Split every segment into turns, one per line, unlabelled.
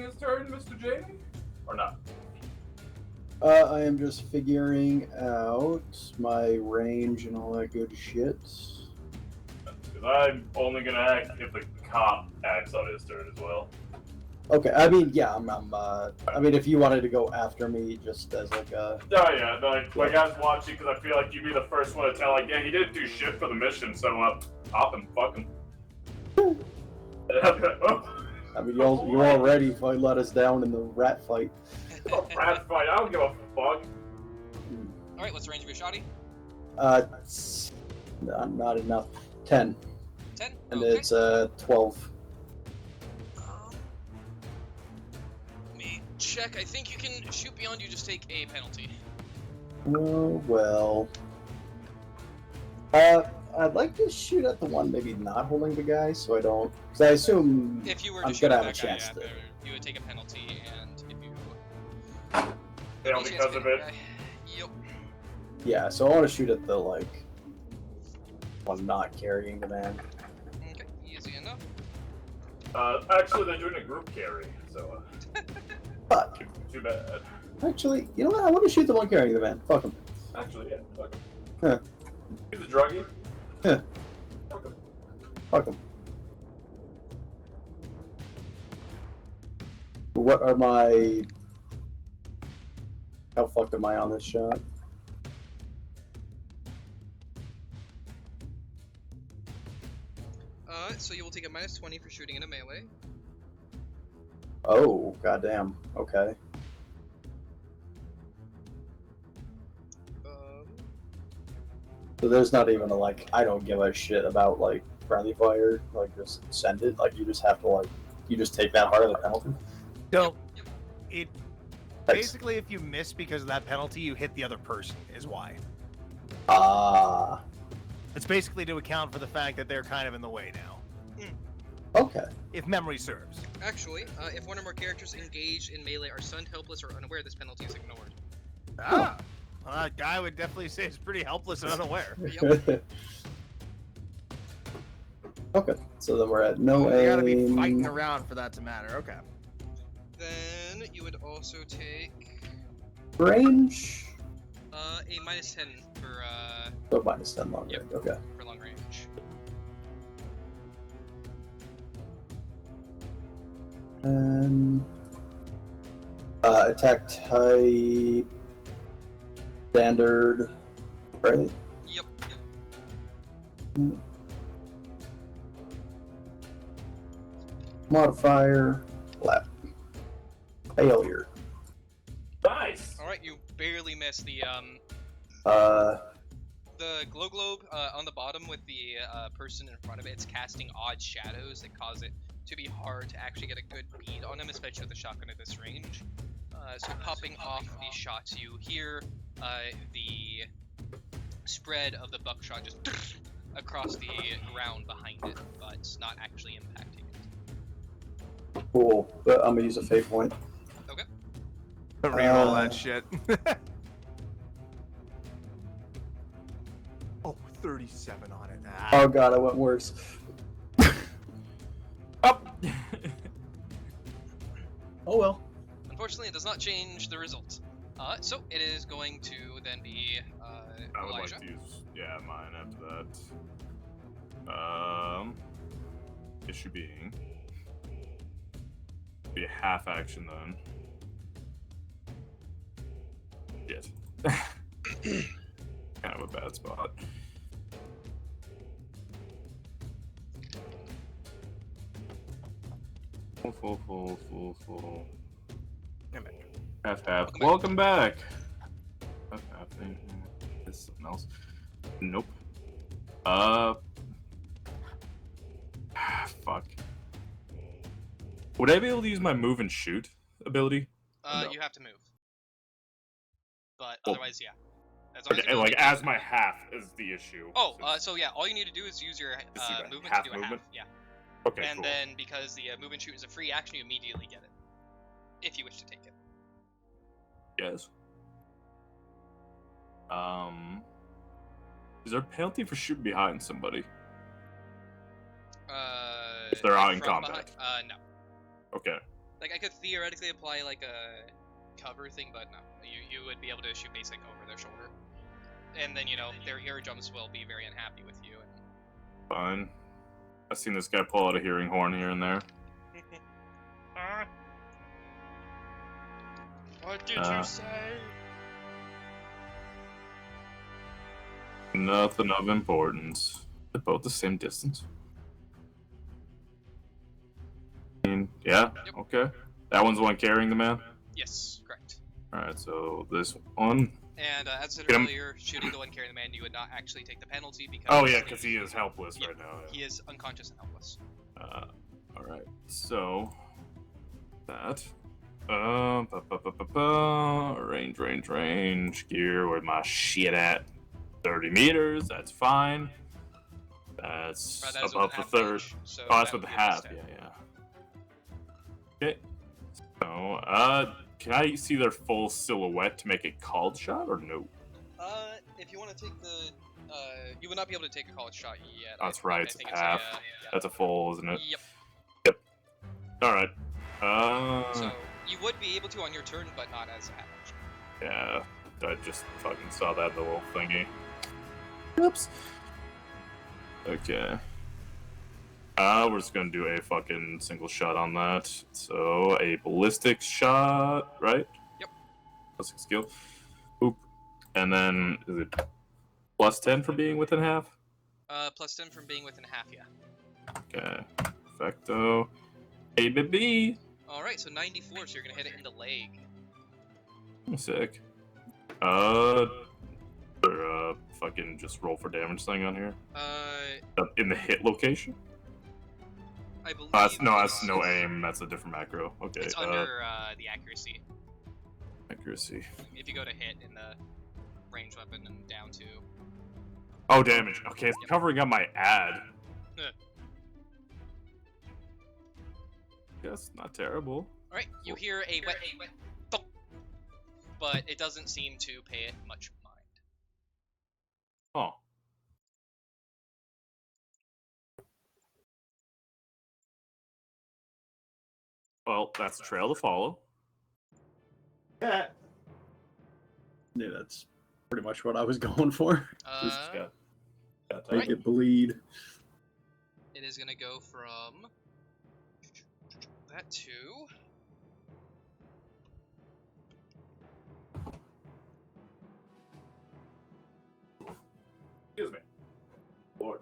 his turn, Mr. Jamie? Or not?
I am just figuring out my range and all that good shit.
Because I'm only gonna act if the cop acts on his turn as well.
Okay, I mean, yeah, I mean, if you wanted to go after me just as like a...
Oh yeah, like I was watching because I feel like you'd be the first one to tell, like, yeah, he didn't do shit for the mission, so pop him, fuck him.
I mean, you already let us down in the rat fight.
Rat fight, I don't give a fuck.
Alright, what's the range of your shotty?
Not enough. 10.
10?
And
okay.
it's 12.
Let me check. I think you can shoot beyond, you just take a penalty.
Oh, well. I'd like to shoot at the one maybe not holding the guy, so I don't... Because I assume
if you were to
I'm
shoot
gonna
at
have a
that guy,
chance to...
you would take a penalty, and if you...
Fail because of it.
Yep.
Yeah, so I want to shoot at the, like... one not carrying the man.
Okay, easy enough.
Actually, they're doing a group carry, so...
Fuck.
Too bad.
Actually, you know what? I want to shoot the one carrying the man. Fuck him.
Actually, yeah, fuck him.
Huh.
He's a druggie.
Yeah.
Fuck him.
Fuck him. What are my... How fucked am I on this shot?
So you will take a -20 for shooting in a melee.
Oh, goddamn. Okay. So there's not even a, like, I don't give a shit about, like, friendly fire. Like, just send it. Like, you just have to, like, you just take that part of the penalty.
So,
Yep.
it
Thanks.
basically, if you miss because of that penalty, you hit the other person, is why.
Ah.
It's basically to account for the fact that they're kind of in the way now.
Okay.
If memory serves.
Actually, if one or more characters engaged in melee are stunned, helpless, or unaware, this penalty is ignored.
Ah! Well, that guy would definitely say he's pretty helpless and unaware.
Yep.
Okay, so then we're at no
You gotta be
aim.
fighting around for that to matter. Okay.
Then you would also take
Range?
a -10 for
So -10 long
Yep.
range. Okay.
for long range.
And attack type standard, right?
Yep.
Modifier left. Failure.
Nice!
All right, you barely missed the glow globe on the bottom with the person in front of it. It's casting odd shadows that cause it to be hard to actually get a good bead on him, especially with the shotgun at this range. So popping off these shots, you hear the spread of the buckshot just across the ground behind it, but not actually impacting it.
Cool. But I'm gonna use a fate point.
Okay.
Reroll that shit.
Oh, 37 on it.
Oh god, I went worse.
Up.
Oh well.
Unfortunately, it does not change the result. So it is going to then be
I would
Elijah.
like to use, mine after that. Issue being, be a half action then. Shit. Kind of a bad spot. Full. Half. Welcome back. Half. This is something else. Nope. Fuck. Would I be able to use my move and shoot ability? No.
You have to move. But
Well,
otherwise, yeah. As long as
Okay,
you're
like
moving-
as my half is the issue.
Oh, so yeah, all you need to do is use your
Is it a
movement
half
to do a
movement?
half. Yeah.
Okay,
And
cool.
then because the move and shoot is a free action, you immediately get it. If you wish to take it.
Yes. Is there a penalty for shooting behind somebody?
Uh,
If they're out in
from
combat.
no.
Okay.
Like, I could theoretically apply, like, a cover thing, but no. You would be able to shoot basic over their shoulder. And then, you know, their ear jumps will be very unhappy with you. And...
Fine. I've seen this guy pull out a hearing horn here and there.
What did you say?
Nothing of importance. They're both the same distance. I mean, yeah,
Yep.
okay. That one's the one carrying the man?
Yes, correct.
Alright, so this one.
And as I said
Get him.
earlier, shooting the one carrying the man, you would not actually take the penalty because...
Oh, yeah, because he is helpless
Yep.
right now.
He is unconscious and helpless.
Alright, so. That. Range. Gear, where's my shit at? 30 meters, that's fine. That's
That is
above
with
the
half
third.
range, so
Oh, that's
that
with the
would be a
half,
plus 10.
yeah. Okay. So, can I see their full silhouette to make a called shot, or no?
If you want to take the... you would not be able to take a college shot yet.
That's
I
right, it's
think
half.
yeah.
That's a full, isn't it?
Yep.
Alright.
So, you would be able to on your turn, but not as a half action.
Yeah, I just fucking saw that in the little thingy. Oops. Okay. We're just gonna do a fucking single shot on that. So, a ballistic shot, right?
Yep.
Ballistic skill. Oop. And then, is it plus 10 for being within half?
Plus 10 from being within half, yeah.
Okay. Perfecto. Hey, baby!
Alright, so 94, so you're gonna hit it in the leg.
Sick. Fucking just roll for damage thing on here. In the hit location?
I believe...
That's no aim. That's a different macro. Okay.
It's under, the accuracy.
Accuracy.
If you go to hit in the range weapon and down to...
Oh, damage. Okay, it's covering up my ad. Yes, not terrible.
Alright, you hear a wet thump, but it doesn't seem to pay it much mind.
Oh. Well, that's a trail to follow.
Yeah, that's pretty much what I was going for.
Just got
Make it bleed.
It is gonna go from that to...
Excuse me. Lord.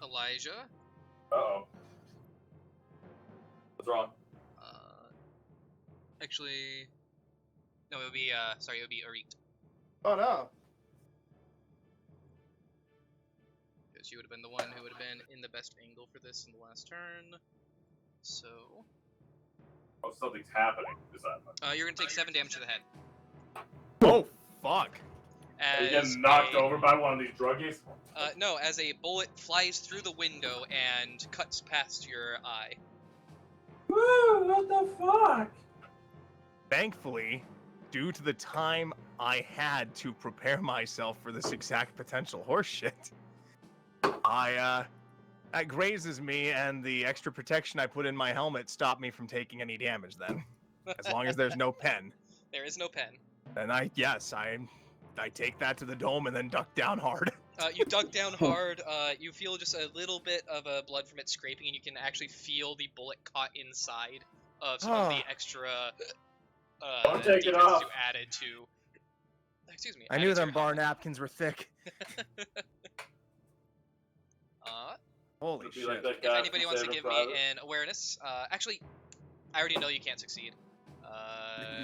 Elijah?
Uh-oh. What's wrong?
Actually... No, it would be, sorry, it would be Arit.
Oh no.
Because you would have been the one who would have been in the best angle for this in the last turn. So...
Oh, something's happening. Is that?
You're gonna take 7 damage to the head.
Oh fuck.
Are you
As
getting knocked
a-
over by one of these druggies?
No, as a bullet flies through the window and cuts past your eye.
Woo! What the fuck?
Thankfully, due to the time I had to prepare myself for this exact potential horseshit, that grazes me, and the extra protection I put in my helmet stopped me from taking any damage then. As long as there's no pen.
There is no pen.
Then I take that to the dome and then duck down hard.
You duck down hard, you feel just a little bit of blood from it scraping, and you can actually feel the bullet caught inside of some of the extra
Don't take it
defenses
off.
you added to... Excuse me.
I
added
knew
to
them
your
bar
helmet.
napkins were thick. Holy
Be like
shit.
that
If
guy
anybody
from
wants to
Saving
give me
Private.
an awareness, actually, I already know you can't succeed.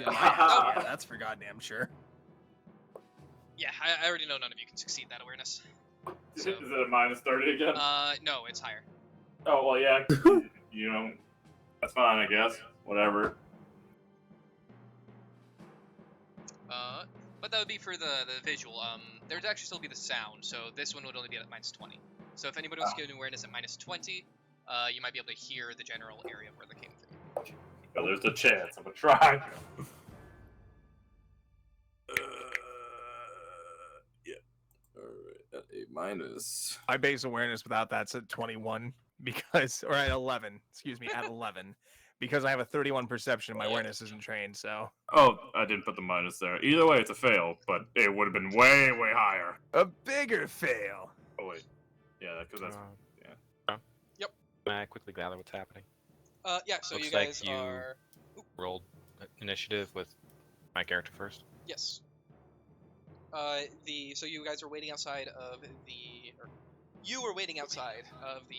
Yeah, that's for goddamn sure.
Yeah, I already know none of you can succeed that awareness.
Is
So,
it a minus 30 again?
no, it's higher.
Oh, well, yeah. You know, that's fine, I guess. Whatever.
But that would be for the visual. There would actually still be the sound, so this one would only be at minus 20. So if anybody wants to get an awareness at minus 20, you might be able to hear the general area of where they came from.
Well, there's the chance. I'm gonna try. Yeah. Alright, at a minus.
My base awareness without that's at 21 because, or at 11. Excuse me, at 11 because I have a 31 perception. My awareness isn't trained, so
Oh, I didn't put the minus there. Either way, it's a fail, but it would have been way, way higher.
a bigger fail.
Oh, wait. Yeah, because that's.
May I quickly gather what's happening?
Yeah, so
Looks
you
like
guys
you-
are...
Rolled initiative with my character first.
Yes. So you guys are waiting outside of the... Or you were waiting outside of the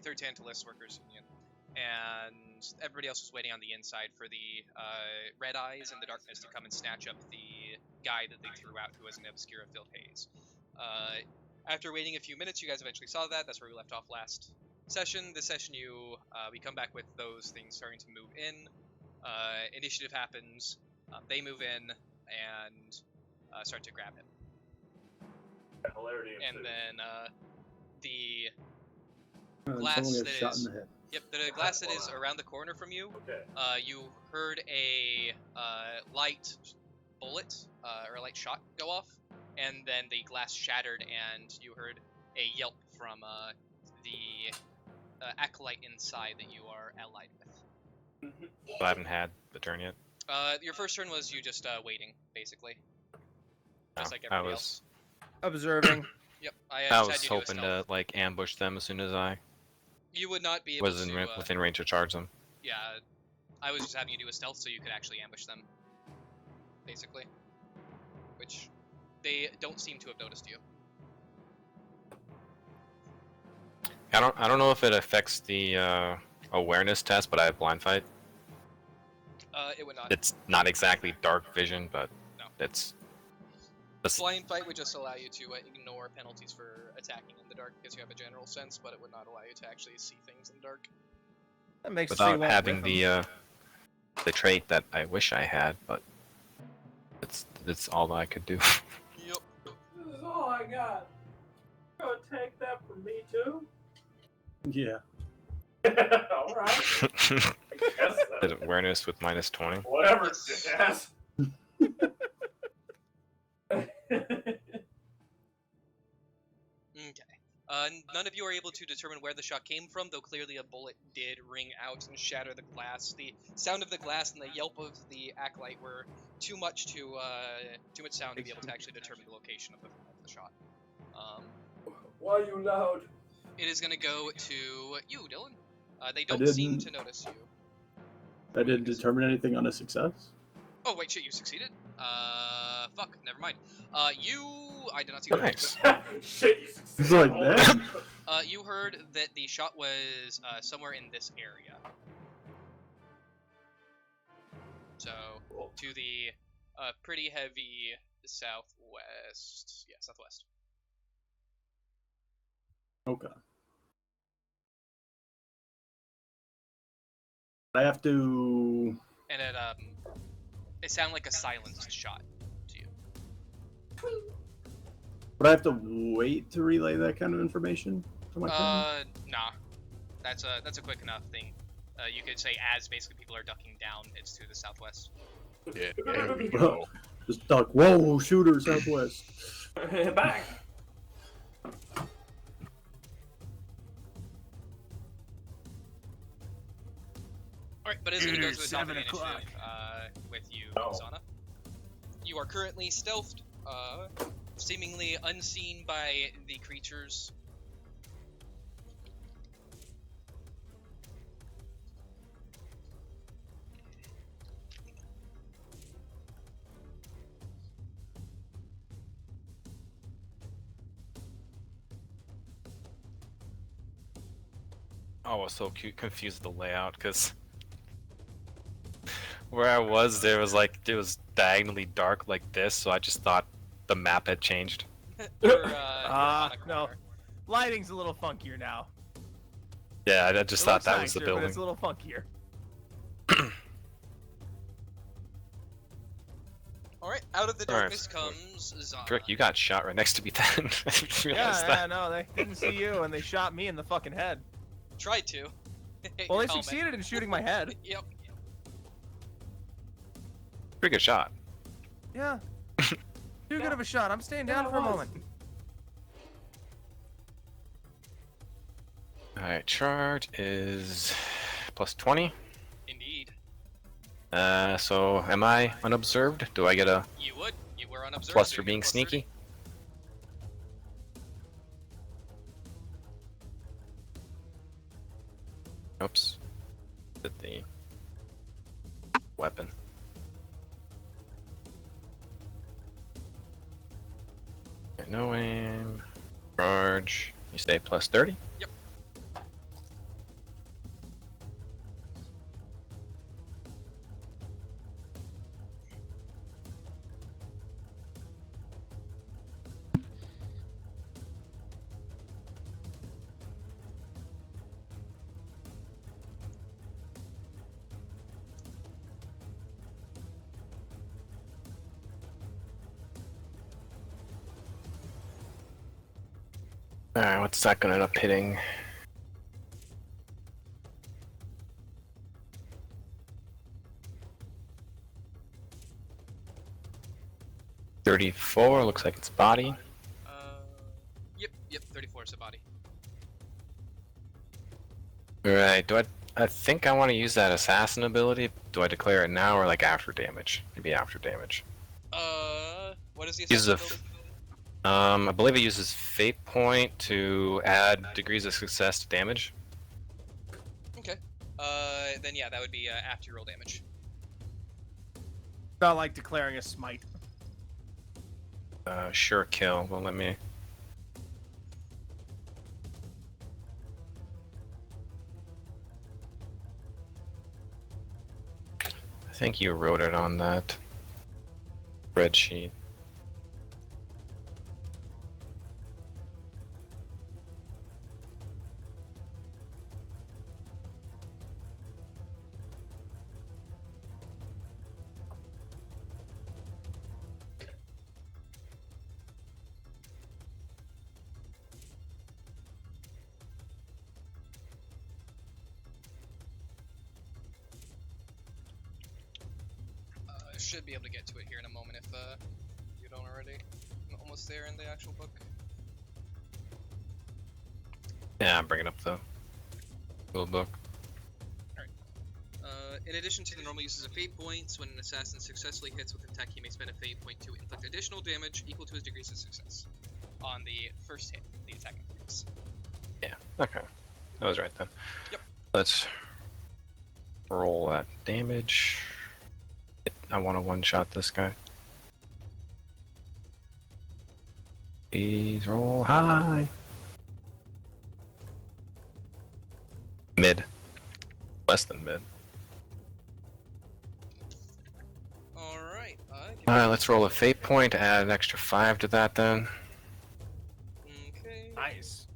Third Tantalus Workers Union. And everybody else was waiting on the inside for the Red Eyes and the Darkness to come and snatch up the guy that they threw out who was an Obscura-filled haze. After waiting a few minutes, you guys eventually saw that. That's where we left off last session. This session, we come back with those things starting to move in. Initiative happens. They move in and start to grab him.
Hilarity
And then the
Someone
glass
gets
that
shot
is-
in the head.
Yep, the glass that is around the corner from you.
Okay.
You heard a light bullet or a light shot go off, and then the glass shattered, and you heard a yelp from the acolyte inside that you are allied with.
So I haven't had the turn yet.
Your first turn was you just waiting, basically, just
No,
like
I
everybody
was
else.
Observing.
Yep,
I
just had
was
you do a
hoping
stealth.
to like ambush them as soon as I
You would not be able
was
to.
within range to charge them.
Yeah, I was just having you do a stealth so you could actually ambush them, basically. Which they don't seem to have noticed you.
I don't know if it affects the awareness test, but I have blind fight.
It would not.
It's not exactly dark vision, but
No.
it's
Blind fight would just allow you to ignore penalties for attacking in the dark because you have a general sense, but it would not allow you to actually see things in the dark.
That makes
without having the trait that I wish I had, but it's all I could do.
Yep.
This is all I got. You're gonna take that from me, too?
Yeah.
Alright. I guess
Did awareness with minus 20.
Whatever,
Yes.
jackass.
Okay. None of you are able to determine where the shot came from, though clearly a bullet did ring out and shatter the glass. The sound of the glass and the yelp of the acolyte were too much sound to be able to actually determine the location of the shot.
Why are you loud?
It is going to go to you, Dylan. They don't seem to notice you.
I didn't determine anything on a success.
Oh wait, shit, you succeeded? Fuck, never mind. I did not see you.
Nice.
Shit, you succeeded.
It's like that.
You heard that the shot was somewhere in this area. So, to the pretty heavy southwest. Yeah, southwest.
Okay. I have to.
And it sounded like a silenced shot to you.
But I have to wait to relay that kind of information to my friend?
Nah. That's a quick enough thing. You could say as basically people are ducking down, it's to the southwest.
Yeah.
Bro, just duck. Whoa, shooter, southwest.
Back.
Alright, but it's going to go to the top of
7
the
o'clock.
initiative with you,
Oh.
Sana. You are currently stealthed, seemingly unseen by the creatures.
I was so confused with the layout because where I was, there was like it was diagonally dark like this, so I just thought the map had changed.
You're on a
No.
corner.
Lighting's a little funkier now.
Yeah, I just
It
thought
looks
that was the
nicer, but
building.
it's a little funkier.
Alright, out of the
Alright.
darkness comes Zana.
Frick, you got shot right next to me then. I didn't realize
Yeah,
that.
no, they didn't see you, and they shot me in the fucking head.
Tried to. Hit
Well,
your
they
helmet.
succeeded in shooting my head.
Yep.
Pretty good shot.
Yeah. Too good of a shot. I'm staying down for a moment.
Alright, charge is plus 20.
Indeed.
So am I unobserved? Do I get a
You would. You were unobserved.
plus
so
for
you get
being
a plus
sneaky? Oops. Did the weapon. Okay, no aim. Charge. You say plus 30?
Yep.
Alright, what's that gonna end up hitting? $34, looks like it's body.
Yep, 34 is a body.
Alright, I think I want to use that assassin ability. Do I declare it now or like after damage? Maybe after damage.
What is the
Uses a
assassin
I believe it uses fate point to add degrees of success to damage.
ability? Okay. Then yeah, that would be after you roll damage.
Not like declaring a smite.
Sure kill. Well, let me. I think you wrote it on that spreadsheet.
I should be able to get to it here in a moment if you don't already. I'm almost there in the actual book.
Yeah, I'm bringing up the rule book.
In addition to the normal uses of fate points, when an assassin successfully hits with an attack, he may spend a fate point to inflict additional damage equal to his degrees of success on the first hit the attack inflicts.
Yeah, okay. That was right then.
Yep.
Let's roll that damage. I want to one-shot this guy. Please roll high. Mid. Less than mid.
Alright,
Alright, let's roll a fate point, add an extra 5 to that then.
Okay.
Nice.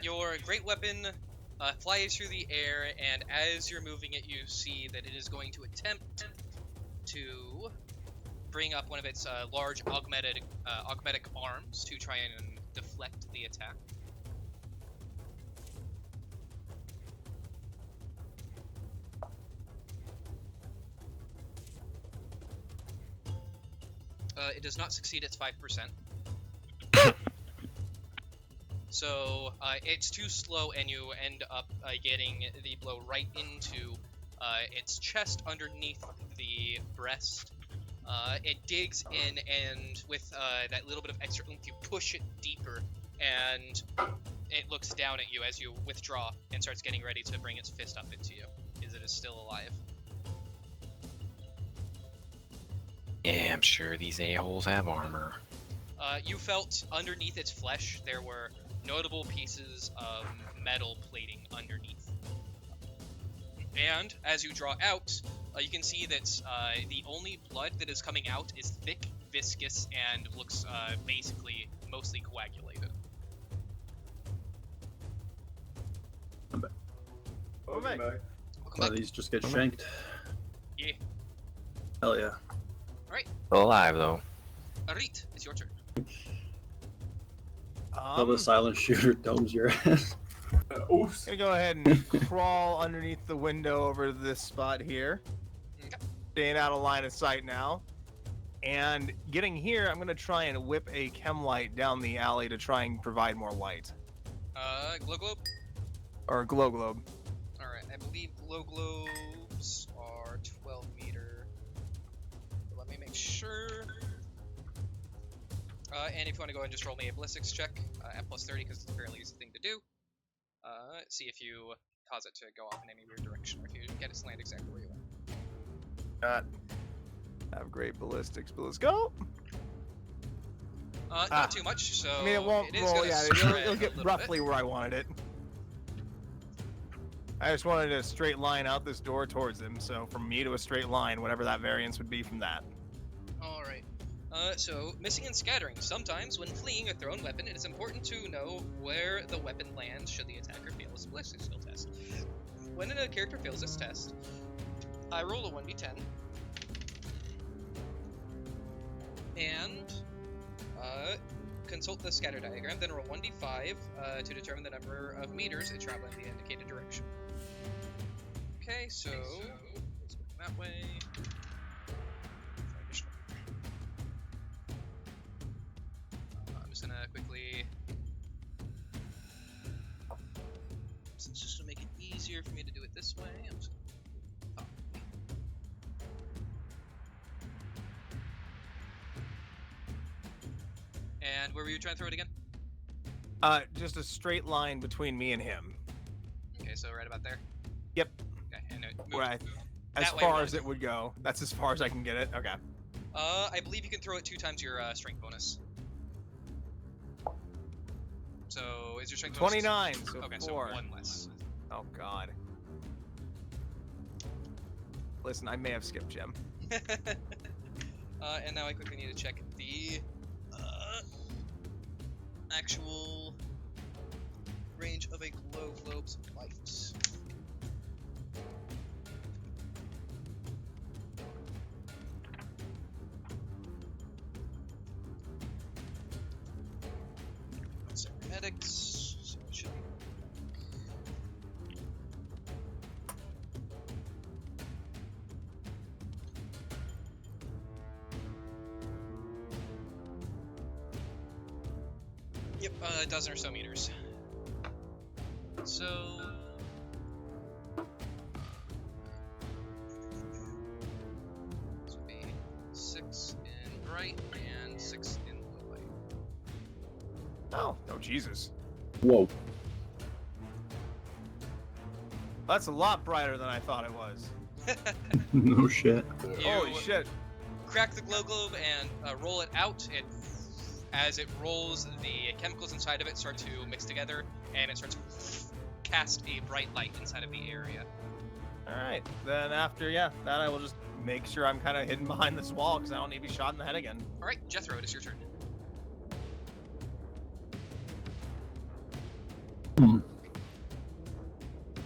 Your great weapon flies through the air, and as you're moving it, you see that it is going to attempt to bring up one of its large augmetic arms to try and deflect the attack. It does not succeed, it's 5%. So it's too slow, and you end up getting the blow right into its chest underneath the breast. It digs in, and with that little bit of extra oomph, you push it deeper, and it looks down at you as you withdraw and starts getting ready to bring its fist up into you, as it is still alive.
Yeah, I'm sure these a-holes have armor.
You felt underneath its flesh there were notable pieces of metal plating underneath. And as you draw out, you can see that the only blood that is coming out is thick, viscous, and looks basically mostly coagulated.
Welcome back.
Welcome
One of
back.
these just get shanked.
Yeah.
Hell yeah.
Still alive though.
Arit, it's your turn.
Till the silent shooter domes your ass.
Oops.
Gonna go ahead and crawl underneath the window over to this spot here.
Okay.
Staying out of line of sight now. And getting here, I'm gonna try and whip a chem light down the alley to try and provide more light.
Glow globe.
Or glow globe.
All right, I believe glow globes are 12 meter. But let me make sure. And if you want to go ahead and just roll me a ballistics check at plus 30, because it's a fairly easy thing to do. See if you cause it to go off in any weird direction, or if you get it to land exactly where you want.
Got have great ballistics, but let's go.
Not too much, so
I mean, it won't
it is
roll.
gonna
Yeah,
spread
it'll
a
get
little
roughly
bit.
where I wanted it. I just wanted a straight line out this door towards them, so from me to a straight line, whatever that variance would be from that.
All right. So missing and scattering. Sometimes, when fleeing a thrown weapon, it is important to know where the weapon lands should the attacker fail a ballistic skill test. When a character fails this test, I roll a 1d10, and consult the scatter diagram. Then roll 1d5 to determine the number of meters it traveled in the indicated direction. Okay, so let's go that way. I'm just gonna quickly. So it's just to make it easier for me to do it this way. I'm just gonna And where were you trying to throw it again?
Just a straight line between me and him.
Okay, so right about there.
Yep.
Okay, and it moved,
Right. As
that way
far
one.
as it would go. That's as far as I can get it. Okay.
I believe you can throw it 2 times your strength bonus. So is your strength bonus
29, so
Okay,
4.
so 1 less.
Oh, God. Listen, I may have skipped Jim.
And now I quickly need to check the actual range of a glow globe's light. Cybernetics, so it should be. Yep, a dozen or so meters. So this would be 6 in bright and 6 in low light.
Oh, Jesus.
Whoa.
That's a lot brighter than I thought it was.
No shit.
Holy shit.
Crack the glow globe and roll it out. As it rolls, the chemicals inside of it start to mix together, and it starts to cast a bright light inside of the area.
Alright, then after, that I will just make sure I'm kind of hidden behind this wall, because I don't need to be shot in the head again.
Alright, Jethro, it is your turn.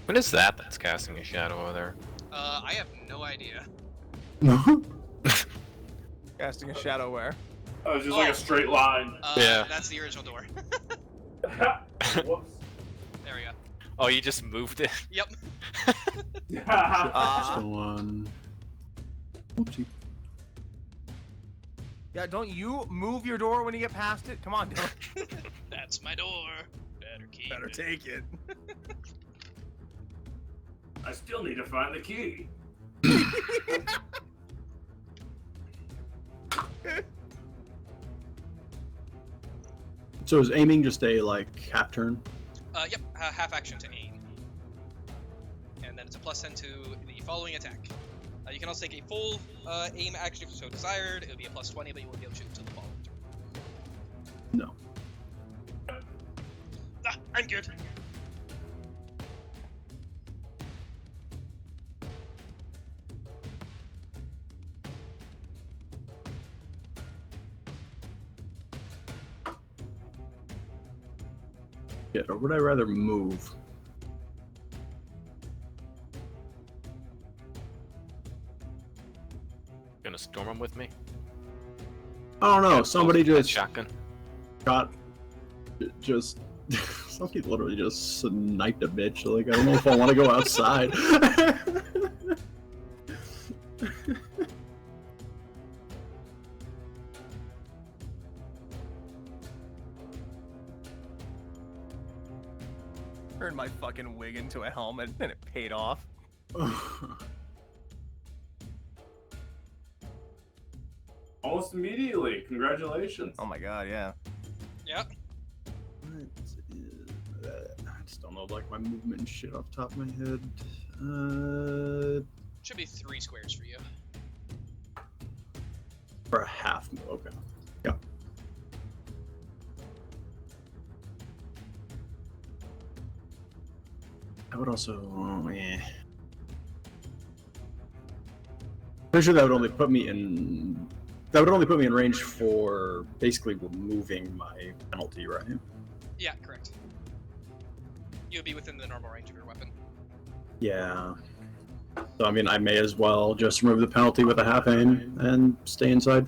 What is that that's casting a shadow over there?
I have no idea.
Casting a shadow where?
It's just like a straight line.
Yeah.
That's the original door.
Whoops.
There we go.
Oh, you just moved it?
Yep.
Whoopsie.
Yeah, don't you move your door when you get past it? Come on, don't.
That's my door. Better keep
Better
it.
take it.
I still need to find the key.
So is aiming just a half turn?
Yep, half action to aim. And then it's a +10 to the following attack. You can also take a full aim action if so desired. It would be a +20, but you won't be able to shoot until the following turn.
No.
I'm good.
Yeah, or would I rather move?
Gonna storm them with me?
I don't know. Somebody just
shotgun.
got just somebody literally just sniped a bitch. Like, I don't know if I want to go outside.
Turned my fucking wig into a helmet and it paid off.
Almost immediately. Congratulations.
Oh my god, yeah.
Yep.
I just don't know, like, my movement and shit off the top of my head.
Should be 3 squares for you.
For a half move. Okay. Yeah. I would also. Oh, yeah. Pretty sure that would only put me in. That would only put me in range for basically removing my penalty, right?
Yeah, correct. You would be within the normal range of your weapon.
Yeah. So I mean, I may as well just remove the penalty with a half aim and stay inside.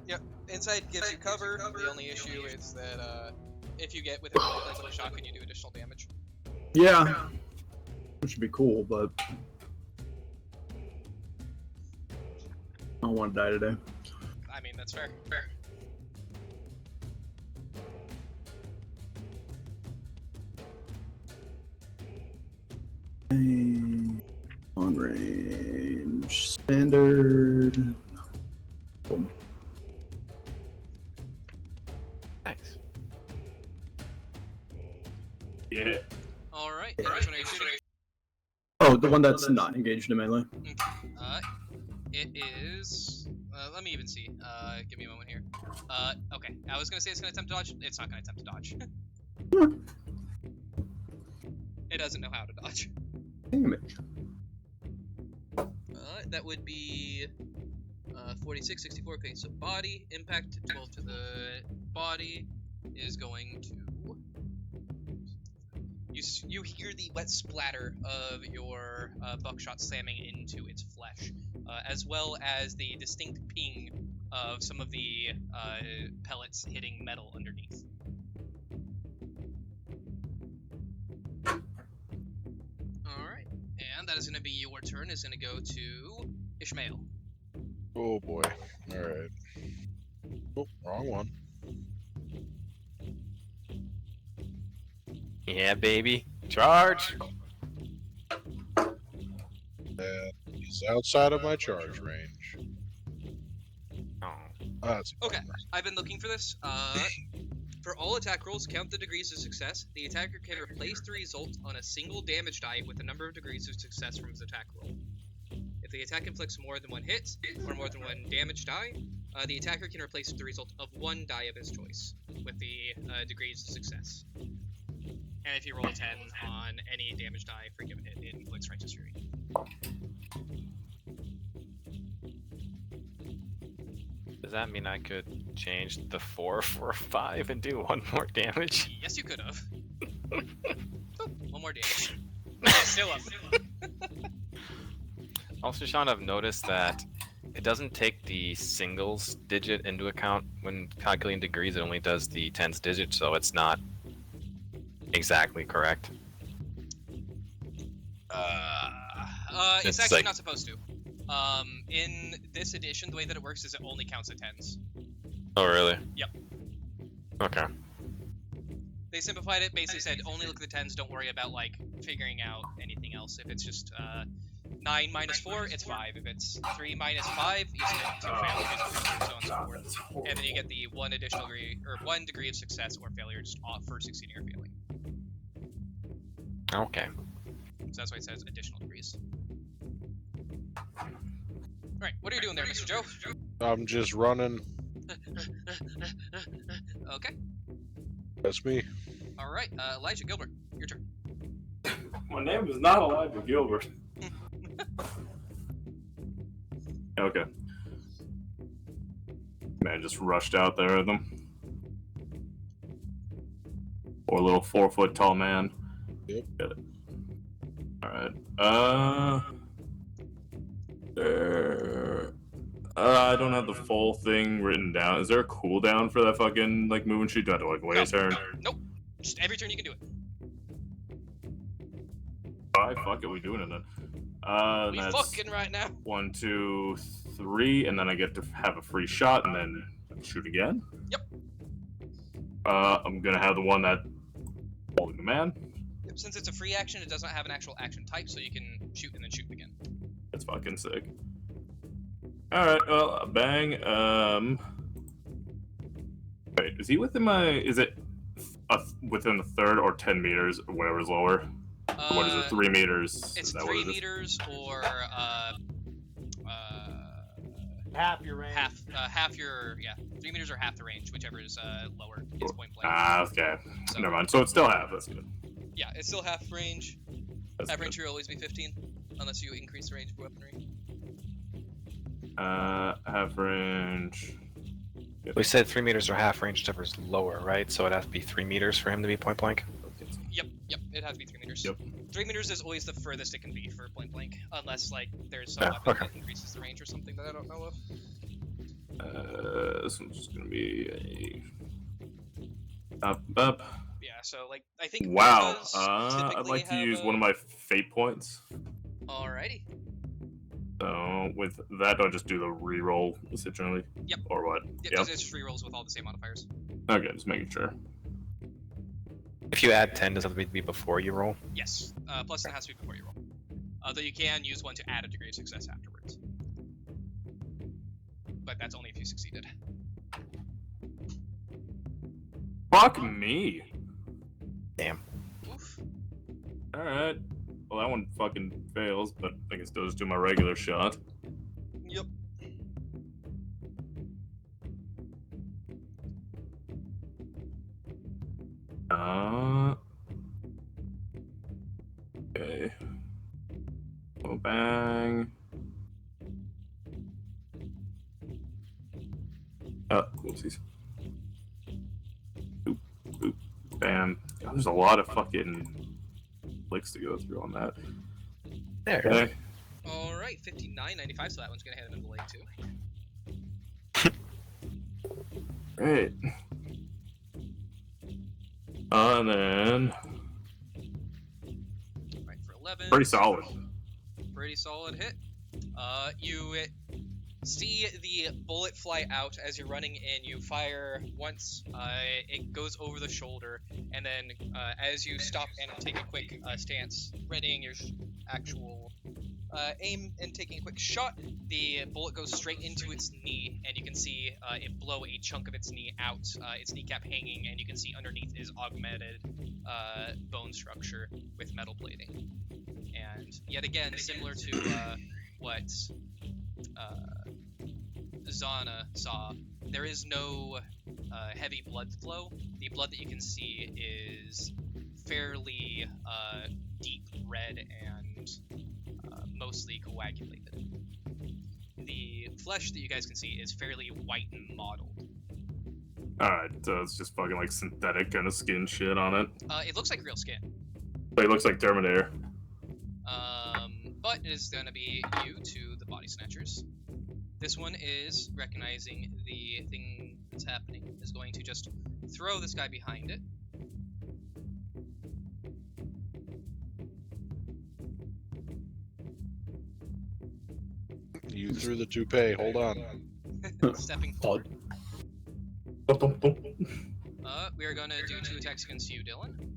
Yep. Inside gives you cover. The only issue is that if you get within the of a shotgun, you do additional damage.
Yeah. Which should be cool, but I don't want to die today.
I mean, that's fair.
On range standard. Boom.
Nice.
Yeah.
Alright, and which one are you shooting?
Oh, the one that's not engaged in melee.
It is... let me even see. Give me a moment here. Okay. I was gonna say it's gonna attempt to dodge. It's not gonna attempt to dodge. It doesn't know how to dodge.
Damn it.
That would be 46, 64. Okay, so body impact 12 to the body is going to. You hear the wet splatter of your buckshot slamming into its flesh, as well as the distinct ping of some of the pellets hitting metal underneath. Alright, and that is going to be your turn. Is going to go to Ishmael.
Oh boy. Alright. Oh, wrong one.
Yeah, baby. Charge!
And he's outside of my charge range.
Oh.
That's a
Okay,
bummer.
I've been looking for this. For all attack rolls, count the degrees of success. The attacker can replace the result on a single damage die with the number of degrees of success from his attack roll. If the attack inflicts more than one hit, or more than one damage die, the attacker can replace the result of one die of his choice with the degrees of success. And if you roll a 10 on any damage die for a given hit, it inflicts Righteous Fury.
Does that mean I could change the 4 for a 5 and do 1 more damage?
Yes, you could have. Oh, one more damage. Still up.
Also, Sean, I've noticed that it doesn't take the singles digit into account when calculating degrees. It only does the tens digit, so it's not exactly correct.
It's
It's
actually
like-
not supposed to. In this edition, the way that it works is it only counts the tens.
Oh, really?
Yep.
Okay.
They simplified it, basically said only look at the tens, don't worry about like figuring out anything else. If it's just 9 minus 4, it's 5. If it's 3 minus 5, you get 2 failures, so on and so forth. And then you get the 1 additional degree, or 1 degree of success or failure just off for succeeding or failing.
Okay.
So that's why it says additional degrees. Alright, what are you doing there, Mr. Joe?
I'm just running.
Okay.
That's me.
All right, Elijah Gilbert, your turn.
My name is not Elijah Gilbert. Okay. Man, just rushed out there with them. Poor little 4-foot tall man.
Yep.
Get it. Alright. I don't have the full thing written down. Is there a cooldown for that fucking like moving sheet? Do I have to like wait a turn?
Nope. Just every turn you can do it.
Alright, fuck it, we doing it then.
We
That's
fucking right now.
1, 2, 3, and then I get to have a free shot and then shoot again.
Yep.
I'm gonna have the one that holding the man.
Yep. Since it's a free action, it doesn't have an actual action type, so you can shoot and then shoot again.
That's fucking sick. Alright, well, bang. Wait, is he within my... Is it within the 3rd or 10 meters, or whatever's lower? What is it, 3 meters?
It's
Is that
3
what it is?
meters or
Half your range.
half your 3 meters or half the range, whichever is lower. It's point blank.
Ah, okay.
So-
Never mind. So it's still half. That's good.
Yeah, it's still half range.
That's
Half
good.
range will always be 15, unless you increase the range of weaponry.
Half range.
We said 3 meters or half range, whichever's lower, right? So it'd have to be 3 meters for him to be point blank.
Yep, it has to be 3 meters.
Yep.
3 meters is always the furthest it can be for point blank, unless like there's some
Yeah,
weapon
okay.
that increases the range or something that I don't know of.
This one's just gonna be a up.
Yeah, so like I think.
Wow.
Orcas
I'd
typically
like to
have
use
a-
one of my fate points.
Alrighty.
So with that, I'll just do the reroll essentially.
Yep.
Or what?
Yep,
Yep.
it's free rolls with all the same modifiers.
Okay, just making sure.
If you add 10, does it have to be before you roll?
Yes. Plus it has to be before you roll. Though you can use one to add a degree of success afterwards. But that's only if you succeeded.
Fuck me.
Damn.
Oof.
Alright. Well, that one fucking fails, but I can still just do my regular shot.
Yep.
Okay. Oh, bang. Oh, whoopsies. Boop, boop, bam. God, there's a lot of fucking clicks to go through on that.
There.
Okay.
Alright, 59.95, so that one's gonna hit him in the leg too.
Great. And then
Right, for 11.
pretty solid.
Pretty solid hit. You see the bullet fly out as you're running in. You fire once, it goes over the shoulder, and then as you stop and take a quick stance, readying your actual aim and taking a quick shot, the bullet goes straight into its knee, and you can see it blow a chunk of its knee out, its kneecap hanging, and you can see underneath is augmented bone structure with metal plating. And yet again, similar to what Zana saw, there is no heavy blood flow. The blood that you can see is fairly deep red and mostly coagulated. The flesh that you guys can see is fairly white and mottled.
Alright, so it's just fucking like synthetic kind of skin shit on it.
It looks like real skin.
But it looks like Terminator.
But it is going to be you to the body snatchers. This one is recognizing the thing that's happening, is going to just throw this guy behind it.
You threw the toupee. Hold on.
Stepping forward. We are going to do 2 attacks against you, Dylan.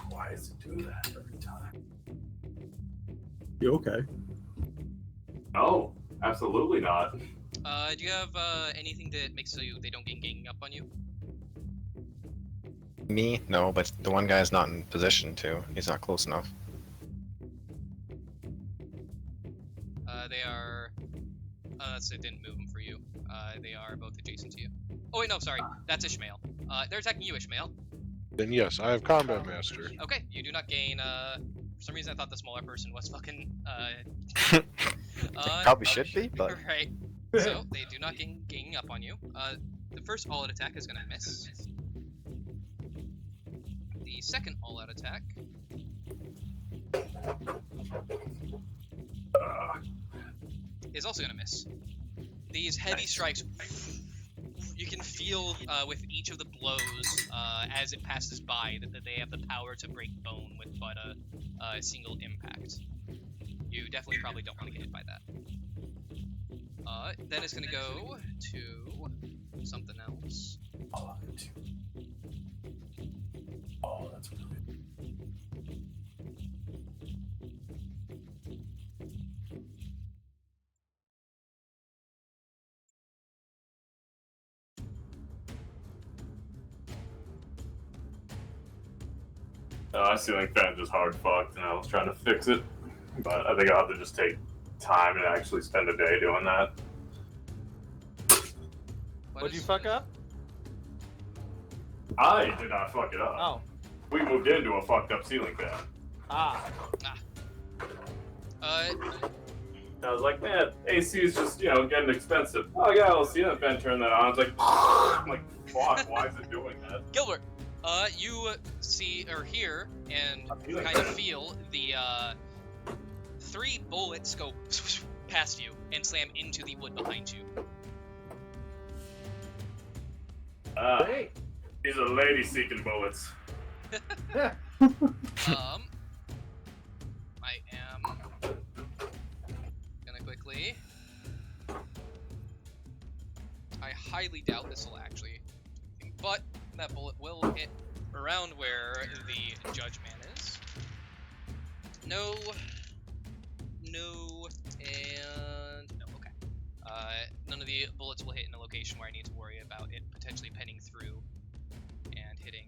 Why does it do that every time?
You okay?
Oh, absolutely not.
Do you have anything that makes so they don't get ganging up on you?
Me? No, but the one guy's not in position to. He's not close enough.
They are. So it didn't move them for you. They are both adjacent to you. Oh wait, no, sorry. That's Ishmael. They're attacking you, Ishmael.
Then yes, I have Combat Master.
Okay, you do not gain. For some reason, I thought the smaller person was fucking.
Probably should be, but
Right. So they do not gain ganging up on you. The first all-out attack is gonna miss. The second all-out attack is also gonna miss. These heavy strikes, you can feel with each of the blows as it passes by that they have the power to break bone with but a single impact. You definitely probably don't want to get hit by that. Then it's gonna go to something else.
Oh, that's brilliant. My ceiling fan just hard fucked, and I was trying to fix it, but I think I'll have to just take time and actually spend a day doing that.
What'd you fuck up?
I did not fuck it up.
Oh.
We moved into a fucked up ceiling fan.
Ah.
I was like, man, AC is just, getting expensive. Oh yeah, I'll see that fan, turn that on. I was like, I'm like, fuck, why is it doing that?
Gilbert, you see or hear and kind of feel the 3 bullets go past you and slam into the wood behind you.
Hey. These are lady-seeking bullets.
I am gonna quickly. I highly doubt this will actually, but that bullet will hit around where the judge man is. No, and no. Okay. None of the bullets will hit in a location where I need to worry about it potentially penning through and hitting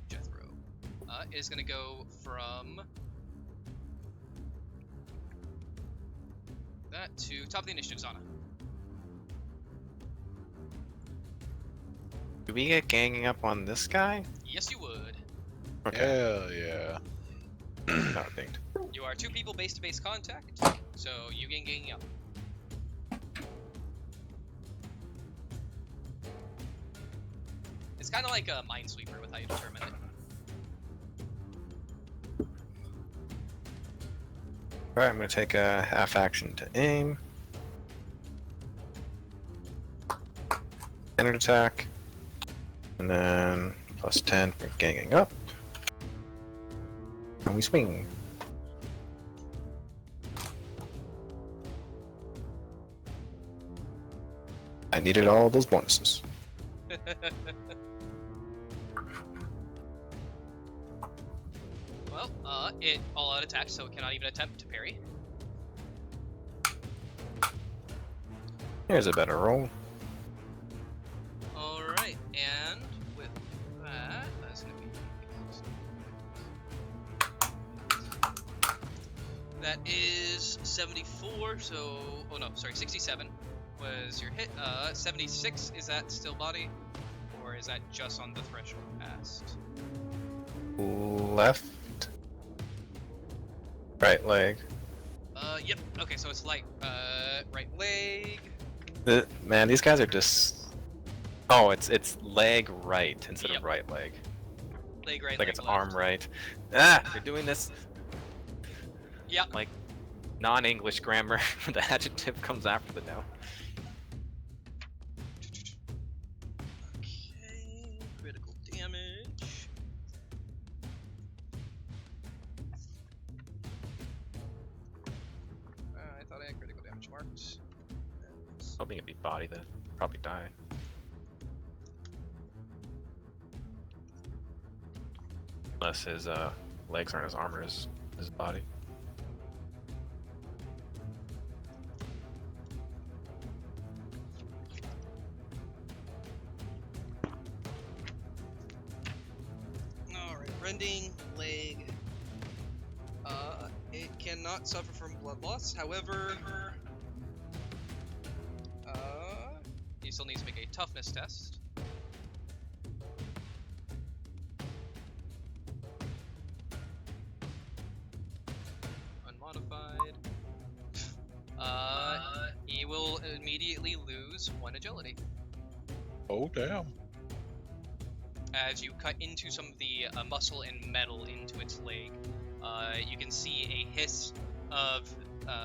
Jethro. It is going to go from that to top of the initiative, Zana.
do we get ganging up on this guy?
Yes, you would.
Okay.
Hell yeah.
Not pinged.
You are 2 people base-to-base contact, so you gain ganging up. It's kind of like a Minesweeper with how you determine it.
Alright, I'm gonna take a half action to aim. Standard attack. And then plus 10 for ganging up. And we swing. I needed all those bonuses.
Well, it all-out attacks, so it cannot even attempt to parry.
Here's a better roll.
Alright, and with that, that's gonna be... That is 74, so... Oh no, sorry, 67 was your hit. 76, is that still body? Or is that just on the threshold past?
Left. Right leg.
Yep, okay, so it's like, right leg...
Man, these guys are just... Oh, it's leg right instead
Yep.
of right leg.
Leg right,
Like
leg
it's
left.
arm right. Ah, they're doing this
Yep.
like non-English grammar. The adjective comes after the noun.
Okay, critical damage. I thought I had critical damage marked.
Hoping it'd be body that probably die. Unless his legs aren't as armor as his body.
rending leg. It cannot suffer from blood loss. However, he still needs to make a toughness test. Unmodified. He will immediately lose 1 agility.
Oh, damn.
As you cut into some of the muscle and metal into its leg, you can see a hiss of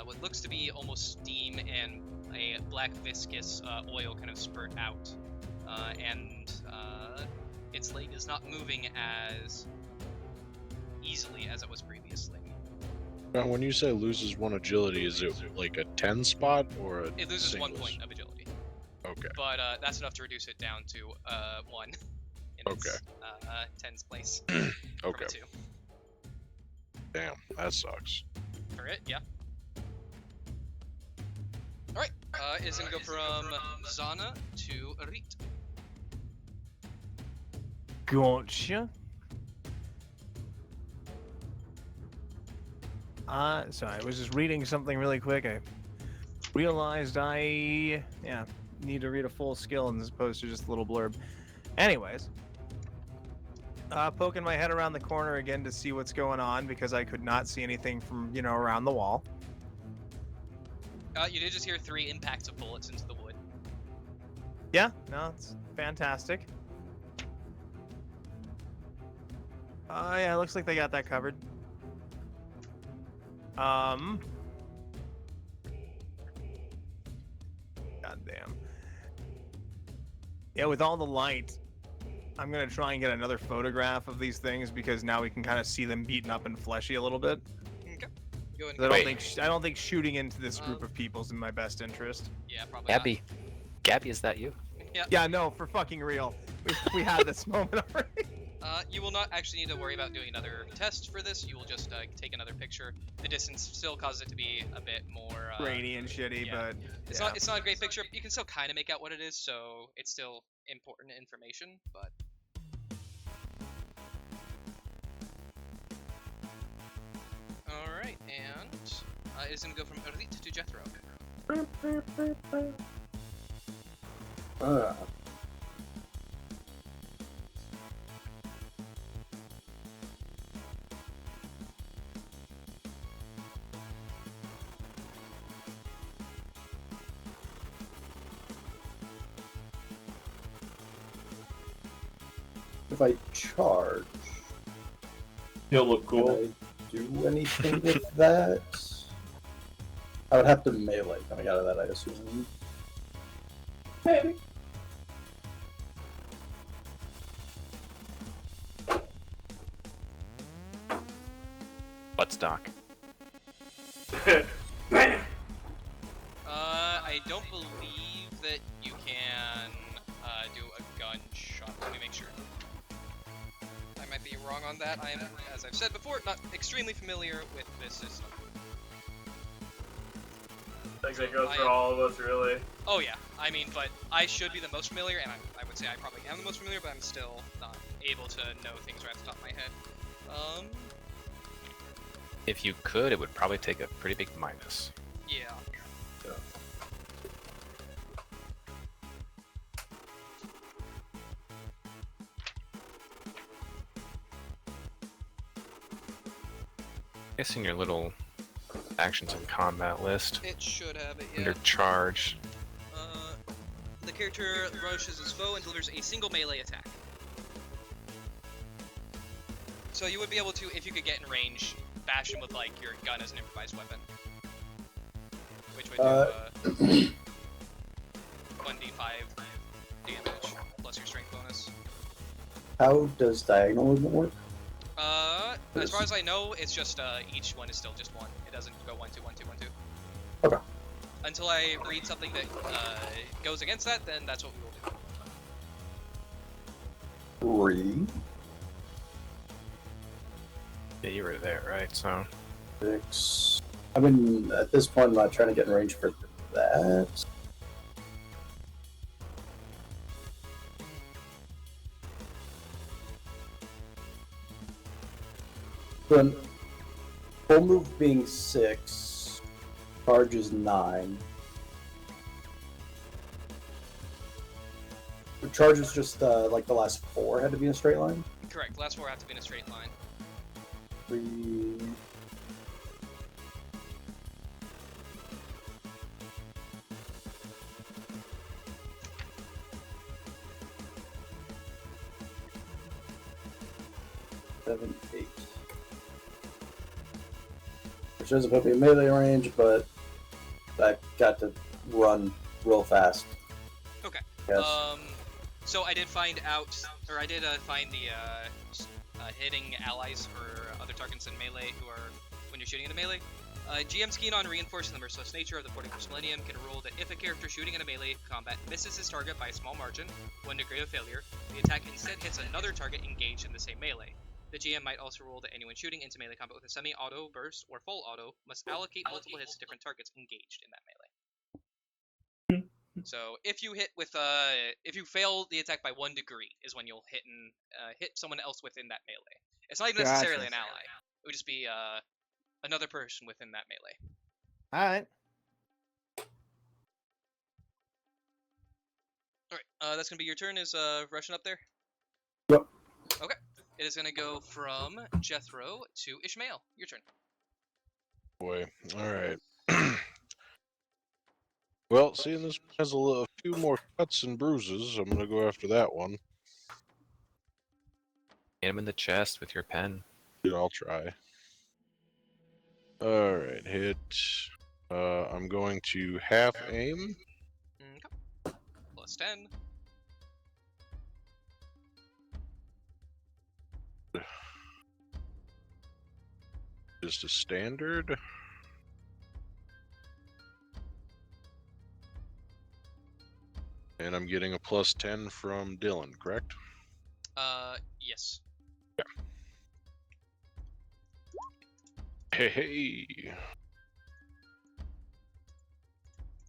what looks to be almost steam and a black viscous oil kind of spurt out. And its leg is not moving as easily as it was previously.
Now, when you say loses 1 agility, is it like a 10 spot or a
It loses 1
singles?
point of agility.
Okay.
But that's enough to reduce it down to 1 in its 10's place. From
Okay.
a 2.
Damn, that sucks.
For it, yeah. Alright, it's gonna go from Zana to Rit.
Gotcha. Sorry, I was just reading something really quick. I realized I need to read a full skill as opposed to just a little blurb. Anyways, poking my head around the corner again to see what's going on because I could not see anything from, around the wall.
You did just hear 3 impacts of bullets into the wood.
Yeah, no, it's fantastic. Yeah, looks like they got that covered. Goddamn. Yeah, with all the light, I'm gonna try and get another photograph of these things because now we can kind of see them beaten up and fleshy a little bit.
Okay. Go ahead
I
and
don't I don't think shooting into this group of people is in my best interest.
Yeah, probably
Gabby. Gabby, is that you?
Yeah, no, for fucking real. We had this moment already.
You will not actually need to worry about doing another test for this. You will just take another picture. The distance still causes it to be a bit more
grainy and shitty,
yeah.
but
it's not a great picture. You can still kind of make out what it is, so it's still important information. But all right, and it's gonna go from Rit to Jethro.
If I charge,
He'll look
can
cool.
I do anything with that? I would have to melee coming out of that, I assume.
Maybe.
Buttstock.
I don't believe that you can do a gunshot. Let me make sure. I might be wrong on that. I am, as I've said before, not extremely familiar with this system.
I think that goes for all of us, really.
Oh yeah, I mean, but I should be the most familiar, and I would say I probably am the most familiar, but I'm still not able to know things right off the top of my head.
If you could, it would probably take a pretty big minus.
Yeah.
Guessing your little actions in combat list.
It should have it, yeah.
Under charge.
The character rushes his foe and delivers a single melee attack. So you would be able to, if you could get in range, bash him with like your gun as an improvised weapon. Which would do 1d5 damage plus your strength bonus.
How does diagonal movement work?
As far as I know, it's just each one is still just 1. It doesn't go 1, 2, 1, 2, 1, 2.
Okay.
Until I read something that goes against that, then that's what we will do.
3,
Yeah, you were there, right? So
6. I mean, at this point, I'm not trying to get in range for that. Then full move being 6, charge is 9. The charge is just like the last 4 had to be in a straight line.
Correct. Last 4 have to be in a straight line.
3. Seven, 8. Which doesn't put me in melee range, but I got to run real fast.
Okay.
Yes.
So I did find out, or I did find the hitting allies for other targets in melee who are when you're shooting in a melee. GM's keen on reinforcing the merciless nature of the 41st Millennium can rule that if a character shooting in a melee combat misses his target by a small margin, 1 degree of failure, the attack instead hits another target engaged in the same melee. The GM might also rule that anyone shooting into melee combat with a semi-auto, burst, or full auto must allocate multiple hits to different targets engaged in that melee. So if you hit with if you fail the attack by 1 degree is when you'll hit someone else within that melee. It's not even necessarily an ally. It would just be another person within that melee.
Alright.
Alright, that's gonna be your turn. Is Russian up there?
Yep.
Okay. It is gonna go from Jethro to Ishmael. Your turn.
Boy. Alright. Well, seeing this has a few more cuts and bruises, I'm gonna go after that one.
Hit him in the chest with your pen.
Yeah, I'll try. Alright, hit. I'm going to half aim.
Okay. Plus 10.
Just a standard. And I'm getting a plus 10 from Dylan, correct?
Yes.
Hey.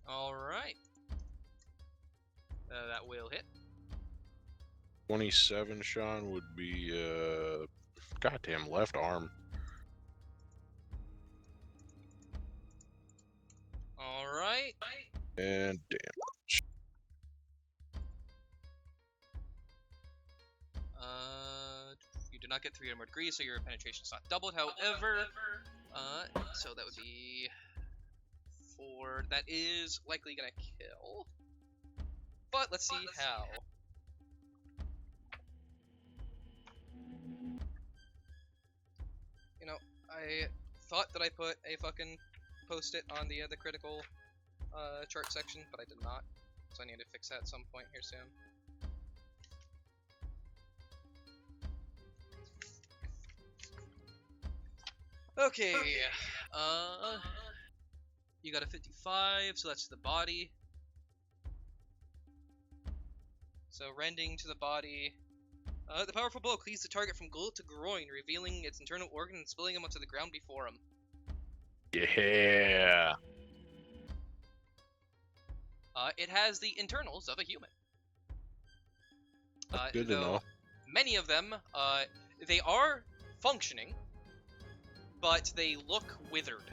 Alright. That will hit.
27, Sean, would be, goddamn left arm.
Alright.
And damn.
You do not get 3 or more degrees, so your penetration is not doubled. However, so that would be 4. That is likely gonna kill. But let's see how. You know, I thought that I put a fucking post-it on the critical chart section, but I did not. So I need to fix that at some point here soon. Okay, you got a 55, so that's the body. So rending to the body. The powerful blow cleaves the target from glut to groin, revealing its internal organ and spilling him onto the ground before him.
Yeah.
It has the internals of a human.
Good to know.
Many of them, they are functioning, but they look withered.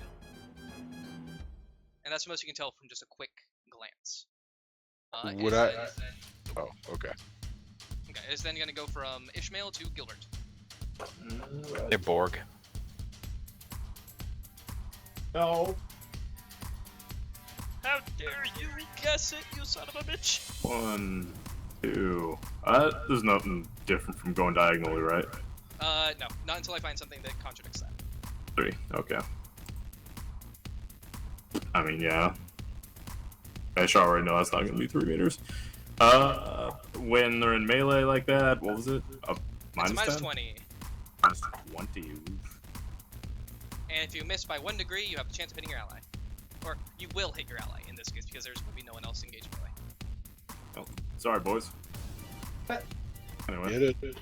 And that's the most you can tell from just a quick glance.
Would I? Oh, okay.
Okay, it's then gonna go from Ishmael to Gilbert.
They're Borg.
No.
How dare you guess it, you son of a bitch!
1, 2. There's nothing different from going diagonally, right?
No, not until I find something that contradicts that.
3. Okay. I mean, yeah. I should already know that's not gonna be 3 meters. When they're in melee like that, what was it?
Minus
minus 10?
20.
Minus 20.
And if you miss by 1 degree, you have the chance of hitting your ally. Or you will hit your ally in this case, because there's going to be no one else engaged melee.
Oh, sorry, boys. Anyway.
Hit it.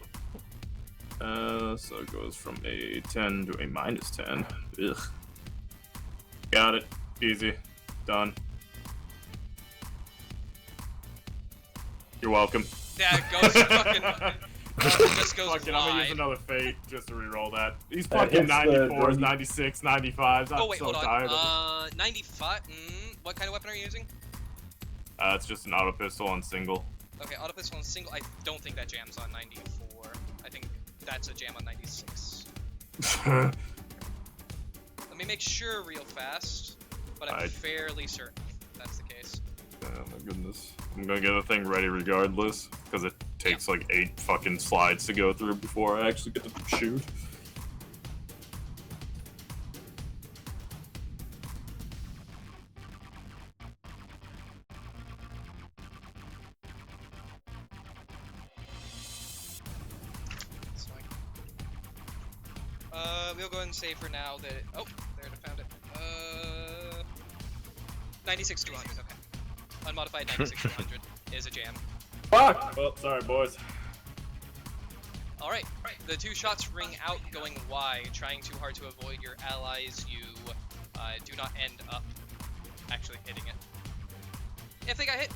So it goes from a 10 to a minus 10. Ugh. Got it. Easy. Done. You're welcome.
Yeah, it goes fucking... It just goes
Fuck it, I'm gonna use
wide.
another fate just to reroll that. These
That
fucking
hits the
94s,
dirty-
96, 95s. I'm
Oh wait,
so
hold
tired of
on. 95. What kind of weapon are you using?
it. It's just an auto pistol on single.
Okay, auto pistol on single. I don't think that jams on 94. I think that's a jam on 96. Let me make sure real fast, but I'm fairly certain that's the case.
Oh my goodness. I'm gonna get the thing ready regardless, because it takes like 8 fucking slides to go through before I actually get to shoot.
That's fine. We'll go ahead and say for now that oh, there I found it. 96 200. Okay. Unmodified 96 200 is a jam.
Fuck! Well, sorry boys.
Alright, the 2 shots ring out going wide, trying too hard to avoid your allies. You do not end up actually hitting it. If they got hit,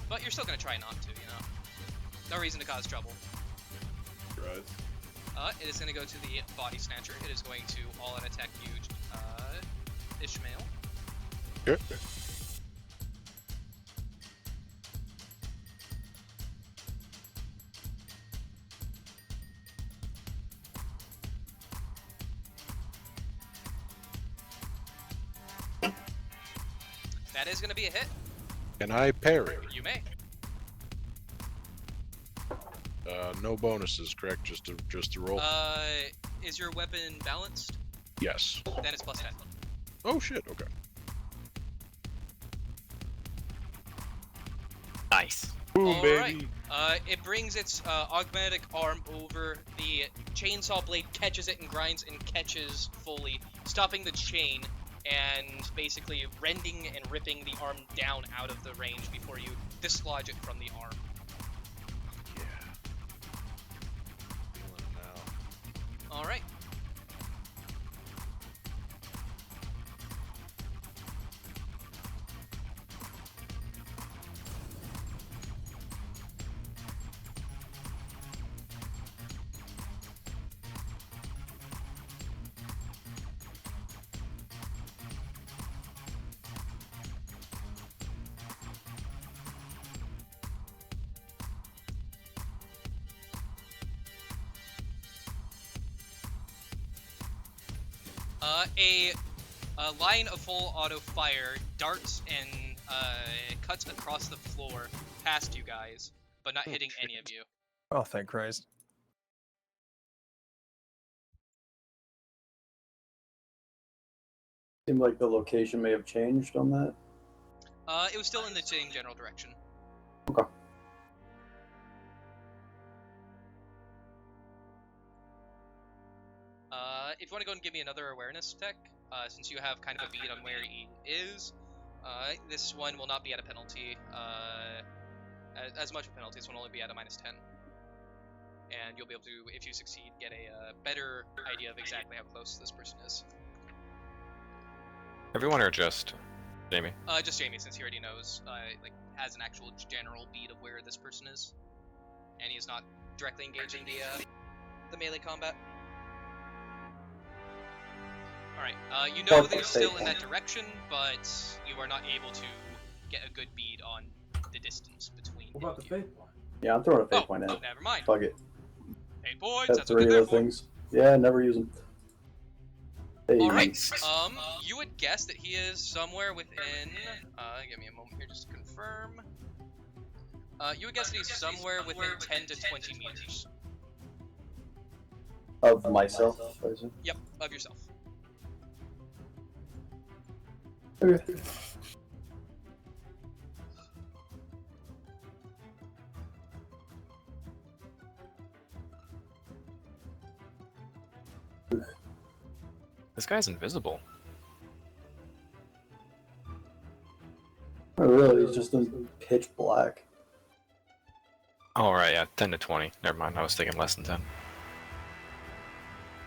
but you're still gonna try not to, you know. No reason to cause trouble. It is gonna go to the body snatcher. It is going to all-out attack you, Ishmael.
Sure.
That is gonna be a hit.
Can I parry?
You may.
No bonuses, correct? Just to roll.
Is your weapon balanced?
Yes.
Then it's plus 10.
Oh shit. Okay.
Nice.
Alright. It brings its augmented arm over. The chainsaw blade catches it and grinds and catches fully, stopping the chain and basically rending and ripping the arm down out of the range before you dislodge it from the arm.
Yeah. Feeling it now.
Alright. A line of full auto fire darts and cuts across the floor past you guys, but not hitting any of you.
Oh, thank Christ.
Seemed like the location may have changed on that.
It was still in the same general direction.
Okay.
If you want to go and give me another awareness check, since you have kind of a bead on where he is, this one will not be at a penalty. As much of a penalty, this one will only be at a -10. And you'll be able to, if you succeed, get a better idea of exactly how close this person is.
Everyone or just Jamie?
Just Jamie, since he already knows, like, has an actual general bead of where this person is. And he is not directly engaging the melee combat. Alright, you know that he's still in that direction, but you are not able to get a good bead on the distance between
What about the
you.
fate point?
Yeah, I'm throwing a fate point out.
Never mind.
Fuck it.
8 points,
Got
that's what
3
they're
of
there
the things. Yeah, never use them. Hey.
Alright, you would guess that he is somewhere within, give me a moment here just to confirm. You would guess that he's somewhere within 10 to 20 meters.
Of myself, I assume.
Yep, of yourself.
Okay.
This guy's invisible.
Oh, really? It's just in pitch black.
Oh, right, yeah, 10 to 20. Never mind, I was thinking less than 10.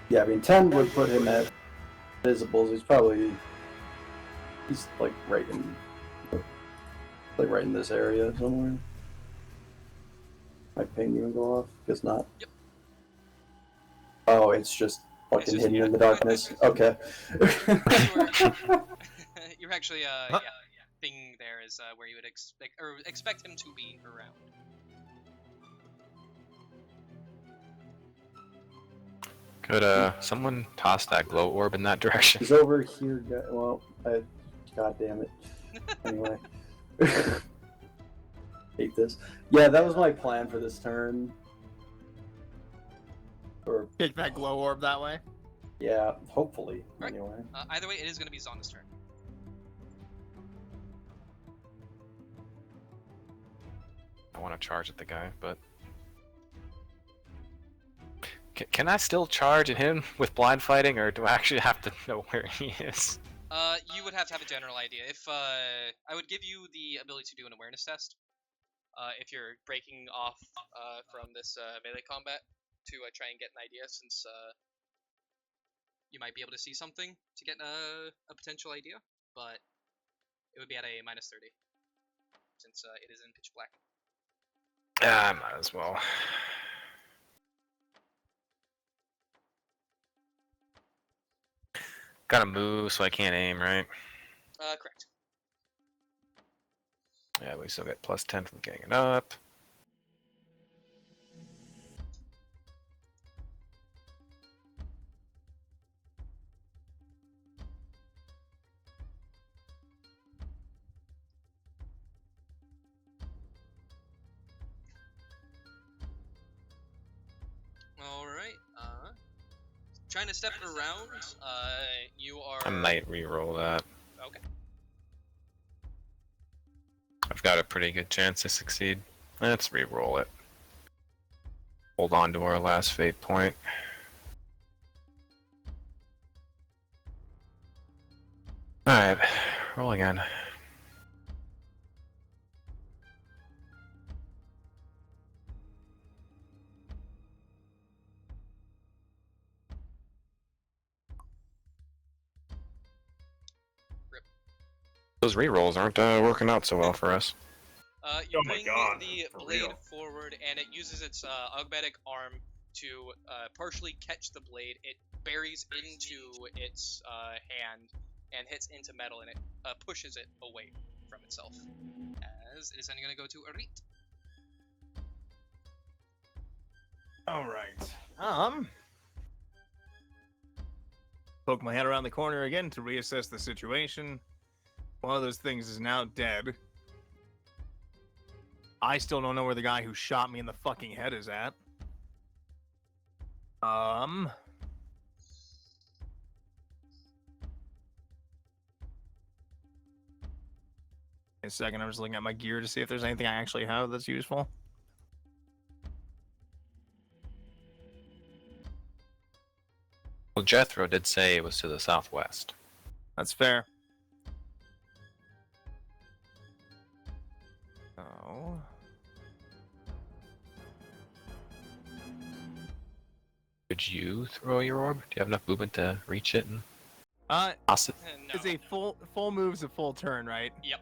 Yeah, I mean, 10 would put him at visibles. He's like right in this area somewhere. My ping even go off? Guess not.
Yep.
it's just fucking
just-
hidden in the darkness. Okay.
You're actually, yeah. Thing there is where you would expect him to be around.
Could someone toss that glow orb in that direction?
He's over here. Well, god damn it. Anyway. Hate this. Yeah, that was my plan for this turn. Or,
Kick that glow orb that way.
yeah, hopefully,
Right.
anyway.
Either way, it is going to be Zonda's turn.
I want to charge at the guy, but can I still charge at him with blind fighting, or do I actually have to know where he is?
You would have to have a general idea. If I would give you the ability to do an awareness test. If you're breaking off from this melee combat to try and get an idea, since you might be able to see something to get a potential idea, but it would be at a -30 since it is in pitch black.
I might as well. Gotta move, so I can't aim, right?
Correct.
Yeah, we still get +10 from getting it up.
All right. Trying to step around. You are.
I might re-roll that.
Okay.
I've got a pretty good chance to succeed. Let's re-roll it. Hold on to our last fate point. Alright, roll again. Those re-rolls aren't working out so well for us.
You
Oh my
bring
God,
the
for
blade
real.
forward, and it uses its augmetic arm to partially catch the blade. It buries into its hand and hits into metal, and it pushes it away from itself. As it is then going to go to Arit.
All right. Poke my head around the corner again to reassess the situation. One of those things is now dead. I still don't know where the guy who shot me in the fucking head is at. A second, I'm just looking at my gear to see if there's anything I actually have that's useful.
Well, Jethro did say it was to the southwest.
That's fair. Oh.
Could you throw your orb? Do you have enough movement to reach it and
Uh,
toss it?
No.
it's a full move's a full turn, right?
Yep.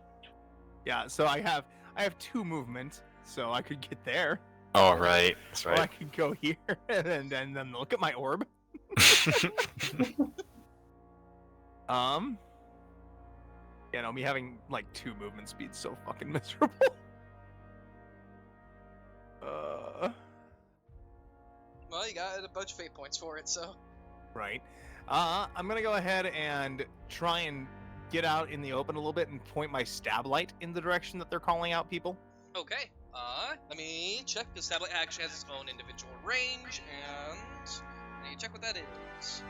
Yeah, so I have 2 movement, so I could get there.
Oh, right. That's
Or I
right.
could go here and then look at my orb. Yeah, no, me having like 2 movement speed's so fucking miserable.
Well, you got a bunch of fate points for it, so.
Right. I'm gonna go ahead and try and get out in the open a little bit and point my stab light in the direction that they're calling out people.
Okay. Let me check. The tablet actually has its own individual range, and I need to check what that is.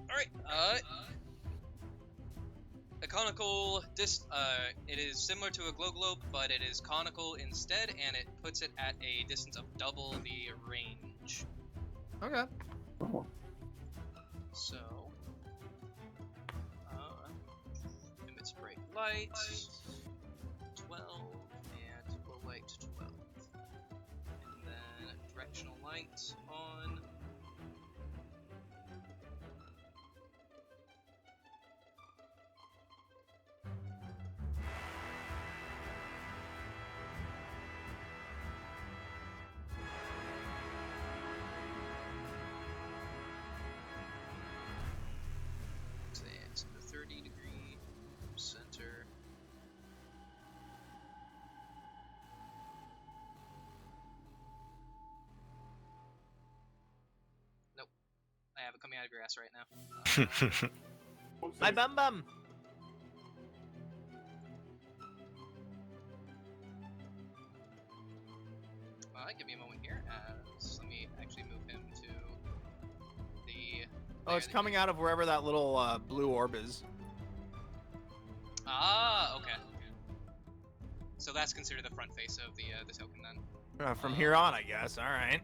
Alright, a conical it is similar to a glow globe, but it is conical instead, and it puts it at a distance of double the range.
Okay.
Oh.
So, emits bright light, 12, and will light light 12. And then directional light on. It's the 30-degree center. Nope. I have it coming out of your ass right now.
My bum bum.
Give me a moment here. Let me actually move him to the.
Oh, it's coming out of wherever that little blue orb is.
Ah, okay. So that's considered the front face of the token then.
From here on, I guess. All right.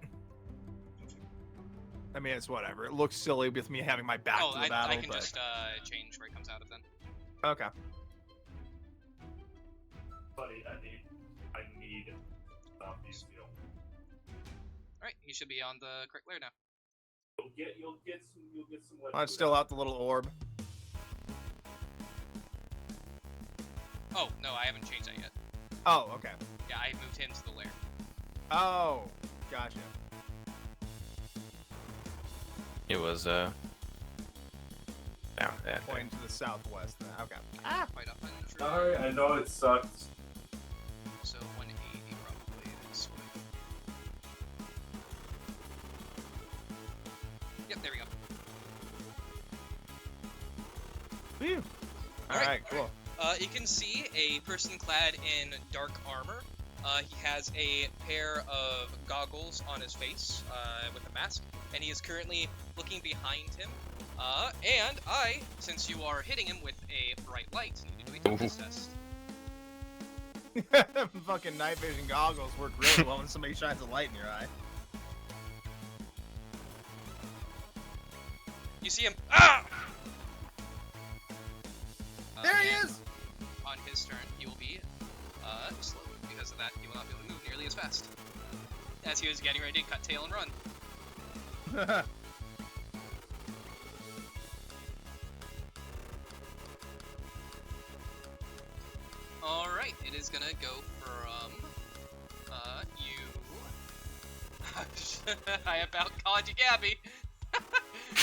I mean, it's whatever. It looks silly with me having my back to the battle,
I can
but...
just change where it comes out of then.
Okay.
Buddy, I need these feel.
Alright, you should be on the correct layer now.
You'll get some.
Oh, it's still out the little orb.
Oh, no, I haven't changed that yet.
Oh, okay.
Yeah, I moved him to the layer.
Oh, gotcha.
It was down there.
Pointing to the southwest. Then. Okay.
Quite up and true.
Sorry, I know it sucks.
So 180 probably this way. Yep, there we go.
Whew. All right, cool.
You can see a person clad in dark armor. He has a pair of goggles on his face with a mask, and he is currently looking behind him. And I, since you are hitting him with a bright light, need to do a toughness test.
Fucking night vision goggles work really well when somebody shines a light in your eye.
You see him. Ah!
There he
and
is!
On his turn, he will be slow. Because of that, he will not be able to move nearly as fast. As he was getting ready to cut tail and run. Alright, it is gonna go from you. I about called you Gabby.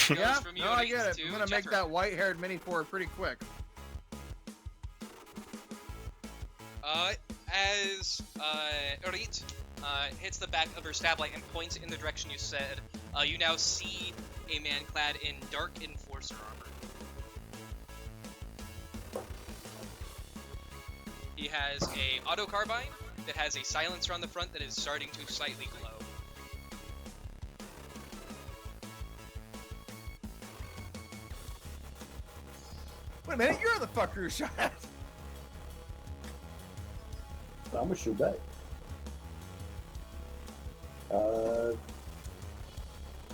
Goes
Yeah,
from
no, I
Yoni
get it.
to
I'm gonna make
Jeffrey.
that white-haired mini for pretty quick.
As Rit hits the back of her stab light and points in the direction you said, you now see a man clad in dark enforcer armor. He has a auto carbine that has a silencer on the front that is starting to slightly glow.
Wait a minute, you're the fucker who shot at.
I'm gonna shoot back.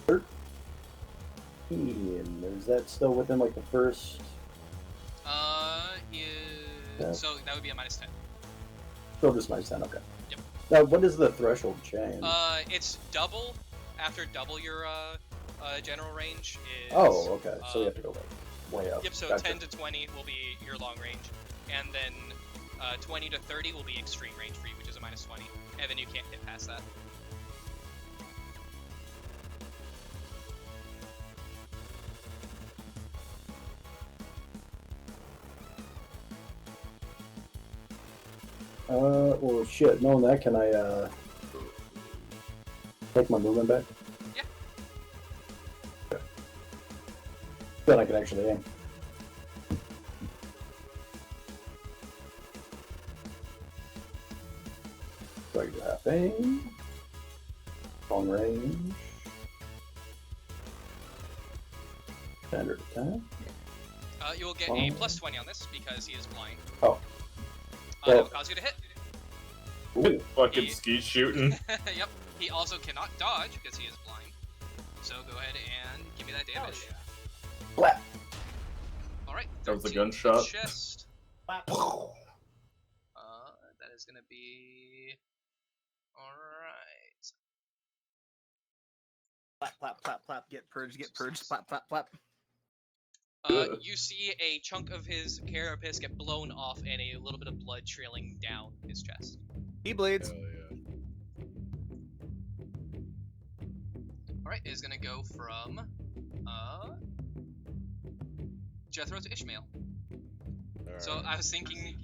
13. Is that still within like the first?
He is...
Yeah.
So that would be a -10.
Still just nice 10. Okay.
Yep.
Now, what is the threshold change?
It's double. After double your general range is...
Oh, okay. So you have to go way up.
Yep, so
Gotcha.
10 to 20 will be your long range, and then 20 to 30 will be extreme range for you, which is a -20, and then you can't hit past that.
Well, shit. Knowing that, can I take my movement back?
Yeah.
Okay. Then I can actually aim. So I do half aim. Long range. Standard attack.
You will get a +20 on this because he is blind.
Oh.
That will cause you to hit.
Ooh.
Fucking skeet shooting.
Yep. He also cannot dodge because he is blind. So go ahead and give me that damage.
Blap.
That
Alright.
was a
13
gunshot.
Chest.
Blap.
That is gonna be Alright.
Plap, plap, plap, plap. Get purged, plap, plap, plap.
You see a chunk of his carapace get blown off and a little bit of blood trailing down his chest.
He bleeds.
Hell yeah.
Alright, it is gonna go from Jethro to Ishmael. So
Alright.
I was thinking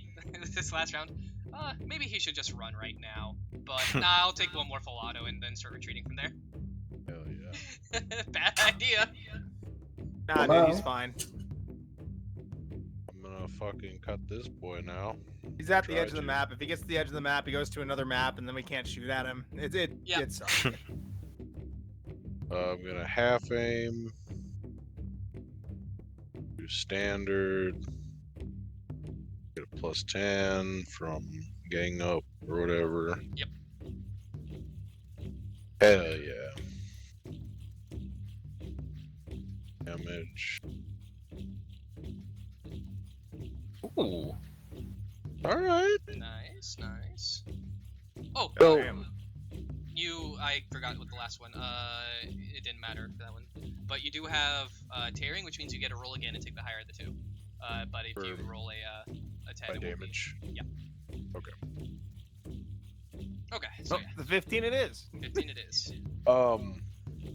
this last round, maybe he should just run right now. But nah, I'll take one more full auto and then start retreating from there.
Hell yeah.
Bad idea.
Nah,
Well,
dude, he's fine.
I'm gonna fucking cut this boy now.
He's at the
Try
edge of the
to.
map. If he gets to the edge of the map, he goes to another map, and then we can't shoot at him. It sucks.
I'm gonna half aim. Do standard. Get a +10 from gang up or whatever.
Yep.
Hell yeah. Damage.
Ooh.
Alright.
Nice, nice. Oh,
Go.
I forgot what the last one. It didn't matter for that one. But you do have tearing, which means you get to roll again and take the higher of the two. But if you
For-
roll a 10,
By
it will be-
damage.
Yeah.
Okay.
Okay, so
Oh,
yeah,
the 15 it is.
15 it is.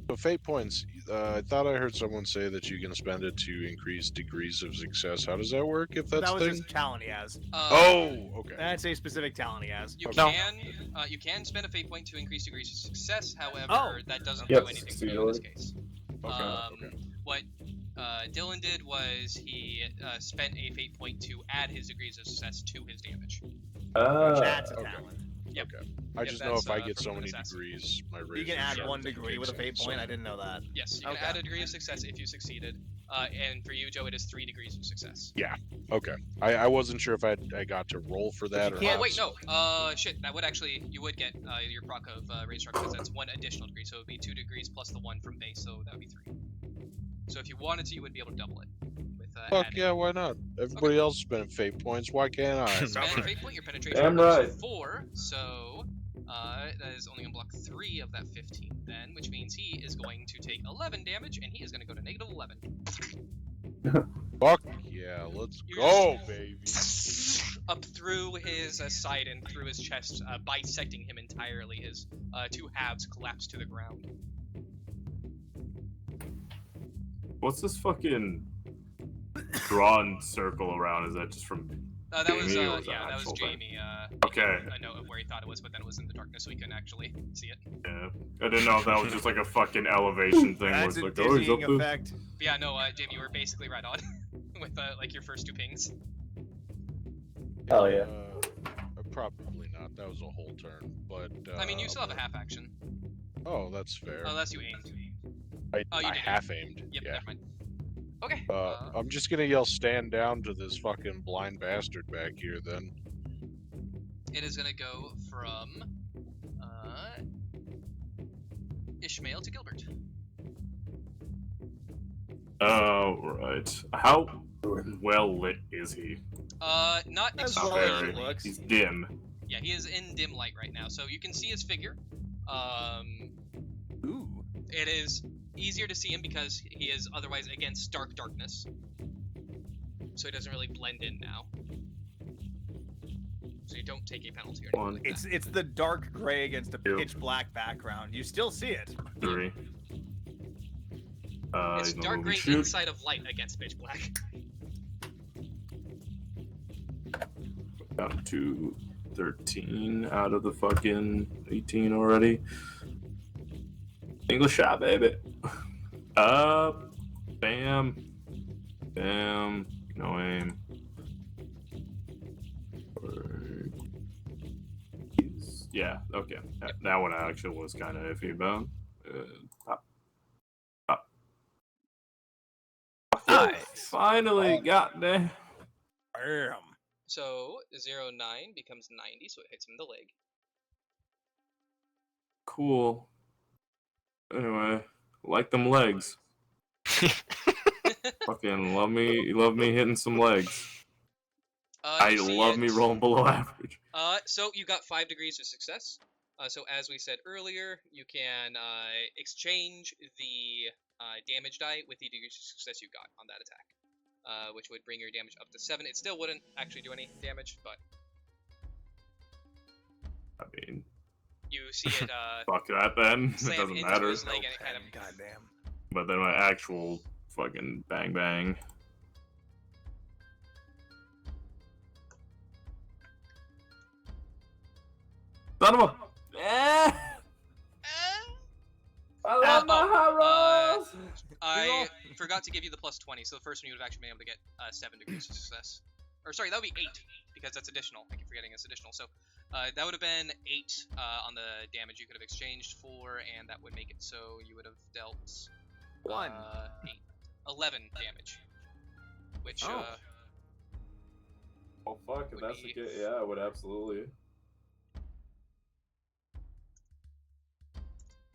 So fate points. I thought I heard someone say that you can spend it to increase degrees of success. How does that work? If that's
That was
thing?
just a talent he has.
Oh, okay.
That's a specific talent he has.
You
No.
you can spend a fate point to increase degrees of success. However,
Oh.
that doesn't
Yep,
do anything for you in this
succeeded.
case.
Okay.
What Dylan did was he spent a fate point to add his degrees of success to his damage.
That's a
okay.
talent.
Yep.
Okay. I
Yep,
just know
that's,
if I get
from
so
an
many
assassin.
degrees, my
You
razor
can add
sharp
1 degree with a fate
kicks in,
point.
so-
I didn't know that.
Yes, you can
Okay.
add a degree of success if you succeeded. And for you, Joe, it is 3 degrees of success.
Okay. I wasn't sure if I got to roll for that
you
or
can't-
Oh
not.
wait, no. Shit. That would actually you would get your proc of raise sharp because that's 1 additional degree, so it would be 2 degrees plus the 1 from base, so that would be 3. So if you wanted to, you would be able to double it with
Fuck
adding.
yeah, why not? Everybody else spending fate points. Why can't I?
Spend fate point. Your penetration
Damn
goes
right.
4, so that is only gonna block 3 of that 15 then, which means he is going to take 11 damage, and he is gonna go to negative 11.
Fuck yeah, let's
You
go, baby.
Up through his side and through his chest, bisecting him entirely. His 2 halves collapse to the ground.
What's this fucking drawn circle around? Is that just from?
That was
Jamie, or was that
yeah, that was
actual thing?
Jamie.
Okay.
A note of where he thought it was, but then it was in the darkness, so he couldn't actually see it.
Yeah. I didn't know if that was just like a fucking elevation thing.
That's
Was
a
like, oh, he's up
dizzying
there.
effect.
But yeah, no, Jamie, you were basically right on with like your first 2 pings.
Hell yeah.
Probably not. That was a whole turn, but.
I mean, you still have a half action,
Oh, that's fair.
unless you aimed.
I
oh, you did.
half aimed.
Yep,
Yeah.
never mind. Okay.
I'm just gonna yell stand down to this fucking blind bastard back here then.
It is gonna go from Ishmael to Gilbert.
Oh, right. How well lit is he?
Not
As
Not
well as
very.
it looks.
He's dim.
Yeah, he is in dim light right now, so you can see his figure.
Ooh.
It is easier to see him because he is otherwise against dark darkness, so he doesn't really blend in now. So you don't take a penalty or anything
One,
like that.
It's the dark gray against a
Two.
pitch black background. You still see it.
3.
It's
He's gonna
dark
move
gray
and shoot.
inside of light against pitch black.
Down to 13 out of the fucking 18 already. English shot, baby. Bam. Bam. No aim. Yeah, okay. That one actually was kind of iffy about. Pop. Pop.
Nice.
Finally got there.
Bam.
So 09 becomes 90, so it hits him in the leg.
Cool. Anyway, like them legs. Fucking love me hitting some legs. I
You see
love
it.
me rolling below average.
So you got 5 degrees of success. So as we said earlier, you can exchange the damage die with the degree of success you got on that attack, which would bring your damage up to 7. It still wouldn't actually do any damage, but
I mean,
you see it
fuck that then. It
slam
doesn't
into
matter.
his leg and it kind of...
Goddamn.
But then my actual fucking bang bang. Son of a... I love my heroes!
I forgot to give you the plus 20, so the first one you would have actually been able to get 7 degrees of success. Or sorry, that would be 8, because that's additional. I keep forgetting it's additional. So that would have been 8 on the damage you could have exchanged for, and that would make it so you would have dealt 11 damage. Which,
Oh fuck, if that's the case, yeah, I would absolutely.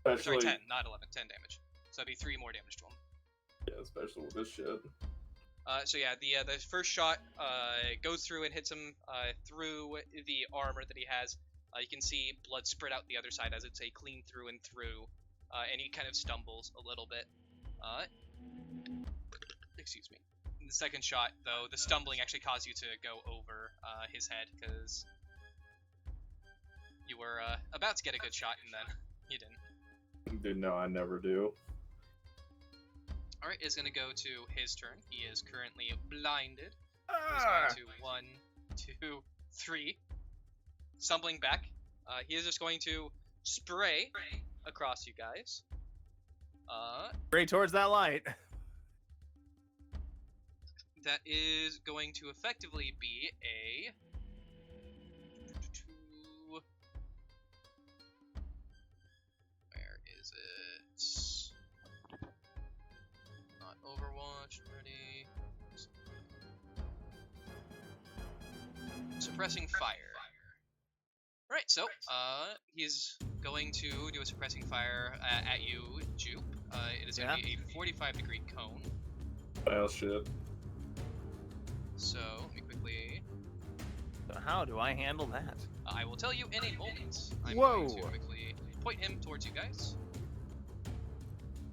Sorry,
Especially,
10, not 11, 10 damage. So that'd be 3 more damage to him.
yeah, especially with this shit.
So yeah, the first shot goes through and hits him through the armor that he has. You can see blood spread out the other side as it's a clean through and through, and he kind of stumbles a little bit. Excuse me. In the second shot, though, the stumbling actually caused you to go over his head because you were about to get a good shot and then you didn't.
Dude, no, I never do.
Alright, it's going to go to his turn. He is currently blinded. He's going to 1, 2, 3. Stumbling back. He is just going to spray across you guys.
Spray towards that light.
That is going to effectively be a... Where is it? Not Overwatch, ready. Suppressing fire. Alright, so, he's going to do a suppressing fire at you, Jupe. It is going to be a 45-degree cone.
Well, shit.
So, let me quickly...
So how do I handle that?
I will tell you in a moment. I'm
Whoa.
going to quickly point him towards you guys.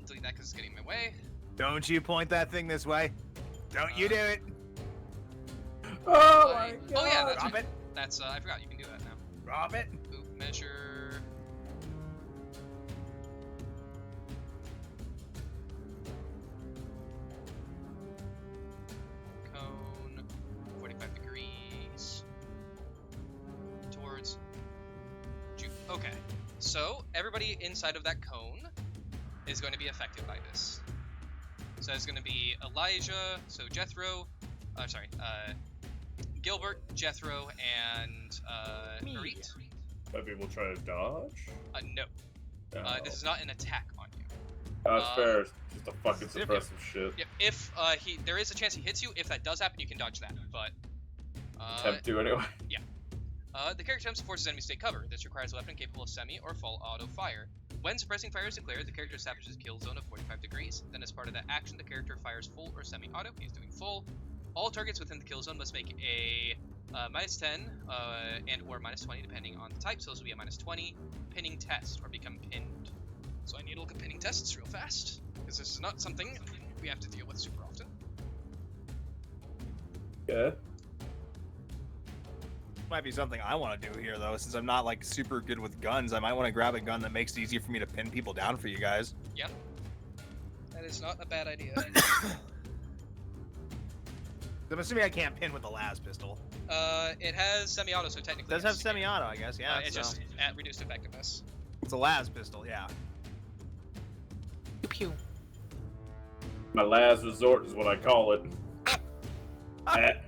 Delete that because it's getting in my way.
Don't you point that thing this way. Don't you do it.
Oh my god!
Oh yeah, that's
Drop
right.
it.
That's, I forgot, you can do that now.
Drop it.
Boop measure... Cone... 45 degrees... Towards... Jupe. Okay, so everybody inside of that cone is going to be affected by this. So it's going to be Elijah, so Jethro, Gilbert, Jethro, and Harit.
Might people try to dodge?
No.
Oh.
This is not an attack on you.
That's fair. It's just a fucking
Specific.
suppressive shit.
Yep, if there is a chance he hits you. If that does happen, you can dodge that. But
Attempt to anyway.
the character attempts to force his enemies to take cover. This requires a weapon capable of semi or full auto fire. When suppressing fire is declared, the character establishes a kill zone of 45 degrees. Then, as part of that action, the character fires full or semi-auto. He is doing full. All targets within the kill zone must make a -10 and or -20 depending on the type. So this will be a -20 pinning test or become pinned. So I need to look at pinning tests real fast because this is not something we have to deal with super often.
Yeah.
Might be something I want to do here though, since I'm not like super good with guns. I might want to grab a gun that makes it easier for me to pin people down for you guys.
Yep. That is not a bad idea.
I'm assuming I can't pin with the las pistol.
It has semi-auto, so technically
It does have
it's-
semi-auto, I guess. Yeah.
it's
so.
just at reduced effectiveness.
It's a las pistol. Yeah.
Pew.
My last resort is what I call it.
Alright.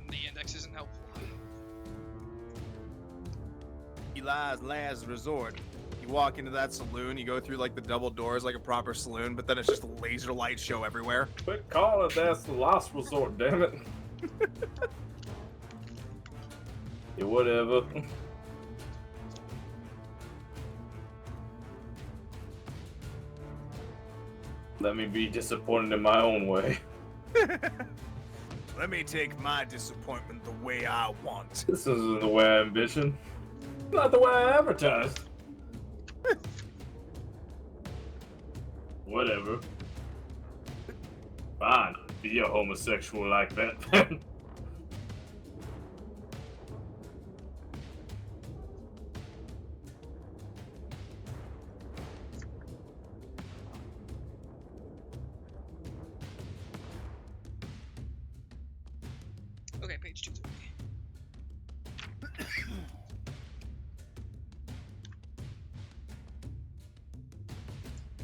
The index isn't helpful.
Eli's last resort. You walk into that saloon, you go through like the double doors like a proper saloon, but then it's just a laser light show everywhere.
Quit calling it that's the last resort, damn it. Yeah, whatever. Let me be disappointed in my own way.
Let me take my disappointment the way I want.
This isn't the way I envisioned. Not the way I advertised. Whatever. Fine. Be a homosexual like that then.
Okay, page 230.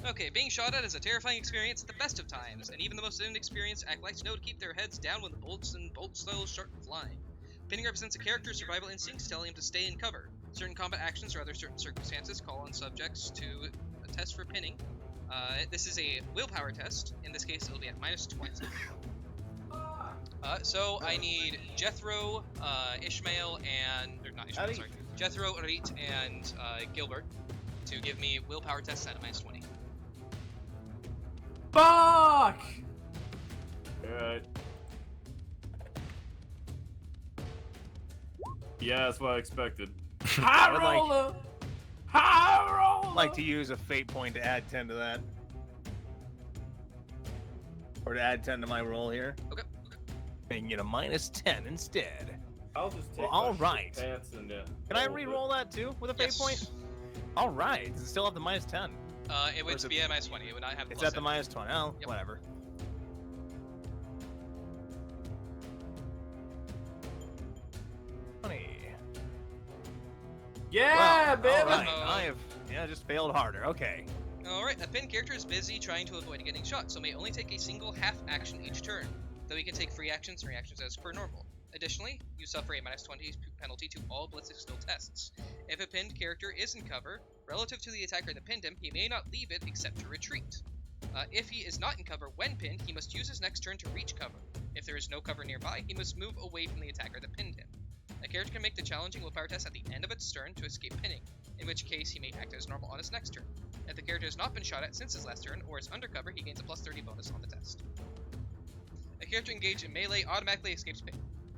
Okay, being shot at is a terrifying experience at the best of times, and even the most inexperienced acolytes know to keep their heads down when the bolts and bolt styles start flying. Pinning represents a character's survival instincts telling him to stay in cover. Certain combat actions or other certain circumstances call on subjects to a test for pinning. This is a willpower test. In this case, it'll be at -20. So I need Jethro, Ishmael, and... or not Ishmael, sorry. Jethro, Arit, and Gilbert to give me willpower tests at -20.
Fuck! Alright. Yeah, that's what I expected. High
would like-
roller! High roller!
I'd like to use a fate point to add 10 to that. Or to add 10 to my roll here.
Okay.
Making it a -10 instead.
I'll just take
Well,
my
alright.
shit pants and
Can I
roll with it.
re-roll that too with a fate
Yes.
point? Alright, does it still have the -10?
It
Or
would
is it-
be at -20. It would not have
It's
plus
at the
it.
-20. Oh,
Yep.
whatever.
Yeah, baby!
Alright,
Uh-oh.
I have just failed harder. Okay.
Alright, a pinned character is busy trying to avoid getting shot, so may only take a single half action each turn, though he can take free actions and reactions as per normal. Additionally, you suffer a -20 penalty to all ballistic skill tests. If a pinned character is in cover, relative to the attacker that pinned him, he may not leave it except to retreat. If he is not in cover when pinned, he must use his next turn to reach cover. If there is no cover nearby, he must move away from the attacker that pinned him. A character can make the challenging willpower test at the end of its turn to escape pinning, in which case he may act as normal on his next turn. If the character has not been shot at since his last turn, or is undercover, he gains a +30 bonus on the test. A character engaged in melee automatically escapes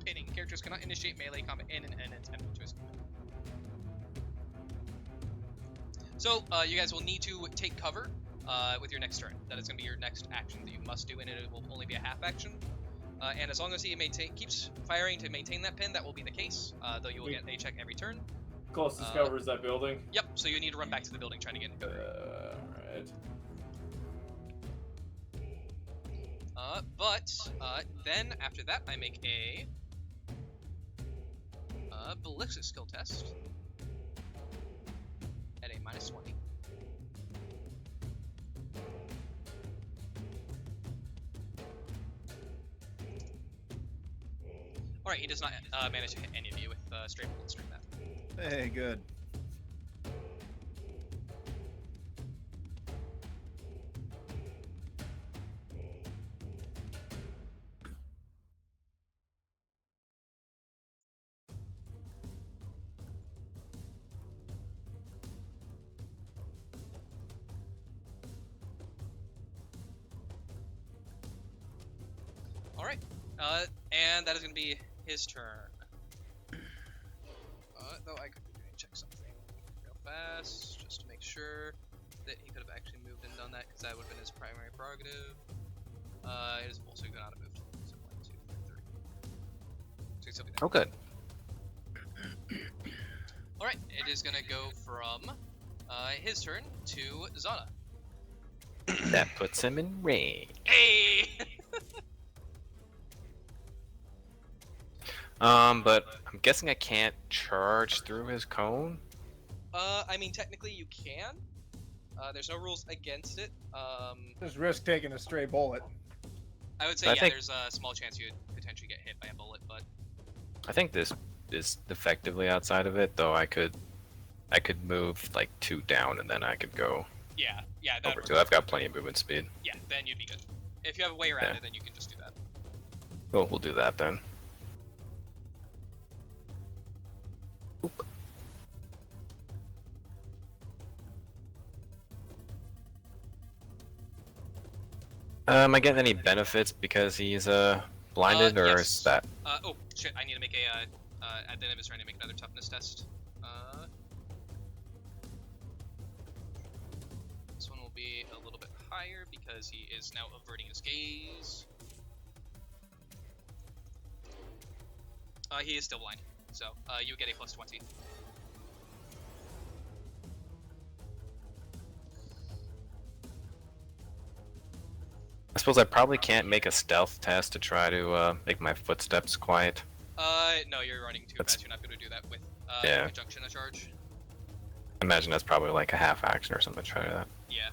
pinning. Characters cannot initiate melee combat in an attempt to escape. So, you guys will need to take cover with your next turn. That is going to be your next action that you must do, and it will only be a half action. And as long as he keeps firing to maintain that pin, that will be the case, though you will get a check every turn.
Closest cover is that building.
Yep, so you need to run back to the building trying to get in cover.
Alright.
Then after that, I make a ballistic skill test at a -20. Alright, he does not manage to hit any of you with straight bullets during that.
Hey, good.
Alright, and that is going to be his turn. Though I could check something real fast, just to make sure that he could have actually moved and done that, because that would have been his primary prerogative. It is also going to move. So 1, 2, 3. So he's still be there.
Oh, good.
Alright, it is going to go from his turn to Zana.
That puts him in range.
Hey!
But I'm guessing I can't charge through his cone.
I mean, technically you can. There's no rules against it.
Just risk taking a stray bullet.
I would say,
I
yeah,
think-
there's a small chance you'd potentially get hit by a bullet, but
I think this is effectively outside of it, though. I could move like 2 down, and then I could go
yeah, that
over 2. I've got plenty of movement speed.
yeah, then you'd be good. If you have a way around
Yeah.
it, then you can just do that.
Well, we'll do that then. Oop. Am I getting any benefits because he's blinded, or
yes.
is that?
Oh shit! I need to make a at the end of his turn, to make another toughness test. This one will be a little bit higher because he is now averting his gaze. He is still blind, so you get a plus 20.
I suppose I probably can't make a stealth test to try to make my footsteps quiet.
No, you're running too
That's-
fast. You're not going to do that with
Yeah.
conjunction a charge.
I imagine that's probably like a half action or something to try that.
Yeah.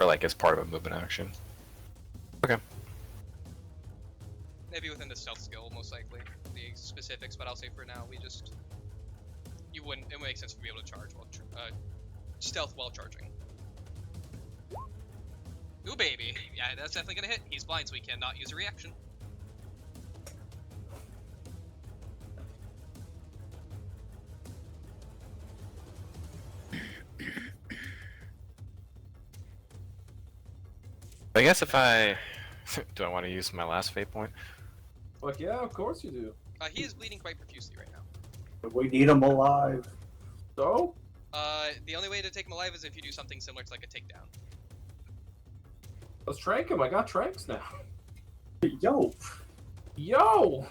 Or like as part of a movement action. Okay.
Maybe within the stealth skill, most likely. The specifics, but I'll say for now, you wouldn't, it would make sense to be able to charge while, stealth while charging. Ooh, baby. Yeah, that's definitely gonna hit. He's blind, so he cannot use a reaction.
I guess if I... do I want to use my last fate point?
Fuck yeah, of course you do.
He is bleeding quite profusely right now.
We need him alive.
So?
The only way to take him alive is if you do something similar to like a takedown.
Let's trank him. I got tranks now.
Yo,
Yo!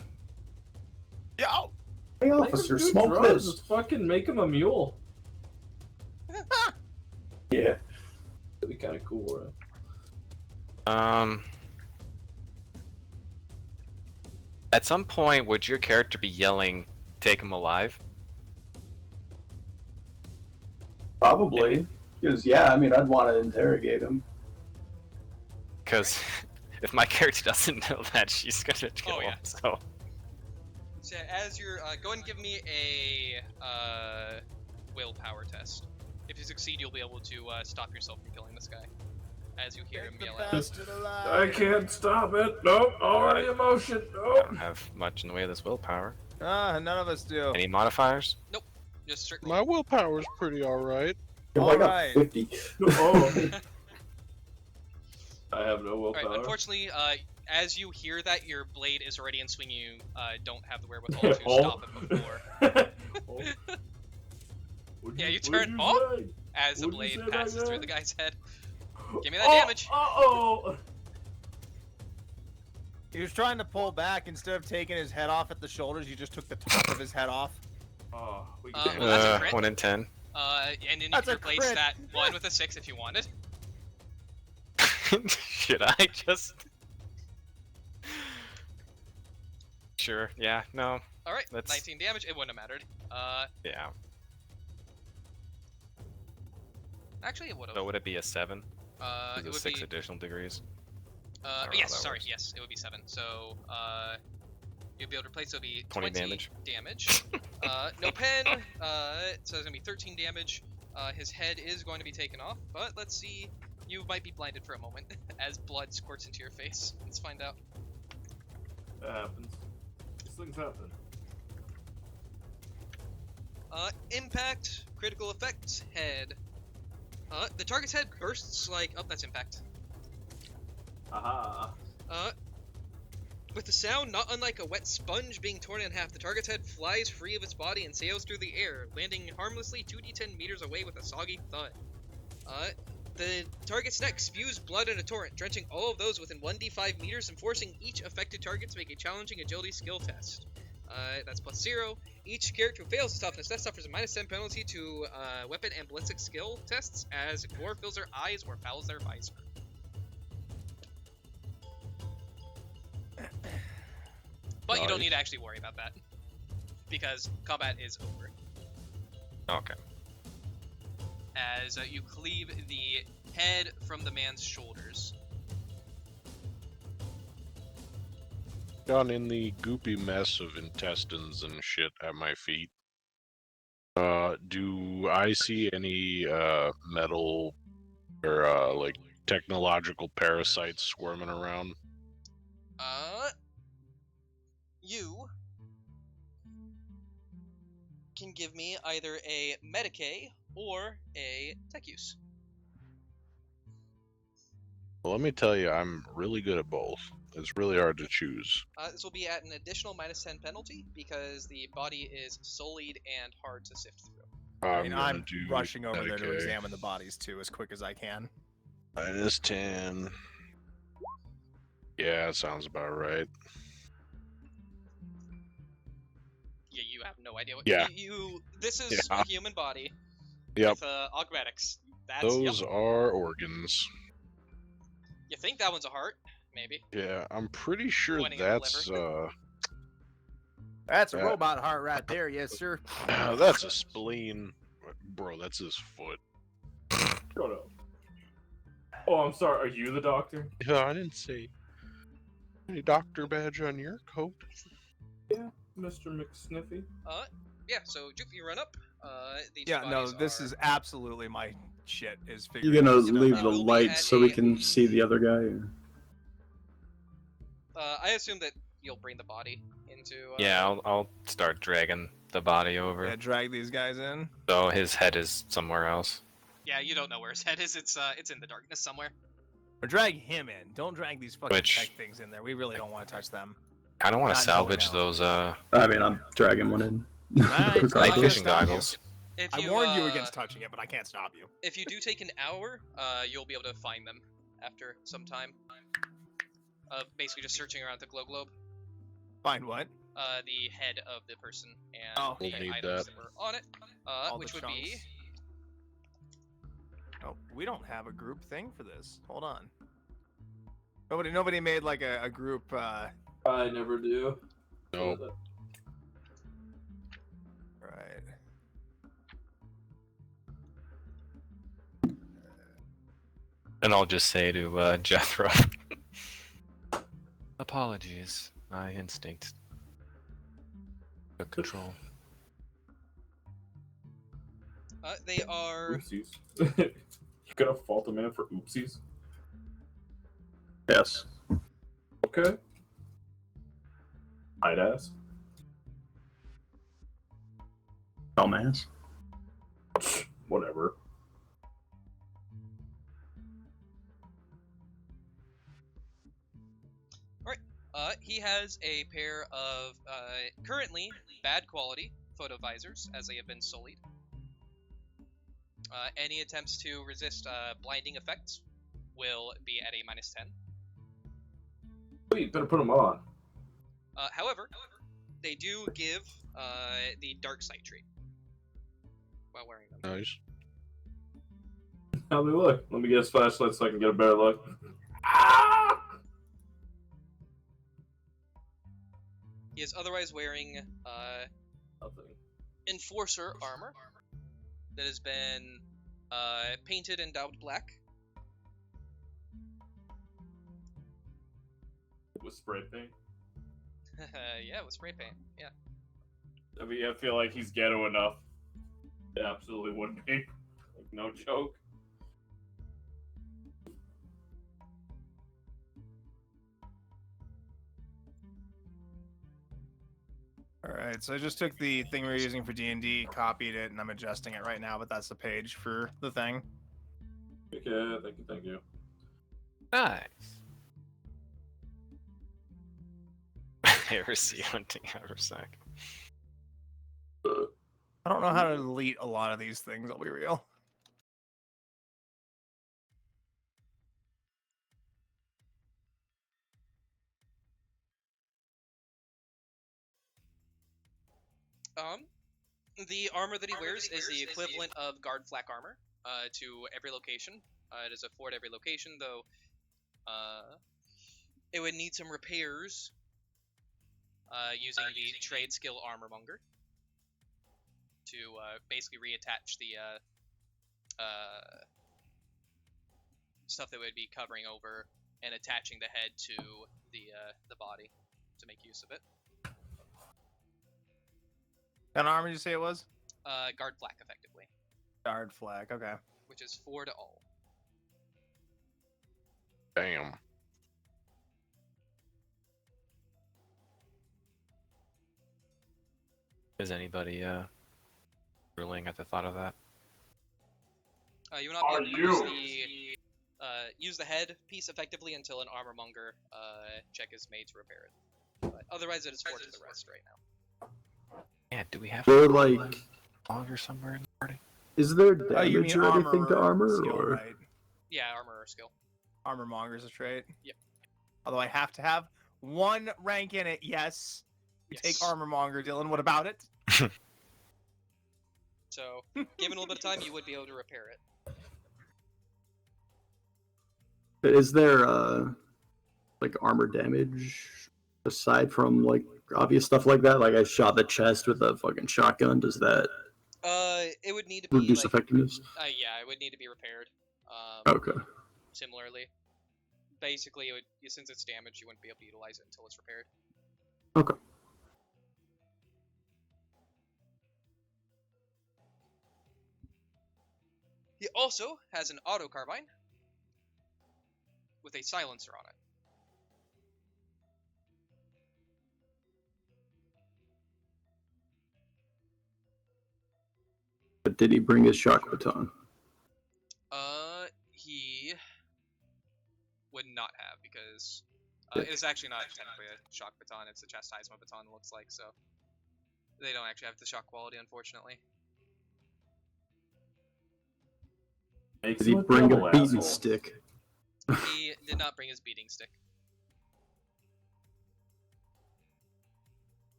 Yo!
hey
Make him
officer,
do
smoke
drugs.
this.
Let's fucking make him a mule.
Yeah.
That'd be kind of cool, right?
At some point, would your character be yelling, "Take him alive"?
Probably. Because, yeah, I mean, I'd want to interrogate him.
Because if my character doesn't know that, she's gonna kill him.
Yeah.
So
So as you're, go ahead and give me a willpower test. If you succeed, you'll be able to stop yourself from killing this guy. As you hear him yell out.
Bastard
I
alive.
can't stop it. Nope. Already emotion.
I
Nope.
don't have much in the way of this willpower.
None of us do.
Any modifiers?
Just strictly.
My willpower's pretty alright.
Yo, I got
Alright.
50.
Oh. I have no willpower.
Alright, unfortunately, as you hear that, your blade is already in swing. You don't have the wherewithal to
Oh.
stop it before.
Oh. What'd
Yeah, you
what'd
turn-
you
oh!
say?
As the
What'd you
blade
say back
passes through
there?
the guy's head. Give me that
Oh,
damage.
Uh-oh!
He was trying to pull back. Instead of taking his head off at the shoulders, you just took the top of his head off.
Oh, we
Well,
can
that's a crit.
1 in 10.
And then you
That's
can
a
replace
crit.
that 1 with a 6 if you wanted.
Should I just? Sure. Yeah. No.
Alright,
That's-
19 damage. It wouldn't have mattered.
Yeah.
Actually, it would have.
So would it be a 7?
It
Is it
would
6
be.
additional degrees? don't know how
Yes,
that
sorry,
works.
yes, it would be 7. So, you'll be able to replace, so it'll be
20
damage. No pen, so there's gonna be 13 damage. His head is going to be taken off, but let's see. You might be blinded for a moment as blood squirts into your face. Let's find out.
That happens. These things happen.
Impact, critical effect, head. The target's head bursts like. Oh, that's impact.
Aha.
With a sound not unlike a wet sponge being torn in half, the target's head flies free of its body and sails through the air, landing harmlessly 2d10 meters away with a soggy thud. The target's neck spews blood in a torrent, drenching all of those within 1d5 meters and forcing each affected target to make a challenging agility skill test. That's +0. Each character who fails the toughness test suffers a -10 penalty to weapon and ballistic skill tests as gore fills their eyes or fouls their visor. But you don't need to actually worry about that, because combat is over.
Okay.
As you cleave the head from the man's shoulders.
Down in the goopy mess of intestines and shit at my feet. Do I see any metal or like technological parasites squirming around?
You can give me either a Medicae or a Tech Use.
Well, let me tell you, I'm really good at both. It's really hard to choose.
This will be at an additional -10 penalty because the body is sullied and hard to sift through.
I'm gonna
I'm
do
rushing over there to
okay.
examine the bodies too as quick as I can.
-10. Yeah, sounds about right.
Yeah, you have no idea what.
Yeah.
This is
Yeah.
a human body
Yep.
with augmetics. That's
Those
yep.
are organs.
You think that one's a heart? Maybe.
Yeah, I'm pretty sure
Pointing at the
that's
That's a
Yeah.
robot heart right there, yes, sir.
that's a spleen. Bro, that's his foot.
Shut up. Oh, I'm sorry. Are you the doctor?
Yeah, I didn't say any doctor badge on your coat.
Yeah, Mr. McSniffy.
Yeah. So Juke, you run up. These
Yeah, no,
bodies
this
are...
is absolutely my shit. Is
You
figuring
gonna
this stuff
leave
out.
the
We'll be
light
at
so we
a-
can see the other guy? Or...
I assume that you'll bring the body into.
Yeah, I'll start dragging the body over.
Yeah, drag these guys in.
So his head is somewhere else.
Yeah, you don't know where his head is. It's in the darkness somewhere.
Or drag him in. Don't drag these fucking
Which-
tech things in there. We really don't want to touch them.
I don't want to
Not knowing
salvage
how.
those
I mean, I'm dragging one in.
Night
Regardless.
night
can't
vision
stop you.
goggles.
If
I warned you against touching it, but I can't stop you.
If you do take an hour, you'll be able to find them after some time. Basically just searching around the globe.
Find what?
The head of the person and
Oh,
the
We'll need
items
that.
that were on it,
All
which
the
would be.
chunks. Oh, we don't have a group thing for this. Hold on. Nobody made like a group.
I never do.
Nope.
Right.
And I'll just say to Jethro, apologies. My instinct took control.
They are.
Oopsies. You gonna fault a man for oopsies?
Yes.
Okay. I'd ask.
Dumbass.
Whatever.
He has a pair of currently bad quality photovisors as they have been sullied. Any attempts to resist blinding effects will be at a -10.
Wait, better put them on.
However, they do give the dark sight trait while wearing them.
Nice.
How do they look? Let me get a flashlight so I can get a better look. Ah!
He is otherwise wearing
Nothing.
Enforcer armor that has been painted and daubed black.
With spray paint.
Yeah, with spray paint. Yeah.
I mean, I feel like he's ghetto enough. It absolutely wouldn't be. Like, no joke.
All right. So I just took the thing we were using for D&D, copied it, and I'm adjusting it right now. But that's the page for the thing.
Okay, thank you.
Nice. Heresy hunting haversack.
I don't know how to delete a lot of these things. I'll be real.
The armor that he wears is the equivalent of guard flak armor to every location. It is a 4 at every location, though it would need some repairs using the trade skill armormonger to basically reattach the stuff that would be covering over and attaching the head to the body to make use of it.
What armor did you say it was?
Guard flak, effectively,
Guard flag. Okay.
which is 4 to all.
Damn.
Is anybody drooling at the thought of that?
You will not be able to use use the head piece effectively until an armor monger check is made to repair it. But otherwise, it is 4 to the rest right now.
Yeah, do we have
Or like,
longer somewhere in the party?
is there
Oh, you
damage
mean
or anything to armor?
skill,
Or
right?
Yeah, armor or skill.
Armor monger's a trait.
Yep.
Although I have to have 1 rank in it. Yes. You take
Yes.
armor monger, Dylan. What about it?
So, given a little bit of time, you would be able to repair it.
is there like armor damage aside from like obvious stuff like that? Like I shot the chest with a fucking shotgun. Does that
It would need to be
reduce
like,
effectiveness?
yeah, it would need to be repaired.
Okay.
Similarly, basically, it would, since it's damaged, you wouldn't be able to utilize it until it's repaired.
Okay.
He also has an auto carbine with a silencer on it.
But did he bring his shock baton?
He would not have, because it is actually not technically a shock baton, it's a chastisement baton, it looks like, so they don't actually have the shock quality, unfortunately.
Did he bring a beating stick?
He did not bring his beating stick.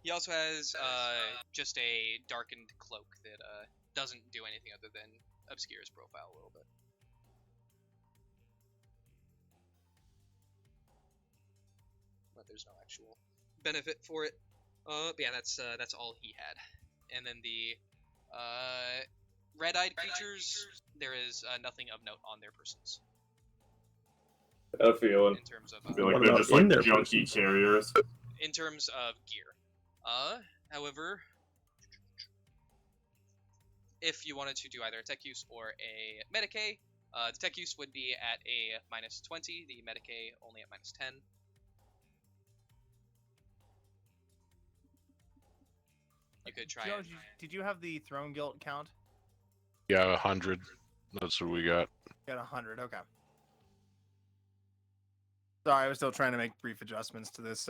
He also has just a darkened cloak that doesn't do anything other than obscure his profile a little bit. But there's no actual benefit for it. But yeah, that's all he had. And then the red-eyed creatures, there is nothing of note on their persons.
I have a feeling.
In terms of
I feel like
What
they're
about
just like
in their
junky
persons?
carriers.
in terms of gear. However, if you wanted to do either a tech use or a Medicae, the tech use would be at a -20, the Medicae only at -10. You could try
Joe,
it.
did you have the throne guilt count?
Yeah, 100. That's what we got.
Got 100. Okay. Sorry, I was still trying to make brief adjustments to this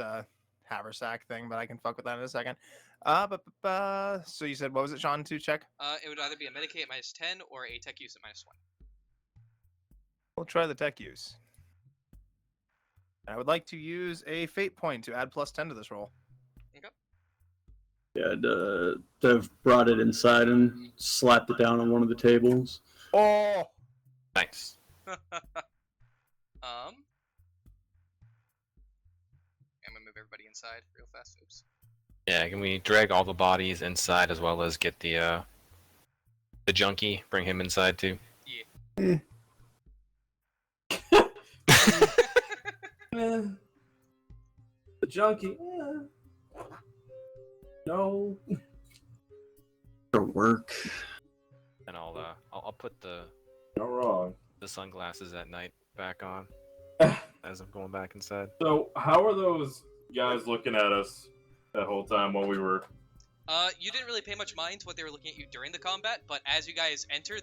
haversack thing, but I can fuck with that in a second. So you said, what was it, Sean, to check?
It would either be a Medicae at -10 or a tech use at -1.
We'll try the tech use. I would like to use a fate point to add +10 to this roll.
Okay.
Yeah, Dev brought it inside and slapped it down on one of the tables.
Oh!
Nice.
I'm gonna move everybody inside real fast. Oops.
Yeah, can we drag all the bodies inside as well as get the junkie, bring him inside too?
Yeah.
The junkie. No.
For work.
And I'll put the
Not wrong.
sunglasses at night back on as I'm going back inside.
So, how are those guys looking at us that whole time while we were?
You didn't really pay much mind to what they were looking at you during the combat, but as you guys enter,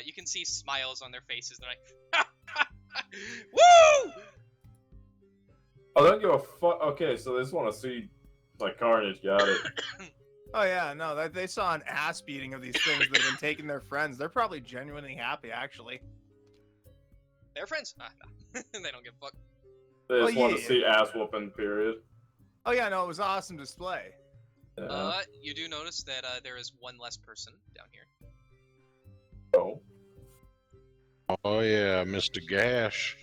you can see smiles on their faces. They're like, "Woo!"
I don't give a fuck. Okay, so they just want to see like carnage. Got it.
Oh yeah, no, they saw an ass beating of these things that have been taking their friends. They're probably genuinely happy, actually.
They're friends. No. They don't give a fuck.
They just want to
yeah.
see ass whooping. Period.
Oh yeah, no, it was an awesome display.
Yeah.
You do notice that there is one less person down here.
Oh.
Oh yeah, Mr. Gash.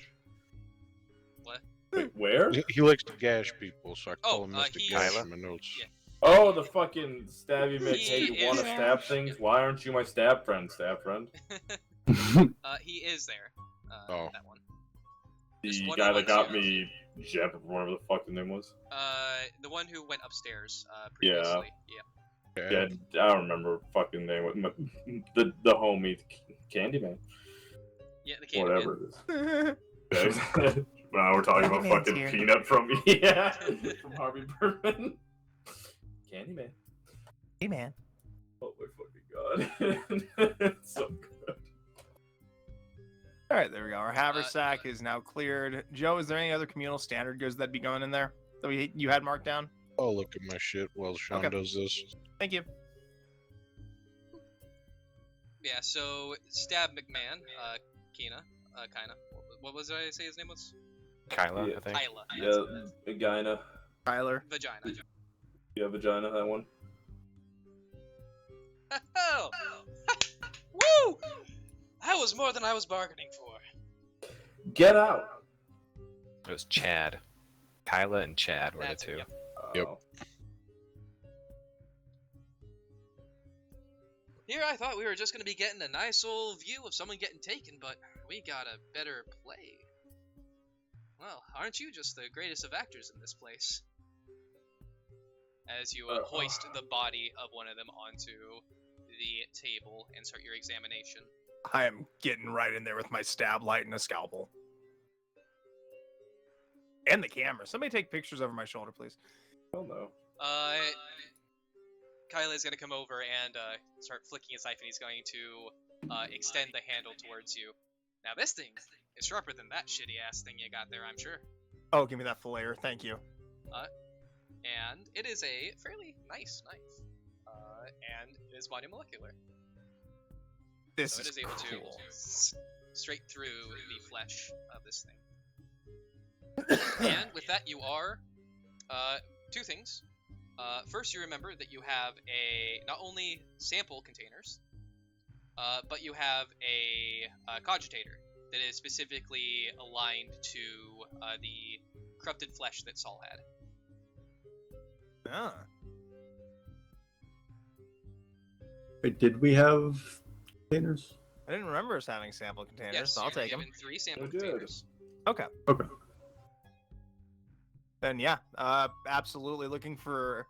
What?
Wait, where?
He likes to gash people, so I call
Oh,
him Mr.
he's-
Gash in my notes.
Yeah.
Oh, the fucking stabby bitch. Hey,
He
you want to
is-
stab things? Why aren't you my stab friend? Stab friend.
He is there.
Oh.
That one.
The
Just one
guy
of
that
us
got
here.
me Jeb, or whatever the fuck the name was.
The one who went upstairs.
Yeah.
Previously. Yeah.
Yeah, I don't remember fucking name. The homie, Candyman.
Yeah. The Candyman.
Whatever it is. Now we're talking about
Candyman's
fucking
here.
Peanut from yeah, from Harvey Birdman. Candyman.
Hey man.
Oh my fucking god. It's so good.
All right, there we go. Our haversack is now cleared. Joe, is there any other communal standard goods that'd be going in there that you had marked down?
I'll look at my shit while Sean
Okay.
does this.
Thank you.
Yeah, so Stab McMahon, Kina, kinda. What was I say his name was?
Kyla,
Yeah.
I think.
Kyla.
Yeah, vagina.
Tyler.
Vagina.
Yeah, vagina, that one.
Oh! Woo! That was more than I was bargaining for.
Get out!
It was Chad. Kyla and Chad were
That's
the
it,
two.
yep.
Yep.
Oh.
Here I thought we were just gonna be getting a nice old view of someone getting taken, but we got a better play. Well, aren't you just the greatest of actors in this place? As you hoist the body of one of them onto the table and start your examination.
I am getting right in there with my stab light and a scalpel. And the camera. Somebody take pictures over my shoulder, please.
Hell no.
Kyla is going to come over and start flicking his knife, and he's going to extend the handle towards you. Now this thing is sharper than that shitty-ass thing you got there, I'm sure.
Oh, give me that flair. Thank you.
And it is a fairly nice knife. And it is monomolecular.
This
So it
is
is able
cool.
to straight through the flesh of this thing. And with that, you are two things. First, you remember that you have not only sample containers, but you have a cogitator that is specifically aligned to the corrupted flesh that Saul had.
Ah.
Wait, did we have containers?
I didn't remember us having sample containers,
Yes,
so I'll
you're
take them.
given 3 sample
Oh, good.
containers.
Okay.
Okay.
Then yeah, absolutely looking for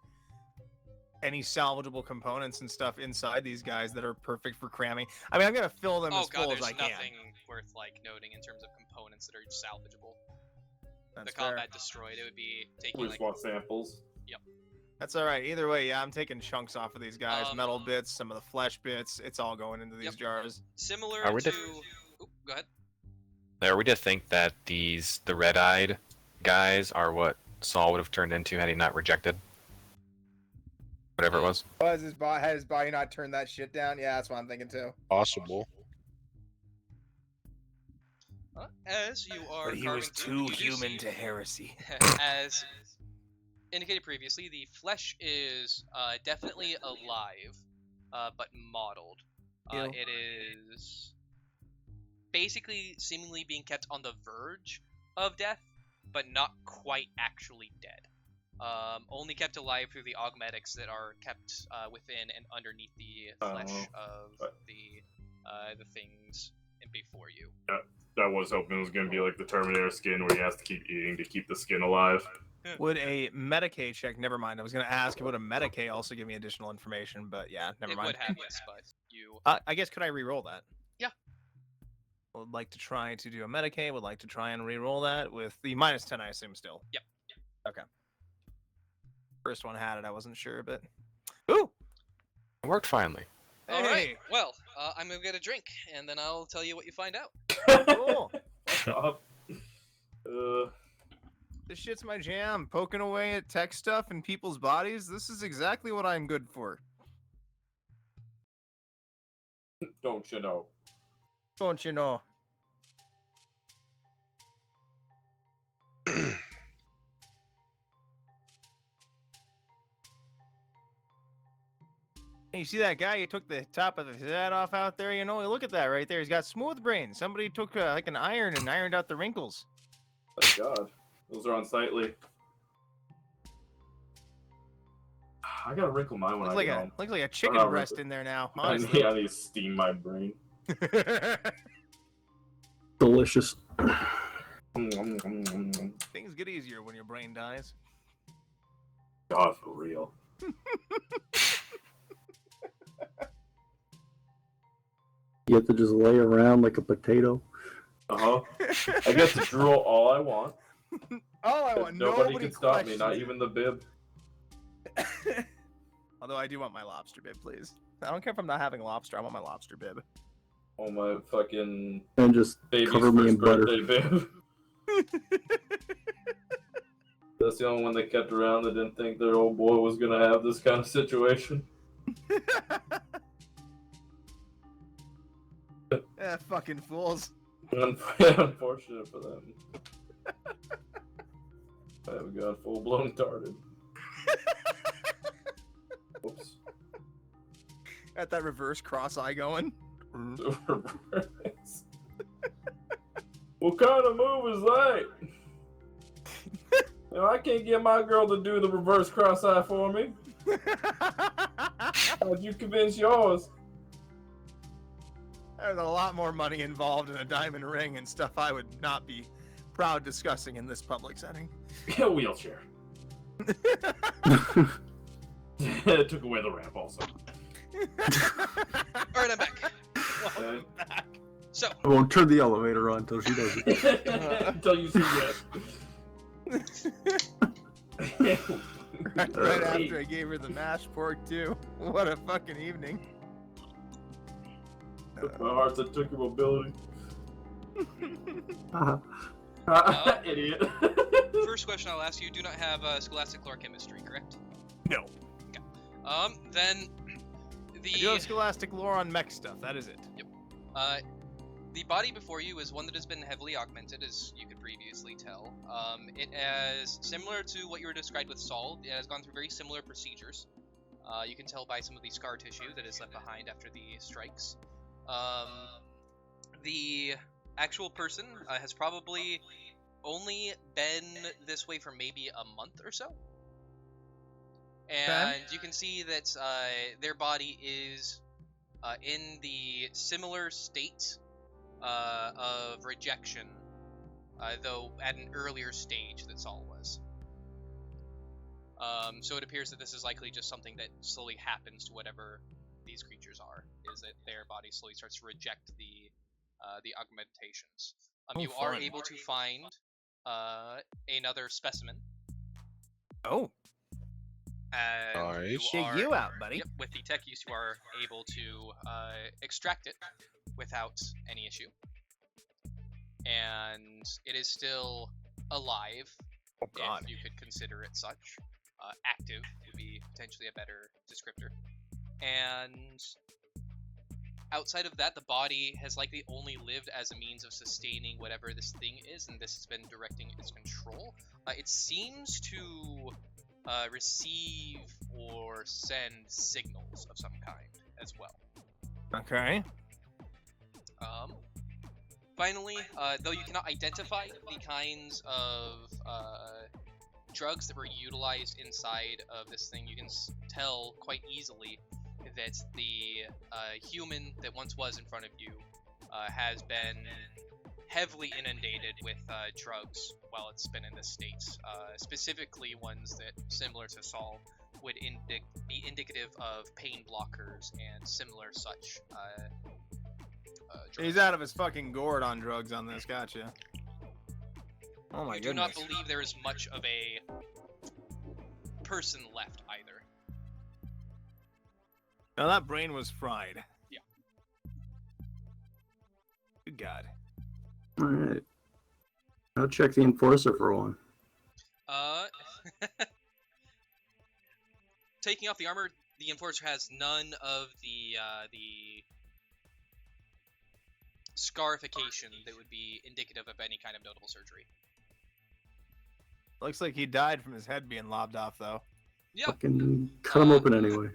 any salvageable components and stuff inside these guys that are perfect for cramming. I mean, I'm gonna fill them
Oh
as
god,
full as
there's
I can.
nothing worth noting in terms of components that are salvageable.
That's
The
fair.
combat destroyed, it would be taking
We just want samples.
That's all right. Either way, yeah, I'm taking chunks off of these guys, metal
Um,
bits, some of the flesh bits. It's all going into these
Yep.
jars.
similar
Are we
to.
def-
Oop, go ahead.
Are we to think that the red-eyed guys are what Saul would have turned into had he not rejected? Whatever it was.
Was had his body not turned that shit down? Yeah, that's what I'm thinking too.
Possible.
As you are
But he
carving
was
through,
too
you do
human
see-
to heresy.
As indicated previously, the flesh is definitely alive, but mottled.
Ew.
It is basically seemingly being kept on the verge of death, but not quite actually dead. Only kept alive through the augmetics that are kept within and underneath the flesh of the things before you.
I was hoping it was gonna be like the Terminator skin where he has to keep eating to keep the skin alive.
Would a Medicaid check? Never mind. I was going to ask, would a Medicaid also give me additional information? But yeah, never
It
mind.
would have, yes, but you.
I guess could I re-roll that?
Yeah.
Would like to try to do a Medicaid. Would like to try and re-roll that with the -10, I assume still.
Yep.
Okay. First one had it. I wasn't sure, but ooh.
It worked finally.
All right.
Hey,
Well, I'm gonna get a drink, and then I'll tell you what you find out.
cool.
Stop.
This shit's my jam. Poking away at tech stuff and people's bodies. This is exactly what I'm good for.
Don't you know?
Don't you know? Hey, you see that guy? He took the top of his head off out there. You know, look at that right there. He's got smooth brains. Somebody took like an iron and ironed out the wrinkles.
Thank God. Those are unsightly. I gotta wrinkle mine when
Looks
I
like
get
a
home.
looks like a chicken
Oh,
breast
really?
in there now.
I
Honestly.
need to steam my brain.
Delicious.
Things get easier when your brain dies.
God, for real.
You have to just lay around like a potato.
I get to drool all I want.
All I
and
want,
nobody can stop me,
questions
not
it.
even the bib.
Although I do want my lobster bib, please. I don't care if I'm not having lobster. I want my lobster bib.
on my fucking
And just
baby's
cover me in
first
butter.
birthday bib. That's the only one they kept around that didn't think their old boy was gonna have this kind of situation.
Eh, fucking fools.
Unfortunate for them. I haven't gone full blown tarded. Oops.
Got that reverse cross eye going.
What kind of move is that? You know, I can't get my girl to do the reverse cross eye for me. How'd you convince yours?
There's a lot more money involved in a diamond ring and stuff I would not be proud discussing in this public setting.
A wheelchair. It took away the ramp also.
Alright, I'm back.
Okay.
So,
I won't turn the elevator on until she does it.
Until you see yes.
Right after I gave her the mashed pork too. What a fucking evening.
My heart's at took your mobility. Idiot.
first question I'll ask you, do not have scholastic lore chemistry, correct?
No.
Okay. Then the
I do have scholastic lore on mech stuff, that is it.
the body before you is one that has been heavily augmented, as you could previously tell. It has, similar to what you were described with Saul, it has gone through very similar procedures. You can tell by some of the scar tissue that is left behind after the strikes. The actual person has probably only been this way for maybe a month or so. And you can see that their body is in the similar state of rejection, though at an earlier stage that Saul was. So it appears that this is likely just something that slowly happens to whatever these creatures are, is that their body slowly starts to reject the augmentations. You are able to find another specimen.
Oh.
And
Nice.
you
Dig
are,
you out, buddy.
Yep, with the tech use, you are able to extract it without any issue. And it is still alive,
Oh god.
if you could consider it such. Active would be potentially a better descriptor. And outside of that, the body has likely only lived as a means of sustaining whatever this thing is, and this has been directing its control. It seems to receive or send signals of some kind as well.
Okay.
Finally, though you cannot identify the kinds of drugs that were utilized inside of this thing, you can tell quite easily that the human that once was in front of you has been heavily inundated with drugs while it's been in this state. Specifically ones that, similar to Saul, would be indicative of pain blockers and similar such drugs.
He's out of his fucking gourd on drugs on this, gotcha. Oh my
You
goodness.
do not believe there is much of a person left either.
Now that brain was fried.
Yeah.
Good God.
Alright. I'll check the Enforcer for one.
Taking off the armor, the Enforcer has none of the scarification that would be indicative of any kind of notable surgery.
Looks like he died from his head being lobbed off, though.
Yeah.
Fucking cut him open anyway.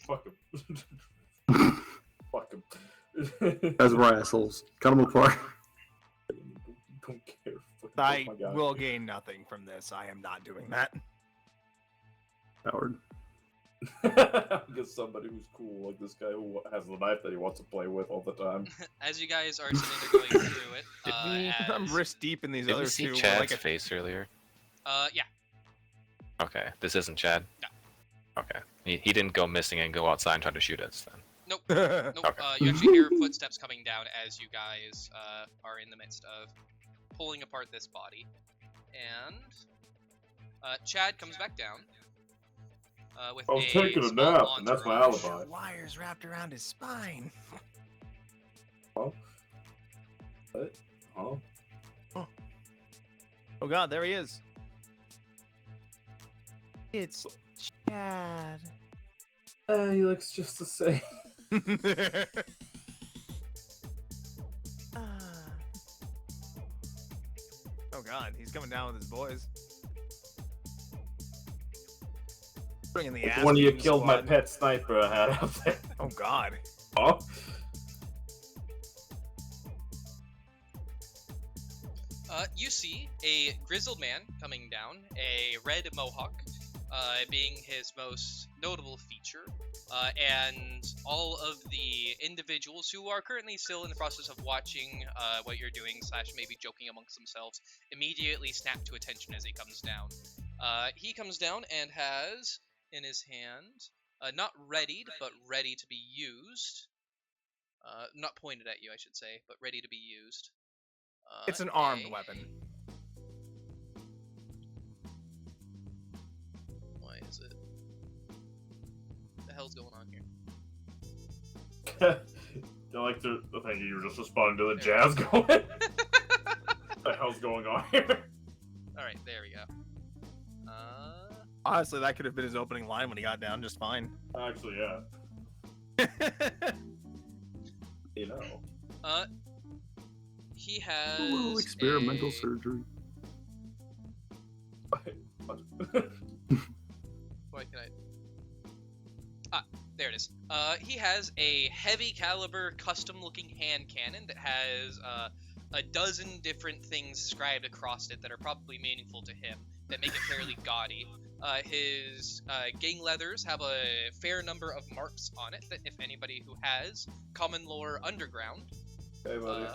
Fuck him. Fuck him.
Guys, we're assholes. Cut them apart.
Don't care.
I
Oh my God.
will gain nothing from this. I am not doing that.
Howard.
Just somebody who's cool, like this guy who has the knife that he wants to play with all the time.
As you guys are sitting there going through it,
I'm wrist deep in these
Did
other
we see
two.
Chad's
Like
face earlier?
yeah.
Okay, this isn't Chad?
No.
Okay. He didn't go missing and go outside and try to shoot us then.
Nope.
a...
Nope.
Okay.
You actually hear footsteps coming down as you guys are in the midst of pulling apart this body. And Chad comes back down. With
I was taking a
small
nap, and that's my
entourage.
alibi.
Wires wrapped around his spine.
What? Oh.
Oh god, there he is. It's Chad.
He looks just the same.
Oh god, he's coming down with his boys. Bringing the ass.
When you
beating
killed my
squad.
pet sniper I had out there.
Oh god.
Oh.
You see a grizzled man coming down, a red mohawk being his most notable feature, and all of the individuals who are currently still in the process of watching what you're doing / maybe joking amongst themselves immediately snap to attention as he comes down. He comes down and has in his hand, not readied, but ready to be used. Not pointed at you, I should say, but ready to be used.
It's an armed weapon.
Why is it? What the hell's going on here?
I like to think you were just responding to the jazz going. What the hell's going on here?
Alright, there we go.
Honestly, that could have been his opening line when he got down just fine.
Actually, yeah. You know.
He has
Little experimental
a...
surgery.
Why can I... Ah, there it is. He has a heavy caliber custom looking hand cannon that has a dozen different things scribed across it that are probably meaningful to him that make it fairly gaudy. His gang leathers have a fair number of marks on it that if anybody who has common lore underground
Hey, buddy.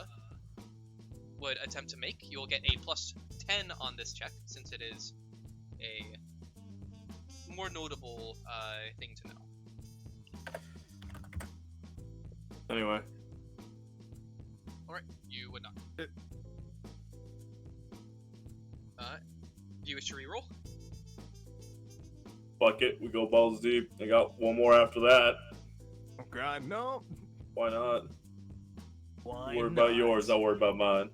would attempt to make, you will get a +10 on this check since it is a more notable thing to know.
Anyway.
Alright, you would not. Do you wish to reroll?
Fuck it, we go balls deep. I got one more after that.
Oh god, no.
Why not?
Why
Worry
not?
about yours, I'll worry about mine.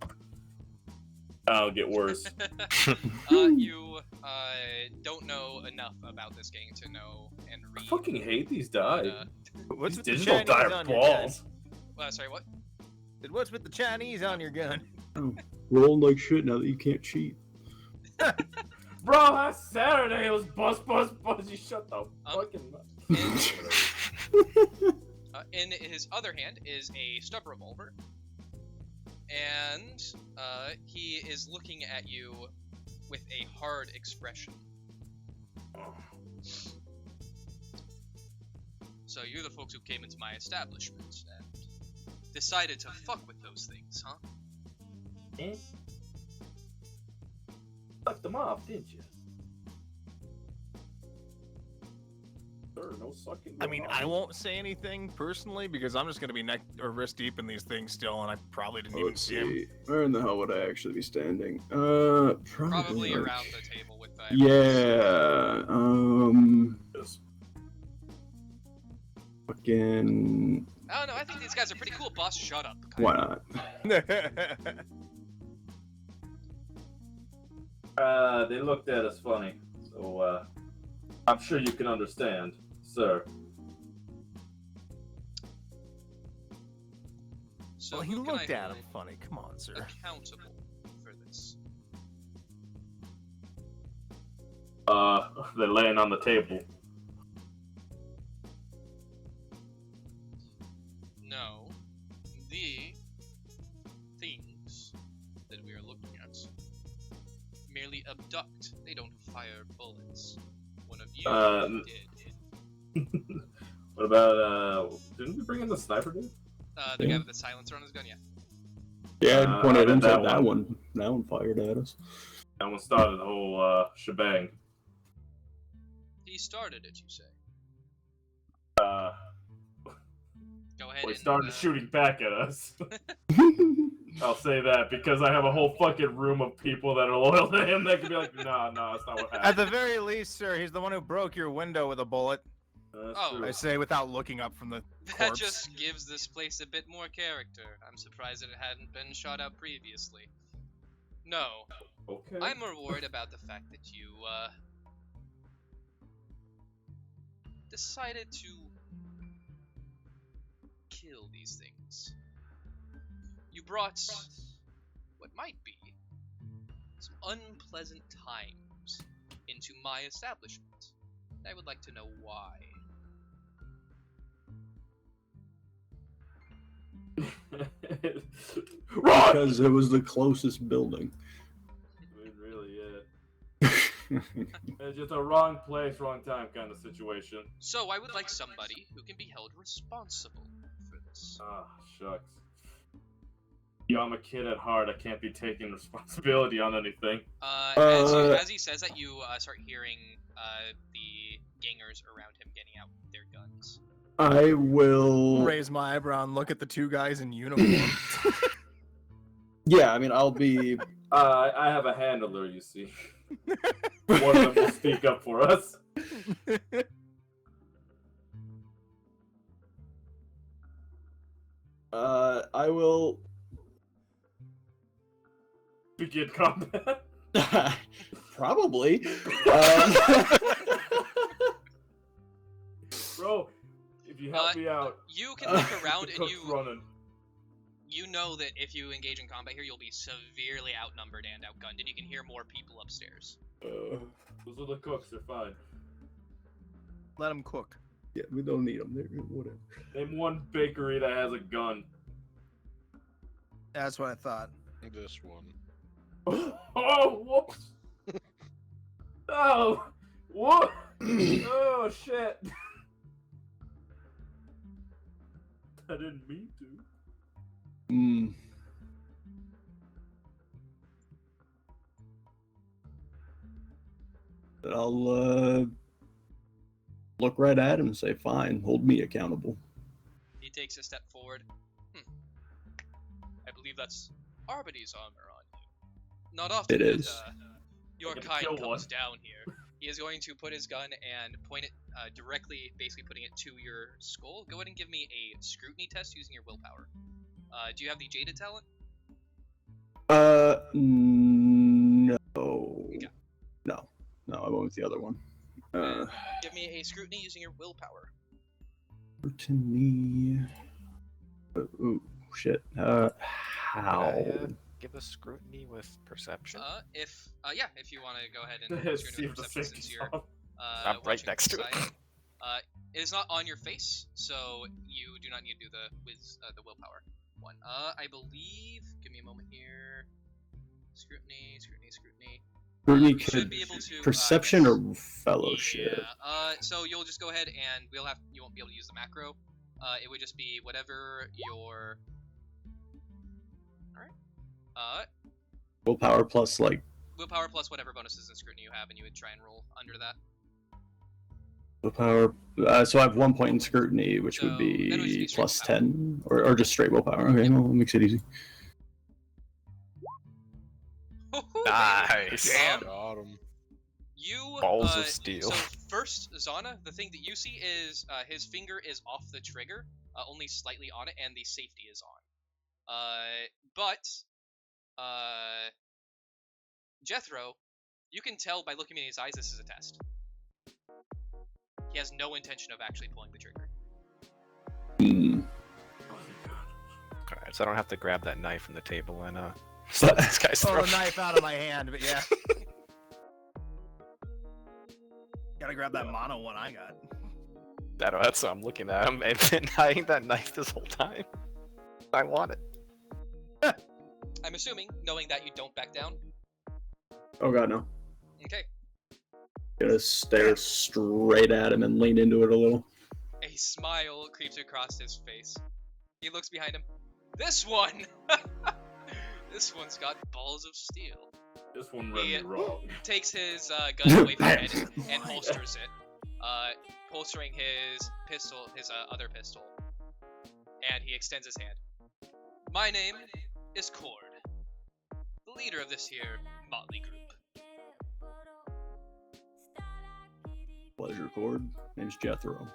I'll get worse.
You don't know enough about this game to know and
I
read.
fucking hate these die.
What's
These
with the
digital
Chinese
die are
on your gun?
balls.
Sorry, what?
What's with the Chinese on your gun?
Oh, rolling like shit now that you can't cheat.
Bro, last Saturday it was buzz. You shut the fucking mouth.
In his other hand is a stub revolver, and he is looking at you with a hard expression. So you're the folks who came into my establishment and decided to fuck with those things, huh?
Eh? Fucked them off, didn't you? Sure, no sucking.
I mean, I won't say anything personally because I'm just gonna be neck or wrist deep in these things still, and I probably didn't even
Let's
see him.
see. Where in the hell would I actually be standing?
Probably
like...
around the table with that.
Yeah.
Yes.
Fucking.
I don't know, I think these guys are pretty cool, boss. Shut up.
Why not?
They looked at us funny, so I'm sure you can understand, sir.
So
Well, he
who can
looked
I
at him
hold
funny. Come on, sir.
accountable for this?
They're laying on the table.
No, the things that we are looking at merely abduct. They don't fire bullets. One of you did.
What about, didn't we bring in the sniper dude?
The guy with the silencer on his gun, yeah.
Yeah, I'd point
I
at
did
him.
that
That
one.
one. That one fired at us.
That one started the whole shebang.
He started it, you say? Go ahead.
Well, he
and,
started shooting back at us. I'll say that because I have a whole fucking room of people that are loyal to him that can be like, no, that's not what happened.
At the very least, sir, he's the one who broke your window with a bullet.
That's
Oh.
true.
I say without looking up from the
That
corpse.
just gives this place a bit more character. I'm surprised that it hadn't been shot out previously. No,
Okay.
I'm more worried about the fact that you, decided to kill these things. You brought what might be some unpleasant times into my establishment. I would like to know why.
Run!
Because it was the closest building.
It really is. It's just a wrong place, wrong time kind of situation.
So I would like somebody who can be held responsible for this.
Ah, shucks. Yeah, I'm a kid at heart. I can't be taking responsibility on anything.
As he says that, you start hearing the gangers around him getting out their guns.
I will.
Raise my eyebrow and look at the two guys in uniform.
Yeah, I mean, I'll be.
I have a handler, you see. One of them will speak up for us.
I will.
Begin combat.
Probably.
Bro, if you help me out.
You can look around
the
and
cook's running.
you know that if you engage in combat here, you'll be severely outnumbered and outgunned, and you can hear more people upstairs.
Those are the cooks, they're fine.
Let them cook.
Yeah, we don't need them. They're whatever.
Name one bakery that has a gun.
That's what I thought.
This one.
Oh, whoops! Oh, what? Oh, shit! I didn't mean to.
I'll look right at him and say, "Fine, hold me accountable."
He takes a step forward. I believe that's Arbity's armor on you. Not often
It is.
that your
Get to
kind
kill
comes
one.
down here. He is going to put his gun and point it directly, basically putting it to your skull. Go ahead and give me a scrutiny test using your willpower. Do you have the Jaded talent?
No.
Okay.
No, I went with the other one.
Give me a scrutiny using your willpower.
Scrutiny. Ooh, shit. How?
Give a scrutiny with perception.
If you want to go ahead and
See
scrutiny
if the
perception
safety's
since you're
off.
I'm right
watching
next to it.
inside. It is not on your face, so you do not need to do the willpower one. I believe. Give me a moment here. Scrutiny.
Scrutiny
You should
could
be able to
perception or fellowship.
Yeah. So you'll just go ahead and you won't be able to use the macro. It would just be whatever your. All right.
Willpower plus like
Willpower plus whatever bonuses and scrutiny you have, and you would try and roll under that.
willpower. So I have 1 point in scrutiny, which
So
would
then it would just
be
be straight
plus
willpower.
10, or just straight willpower. Okay, well, that makes it easy.
Nice.
Got him.
You
Balls of steel.
So first, Zana, the thing that you see is his finger is off the trigger, only slightly on it, and the safety is on. But Jethro, you can tell by looking in his eyes this is a test. He has no intention of actually pulling the trigger.
Alright, so I don't have to grab that knife from the table and slit this guy's
Pull
throat.
the knife out of my hand, but yeah. Gotta grab that mono one I got.
That's what I'm looking at him and denying that knife this whole time. I want it.
I'm assuming, knowing that you don't back down.
Oh god, no.
Okay.
Gonna stare straight at him and lean into it a little.
A smile creeps across his face. He looks behind him. This one! This one's got balls of steel.
This one read me wrong.
Takes his gun away from his head and holsters it, holstering his pistol, his other pistol, and he extends his hand. My name is Cord, the leader of this here motley group.
Pleasure, Cord. Name's Jethro.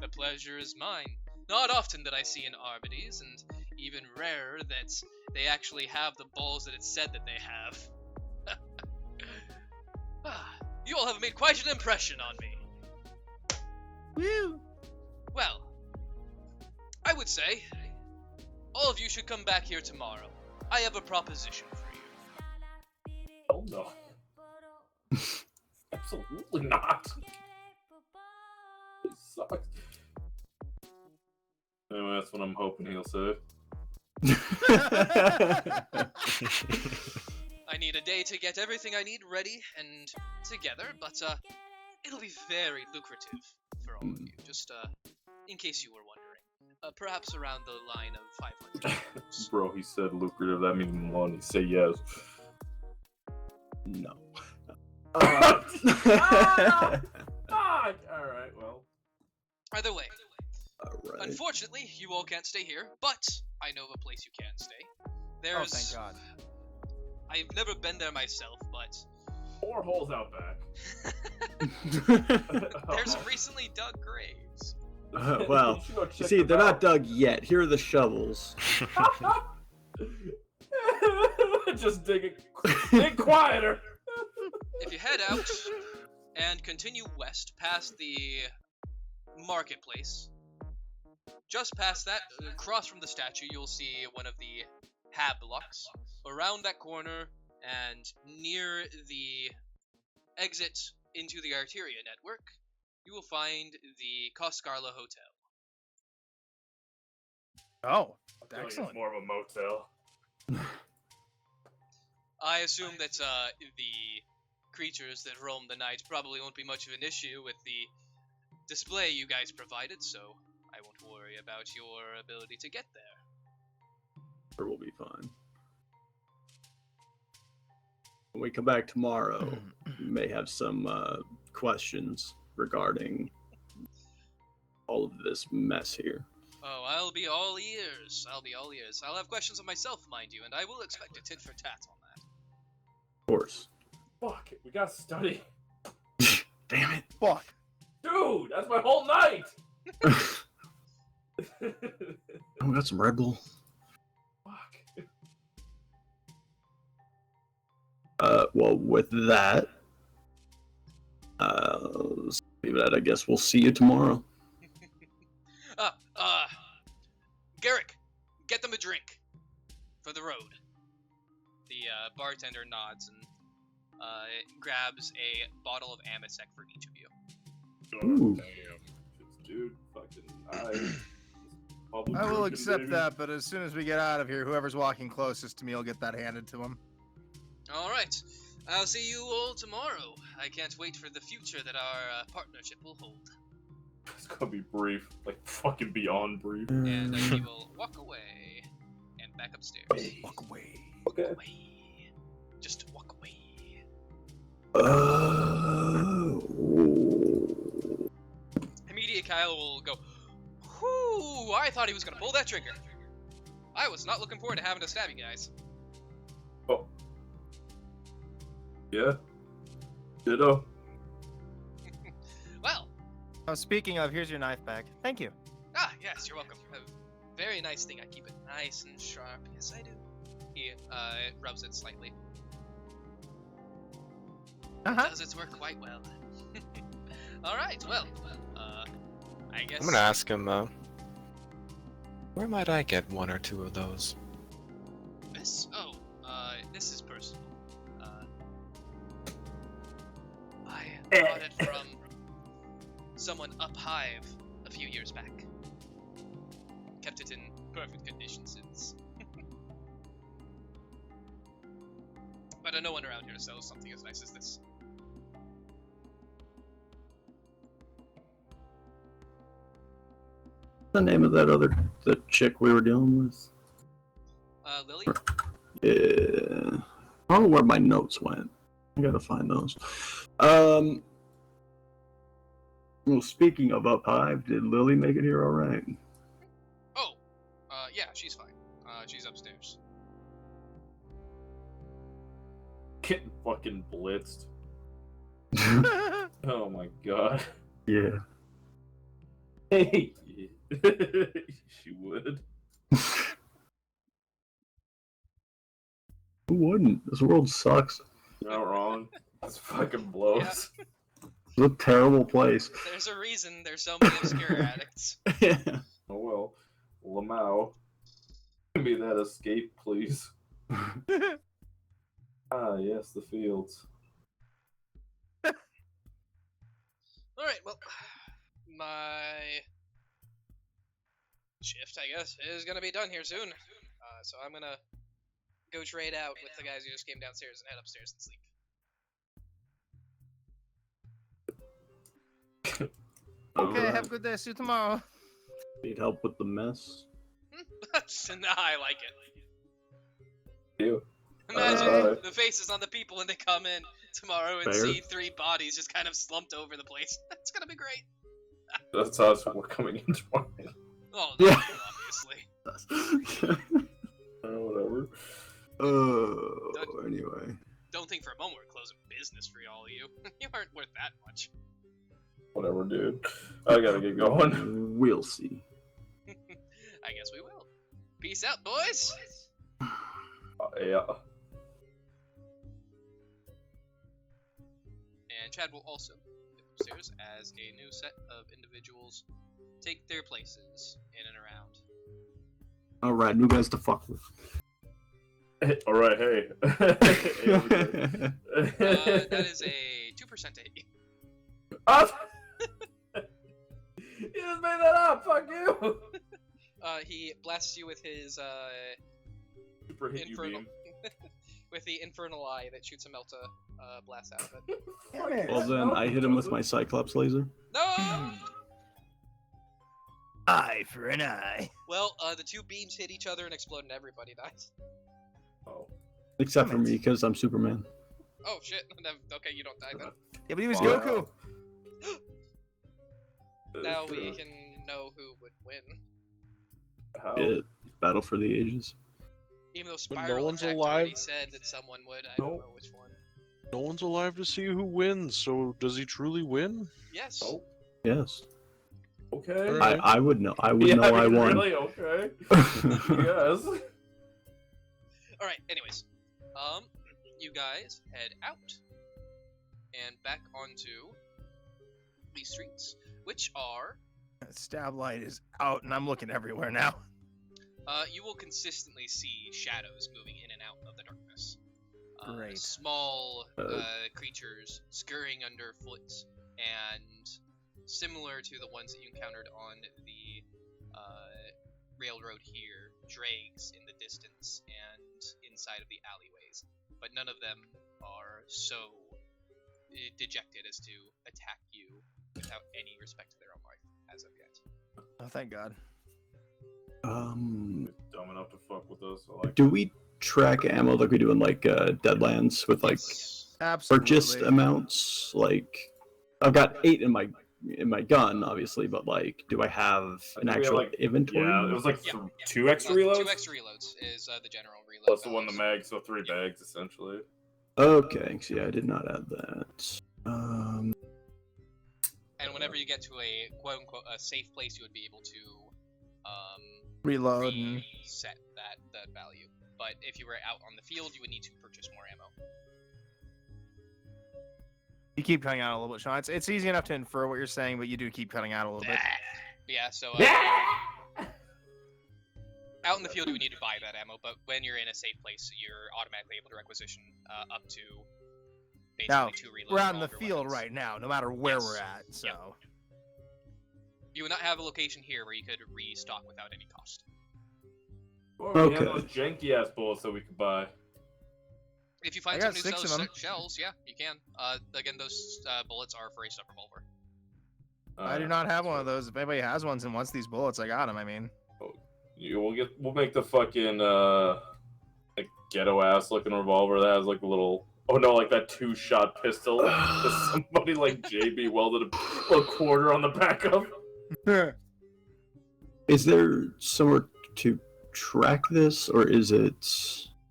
The pleasure is mine. Not often that I see an Armides, and even rarer that they actually have the balls that it's said that they have. You all have made quite an impression on me.
Woo!
Well, I would say all of you should come back here tomorrow. I have a proposition for you.
Oh no. Absolutely not. It sucks. Anyway, that's what I'm hoping he'll say.
I need a day to get everything I need ready and together, but it'll be very lucrative for all of you. Just in case you were wondering, perhaps around the line of 500.
Bro, he said lucrative. That means money. Say yes.
No.
Alright, well.
Either way,
Alright.
unfortunately, you all can't stay here, but I know of a place you can stay.
Oh,
There's.
thank God.
I've never been there myself, but
4 holes out back.
there's recently dug graves.
Well,
You should go check
you see,
them
they're not
out.
dug yet. Here are the shovels.
Just dig it. Dig quieter.
If you head out and continue west past the marketplace, just past that, across from the statue, you'll see one of the hab blocks. Around that corner and near the exit into the Arteria network, you will find the Coscarla Hotel.
Oh,
I feel like
excellent.
It's more of a motel.
I assume that the creatures that roam the night probably won't be much of an issue with the display you guys provided, so I won't worry about your ability to get there.
Or we'll be fine. When we come back tomorrow, we may have some questions regarding all of this mess here.
Oh, I'll be all ears. I'll be all ears. I'll have questions of myself, mind you, and I will expect a tit for tat on that.
Of course.
Fuck it, we gotta study.
Damn it.
Fuck.
Dude, that's my whole night!
Oh, we got some Red Bull.
Fuck.
Well, with that, leave it at, I guess we'll see you tomorrow.
Garrick, get them a drink for the road. The bartender nods and grabs a bottle of Amasec for each of you.
Ooh.
Dude, fucking public
I will
drinking,
accept
baby.
that, but as soon as we get out of here, whoever's walking closest to me will get that handed to him.
All right, I'll see you all tomorrow. I can't wait for the future that our partnership will hold.
It's gonna be brief, like fucking beyond brief.
And he will walk away and back upstairs.
Walk away.
Okay.
Away. Just walk away. Immediate Kyle will go, whoo, I thought he was going to pull that trigger. I was not looking forward to having to stab you guys.
Oh. Yeah. Ditto.
Well,
Oh, speaking of, here's your knife back. Thank you.
yes, you're welcome. A very nice thing. I keep it nice and sharp. Yes, I do. He rubs it slightly.
Uh-huh.
Does its work quite well. All right, well, I guess.
I'm gonna ask him, where might I get 1 or 2 of those?
This? Oh, this is personal. I bought it from someone up Hive a few years back. Kept it in perfect condition since. But no one around here sells something as nice as this.
The name of the chick we were dealing with?
Lily?
Yeah. I don't know where my notes went. I gotta find those. Well, speaking of Up Hive, did Lily make it here all right?
Oh, yeah, she's fine. She's upstairs.
Getting fucking blitzed. Oh my god.
Yeah.
Hey, she would.
Who wouldn't? This world sucks.
You're not wrong. This fucking blows.
It's a terrible place.
There's a reason there's so many obscure addicts.
Yeah.
Oh well. Lamau. Give me that escape, please. Ah, yes, the fields.
Alright, well, my shift, I guess, is gonna be done here soon. So I'm gonna go trade out with the guys who just came downstairs and head upstairs and sleep.
Okay, have a good day. See you tomorrow.
Need help with the mess?
Nah, I like it.
You.
Imagine the faces on the people when they come in tomorrow and
Fair.
see 3 bodies just kind of slumped over the place. That's gonna be great.
That's us. We're coming in tomorrow.
Oh, no,
Yeah.
obviously.
Whatever.
Anyway.
Don't think for a moment we're closing business for all of you. You aren't worth that much.
Whatever, dude. I gotta get going.
We'll see.
I guess we will. Peace out, boys!
Yeah.
And Chad will also go upstairs as a new set of individuals take their places in and around.
Alright, new guys to fuck with.
Alright, hey.
That is a 2% to hit you.
Oh! You just made that up! Fuck you!
He blasts you with his
Super hit you
infernal,
beam.
with the infernal eye that shoots a melta blast out of it.
Well then, I hit him with my Cyclops laser.
No!
Eye for an eye.
Well, the 2 beams hit each other and explode, and everybody dies.
Oh.
Except for me, because I'm Superman.
Oh shit! Okay, you don't die then.
Yeah, but he was
Wow.
Goku.
Now we can know who would win.
How?
Battle for the Ages.
Even though
no
Spiral
one's
Attack
alive.
already said that someone would, I don't
Nope.
know which one.
No one's alive to see who wins, so does he truly win?
Yes.
Oh,
Yes.
okay.
Alright.
I would know. I would
Yeah,
know I
mean,
won.
Really? Okay. Yes.
Alright, anyways. You guys head out and back onto these streets, which are
Stab light is out, and I'm looking everywhere now.
you will consistently see shadows moving in and out of the darkness.
Great.
Small creatures scurrying underfoot, and similar to the ones that you encountered on the railroad here, dregs in the distance and inside of the alleyways. But none of them are so dejected as to attack you without any respect to their own life as of yet.
Oh, thank God.
Dumb enough to fuck with us. I like
Do we track ammo like we do in like Deadlands with like
Absolutely.
purchased amounts? Like, I've got 8 in my gun, obviously, but like, do I have an
think we have,
actual
like,
inventory?
Yeah, it was like
Yeah.
2 extra reloads?
2 extra reloads is the general reload.
Plus the one the
balance.
mag, so 3 bags essentially.
Okay, so yeah, I did not add that.
And whenever you get to a quote unquote a safe place, you would be able to
Reload. And...
reset that value. But if you were out on the field, you would need to purchase more ammo.
You keep cutting out a little bit, Sean. It's easy enough to infer what you're saying, but you do keep cutting out a little bit.
Yeah, so out in the field, you would need to buy that ammo. But when you're in a safe place, you're automatically able to requisition up to basically
Now,
2 reloads.
we're
of
out in the
longer
field
weapons.
right now, no matter where
Yes.
we're at, so...
Yep. You would not have a location here where you could restock without any cost.
Or we have
Okay.
those janky ass bullets that we could buy.
If you find
I got
someone who
6
sells
of them.
shells, yeah, you can. Again, those bullets are for a stub revolver.
I do not have one of those. If anybody has ones and wants these bullets, I got them, I mean.
We'll make the fucking like ghetto ass looking revolver that has like a little like that 2-shot pistol that somebody like JB welded a little quarter on the back of.
Is there somewhere to track this, or is it?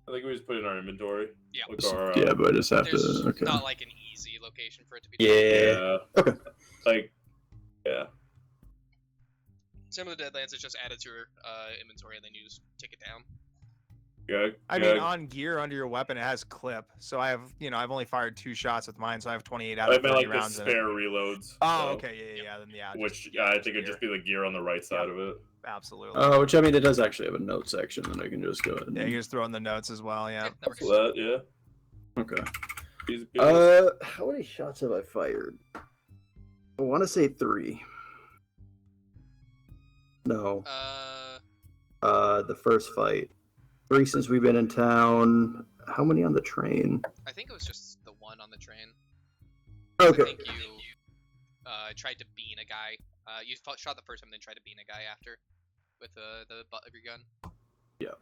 I think we just put it in our inventory.
Yeah.
Like our,
Yeah, but I just have
There's
to. Okay.
not like an easy location for it to be.
Yeah.
yeah.
Okay.
Like, yeah.
Some of the Deadlands is just added to your inventory, and then you just take it down.
Yeah.
I mean, on gear under your weapon, it has clip. So I have, I've only fired 2 shots with mine, so I have 28 out
I
of
meant
30
like the
rounds in it.
spare reloads.
Oh,
so,
okay, yeah, then yeah.
Which
just,
I
just
think it'd
gear.
just be the gear on the right side of it.
Absolutely.
Which I mean, it does actually have a note section, and I can just go ahead. And...
Yeah, you just throw in the notes as well. Yeah.
That works.
So that, yeah.
Okay.
Easy peasy.
How many shots have I fired? I want to say 3. No. The first fight. 3 since we've been in town. How many on the train?
I think it was just the one on the train.
Okay.
I think you tried to bean a guy. You shot the first time, then tried to bean a guy after with the butt of your gun.
Yeah.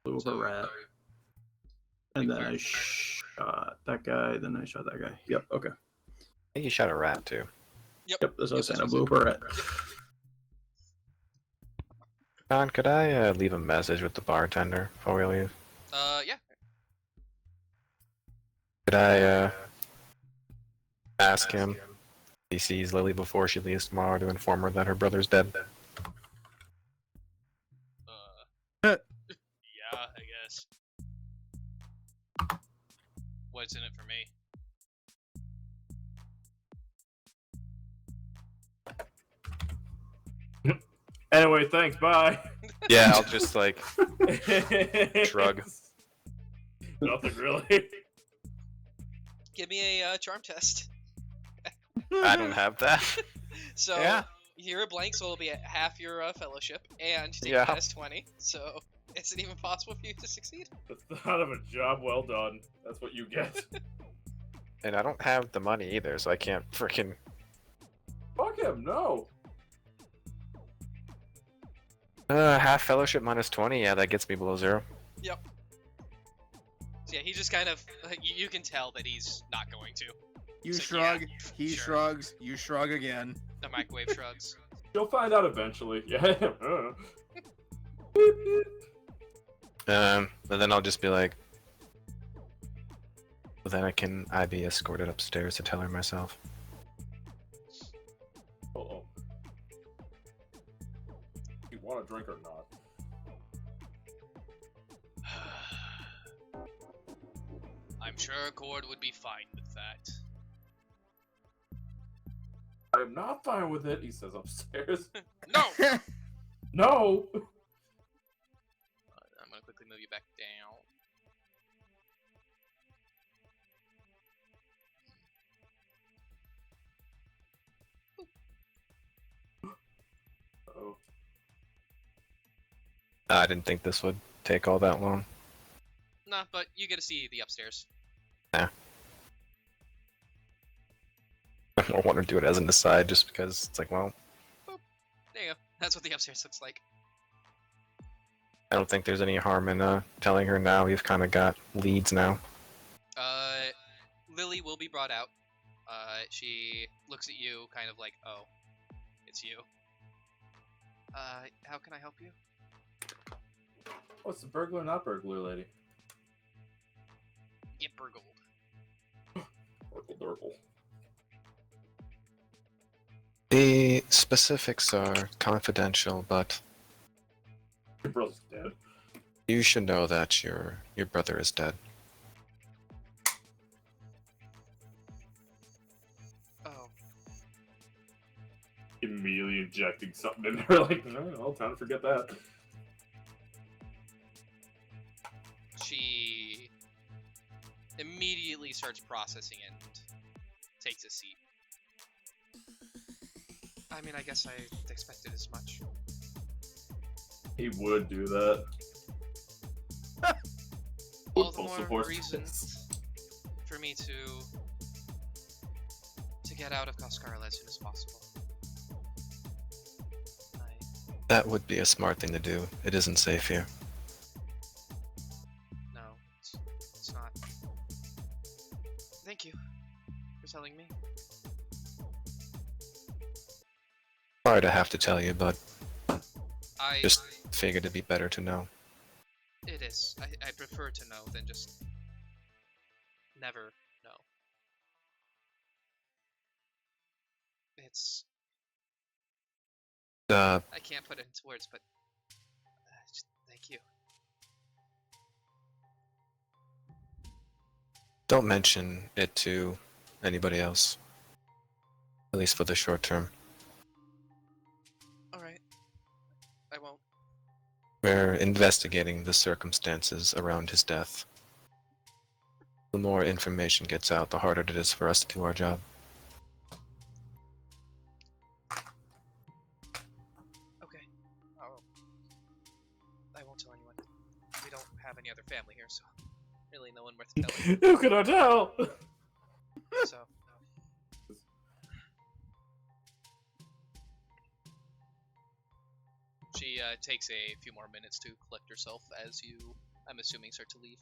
Blew up a rat. And then I shot that guy, then I shot that guy. Yep, okay.
I think you shot a rat too.
Yep.
That's what I was saying. I blew up a rat.
John, could I leave a message with the bartender before we leave?
Yeah.
Could I ask him if he sees Lily before she leaves tomorrow to inform her that her brother's dead?
Yeah, I guess. What's in it for me?
Anyway, thanks. Bye.
Yeah, I'll just like shrug.
Nothing really.
Give me a charm test.
I don't have that.
So
Yeah.
you're a blank, so it'll be at half your fellowship, and you take
Yeah.
a test 20. So is it even possible for you to succeed?
That's not of a job well done. That's what you get.
And I don't have the money either, so I can't freaking.
Fuck him. No.
Half fellowship minus 20. Yeah, that gets me below 0.
Yep. So yeah, he just kind of you can tell that he's not going to.
You
So,
shrug,
yeah,
he
sure.
shrugs, you shrug again.
The microwave shrugs.
You'll find out eventually. Yeah.
And then I'll just be like. Then I be escorted upstairs to tell her myself.
Uh-oh. You want a drink or not?
I'm sure A-Chord would be fine with that.
I am not fine with it, he says upstairs.
No!
No!
I'm gonna quickly move you back down.
Oh.
I didn't think this would take all that long.
Nah, but you get to see the upstairs.
I don't want to do it as an aside just because it's like, well,
There you go. That's what the upstairs looks like.
I don't think there's any harm in telling her now. We've kind of got leads now.
Lily will be brought out. She looks at you kind of like, oh, it's you. How can I help you?
What's the burglar, not burglar lady?
Get burgled.
Burgle.
The specifics are confidential, but
Your brother's dead.
you should know that your brother is dead.
Oh.
Immediately injecting something in there, like, no, well, time to forget that.
She immediately starts processing and takes a seat. I mean, I guess I expected as much.
He would do that.
All the
Postal
more
Force
reason
does.
for me to get out of Coscarla as soon as possible.
That would be a smart thing to do. It isn't safe here.
No, it's not. Thank you for telling me.
Sorry to have to tell you, but
I
just figured it'd be better to know.
It is. I prefer to know than just never know. It's
Uh,
I can't put it into words, but just thank you.
don't mention it to anybody else. At least for the short term.
All right, I won't.
We're investigating the circumstances around his death. The more information gets out, the harder it is for us to do our job.
Okay. I won't tell anyone. We don't have any other family here, so really no one worth telling.
Who can I tell?
So. She takes a few more minutes to collect herself as you, I'm assuming, start to leave.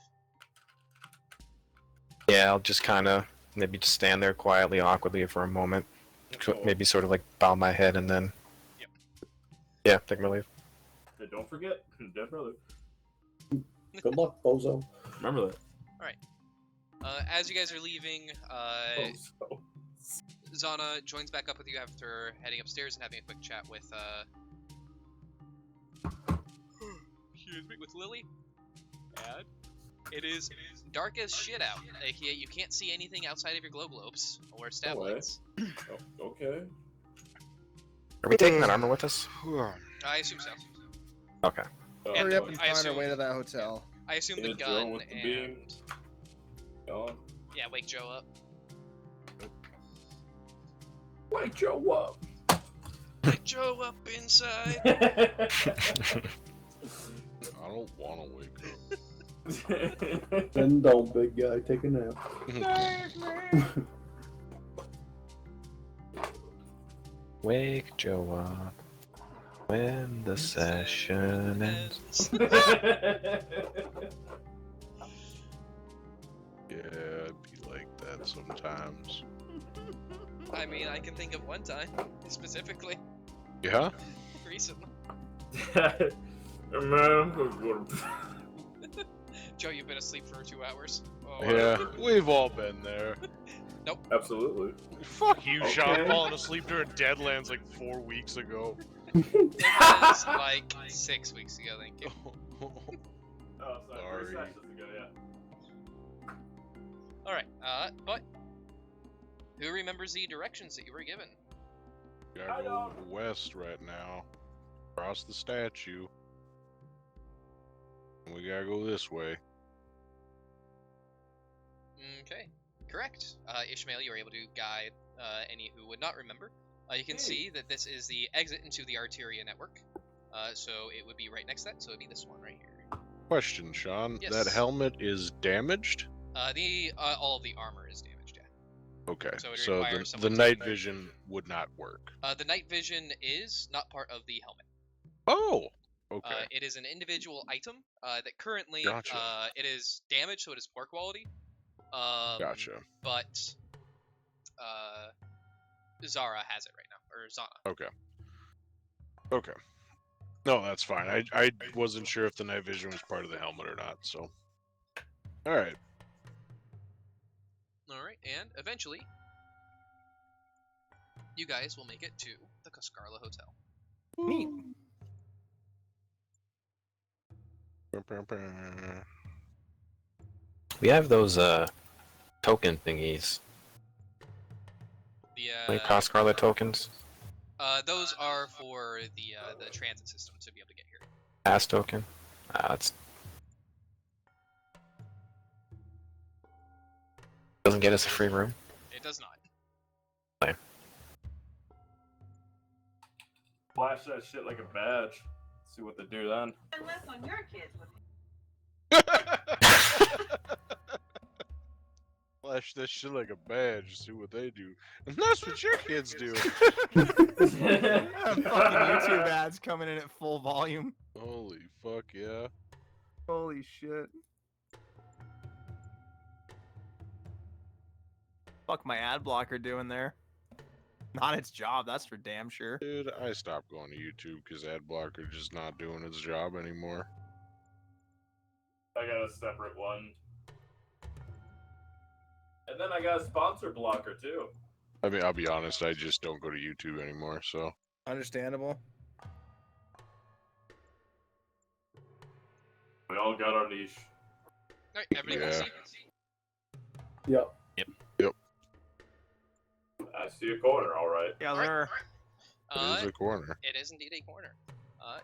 Yeah, I'll just kind of maybe just stand there quietly, awkwardly for a moment.
Oh.
Maybe sort of like bow my head and then.
Yep.
Yeah, take my leave.
Hey, don't forget, dead brother.
Good luck, bozo.
Remember that.
As you guys are leaving,
Bozo.
Zana joins back up with you after heading upstairs and having a quick chat with excuse me, with Lily. And it is dark as shit out. You can't see anything outside of your glow globes or stab
No way.
lights.
Oh, okay.
Are we taking that armor with us?
I assume so.
Okay.
Hurry up and
I
find our
assume-
way to that hotel.
I assume the
Yeah, Joe
gun
with the
and
beam. Gone.
yeah, wake Joe up.
Wake Joe up.
Wake Joe up inside.
I don't want to wake up.
Then don't, big guy. Take a nap.
Wake Joe up when the session ends.
Yeah, I'd be like that sometimes.
I mean, I can think of one time specifically
Yeah?
recently.
Man,
Joe, you've been asleep for 2 hours. Oh,
Yeah, we've all been there.
absolutely.
Fuck you, Sean,
Okay.
falling asleep during Deadlands like 4 weeks ago.
It was like 6 weeks ago, thank you.
Oh, sorry. 3
Sorry.
sessions ago, yeah.
Alright, but who remembers the directions that you were given?
Gotta go west right now. Across the statue. And we gotta go this way.
Okay, correct. Ishmael, you were able to guide any who would not remember. You can see that this is the exit into the Arteria network. So it would be right next to that, so it would be this one right here.
Question, Sean.
Yes.
That helmet is damaged?
All of the armor is damaged, yeah.
Okay,
So it
so
requires
the
someone to
night
be-
vision would not work.
The night vision is not part of the helmet.
Oh! Okay.
It is an individual item that currently
Gotcha.
it is damaged, so it is poor quality.
Gotcha.
But Zara has it right now, or Zana.
Okay. Okay. No, that's fine. I wasn't sure if the night vision was part of the helmet or not, so. Alright.
Alright, and eventually, you guys will make it to the Coscarla Hotel.
Neat.
We have those token thingies.
The
Like Coscarla tokens.
those are for the transit system to be able to get here.
Pass token. It's doesn't get us a free room.
It does not.
Flash that shit like a badge. See what they do then.
Unless on your kids would
Flash that shit like a badge, see what they do. And that's what your kids do.
Fucking YouTube ads coming in at full volume.
Holy fuck, yeah.
Holy shit. Fuck my ad blocker doing there? Not its job, that's for damn sure.
Dude, I stopped going to YouTube because Adblocker just not doing its job anymore.
I got a separate one. And then I got a sponsor blocker too.
I mean, I'll be honest, I just don't go to YouTube anymore, so.
Understandable.
all got our niche.
Alright, everybody
Yeah.
can see.
Yep.
I see a corner, all right.
Yeah,
Alright,
there.
It is a corner.
It is indeed a corner.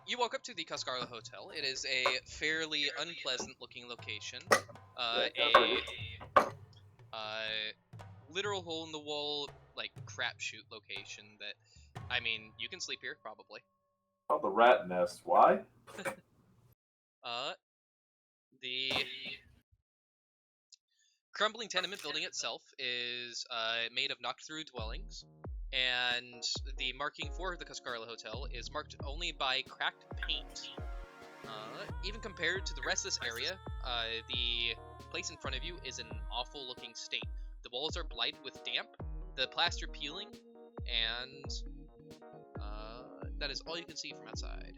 You walk up to the Coscarla Hotel. It is a fairly unpleasant-looking location. Literal hole-in-the-wall, like, crapshoot location that, I mean, you can sleep here, probably.
Oh, the rat nest. Why?
The crumbling tenement building itself is made of knocked-through dwellings, and the marking for the Coscarla Hotel is marked only by cracked paint. Even compared to the rest of this area, the place in front of you is in an awful-looking state. The walls are blighted with damp, the plaster peeling, and that is all you can see from outside.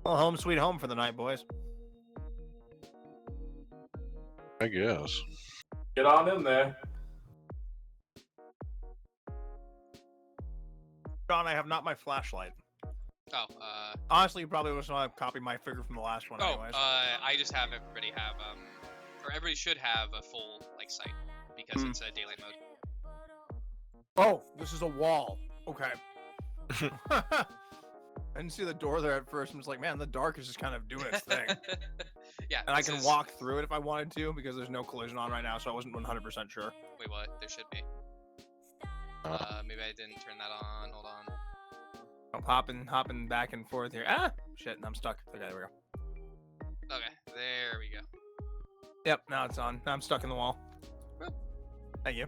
Well, home sweet home for the night, boys.
I guess.
Get on in there.
John, I have not my flashlight.
Oh,
Honestly, you probably just want to copy my figure from the last one, anyways.
I just have everybody have, or everybody should have a full, like, sight, because it's a daylight mode.
Oh, this is a wall. Okay. I didn't see the door there at first. I'm just like, man, the dark is just kind of doing its thing.
Yeah,
And I
this
can
is-
walk through it if I wanted to, because there's no collision on right now, so I wasn't 100% sure.
Wait, what? There should be. Maybe I didn't turn that on. Hold on.
I'm hopping back and forth here. Ah! Shit, I'm stuck. Okay, there we go.
Okay, there we go.
Yep, now it's on. Now I'm stuck in the wall.
Well.
Thank you.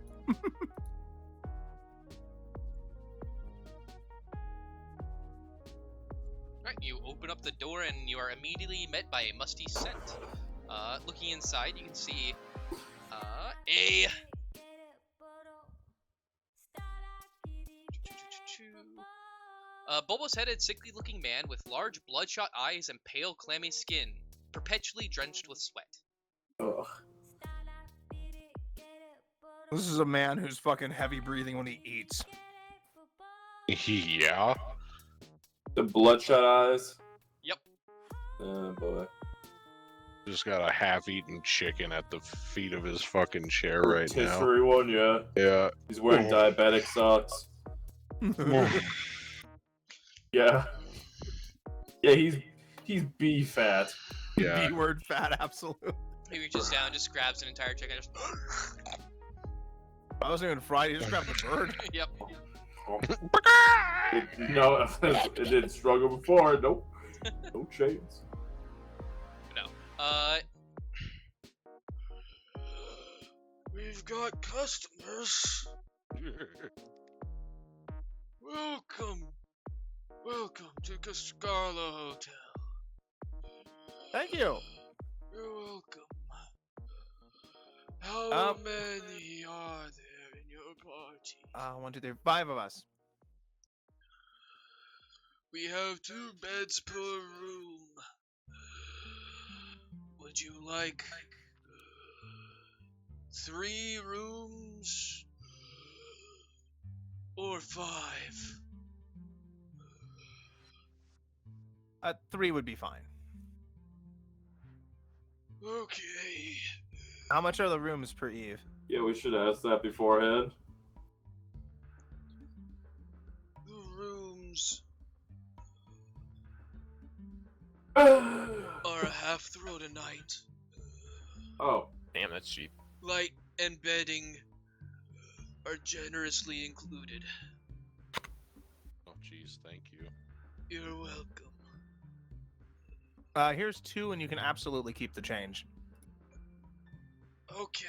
Alright, you open up the door and you are immediately met by a musty scent. Looking inside, you can see a bulbous-headed, sickly-looking man with large bloodshot eyes and pale, clammy skin, perpetually drenched with sweat.
Ugh.
This is a man who's fucking heavy breathing when he eats.
Yeah.
The bloodshot eyes.
Yep.
Oh boy.
Just got a half-eaten chicken at the feet of his fucking chair right now.
Rotisserie one, yeah.
Yeah.
He's wearing diabetic socks. Yeah. Yeah, he's beef fat.
Yeah.
B-word fat, absolute.
He reaches down, just grabs an entire chicken, and just
I wasn't even fried. He just grabbed the bird.
yep.
No, it didn't struggle before. Nope. No chance.
We've got customers. Welcome to Coscarla Hotel.
Thank you.
You're welcome. How many are there in your party?
1, 2, 3, 5 of us.
We have 2 beds per room. Would you like 3 rooms or 5?
3 would be fine.
Okay.
How much are the rooms per eve?
Yeah, we should ask that beforehand.
The rooms are half throat a night.
Oh.
Damn, that's cheap.
Light and bedding are generously included.
Oh, jeez, thank you.
You're welcome.
Here's 2, and you can absolutely keep the change.
Okay.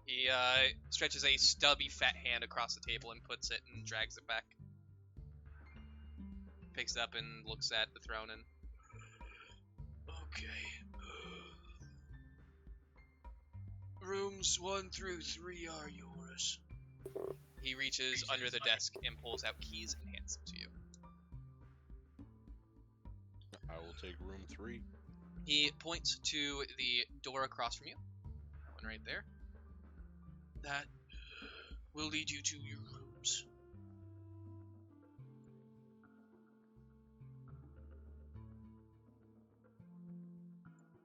He stretches a stubby fat hand across the table and puts it and drags it back. Picks it up and looks at the throne and... Okay. Rooms 1 through 3 are yours. He reaches under the desk and pulls out keys and hands them to you.
I will take room 3.
He points to the door across from you. That one right there. That will lead you to your rooms.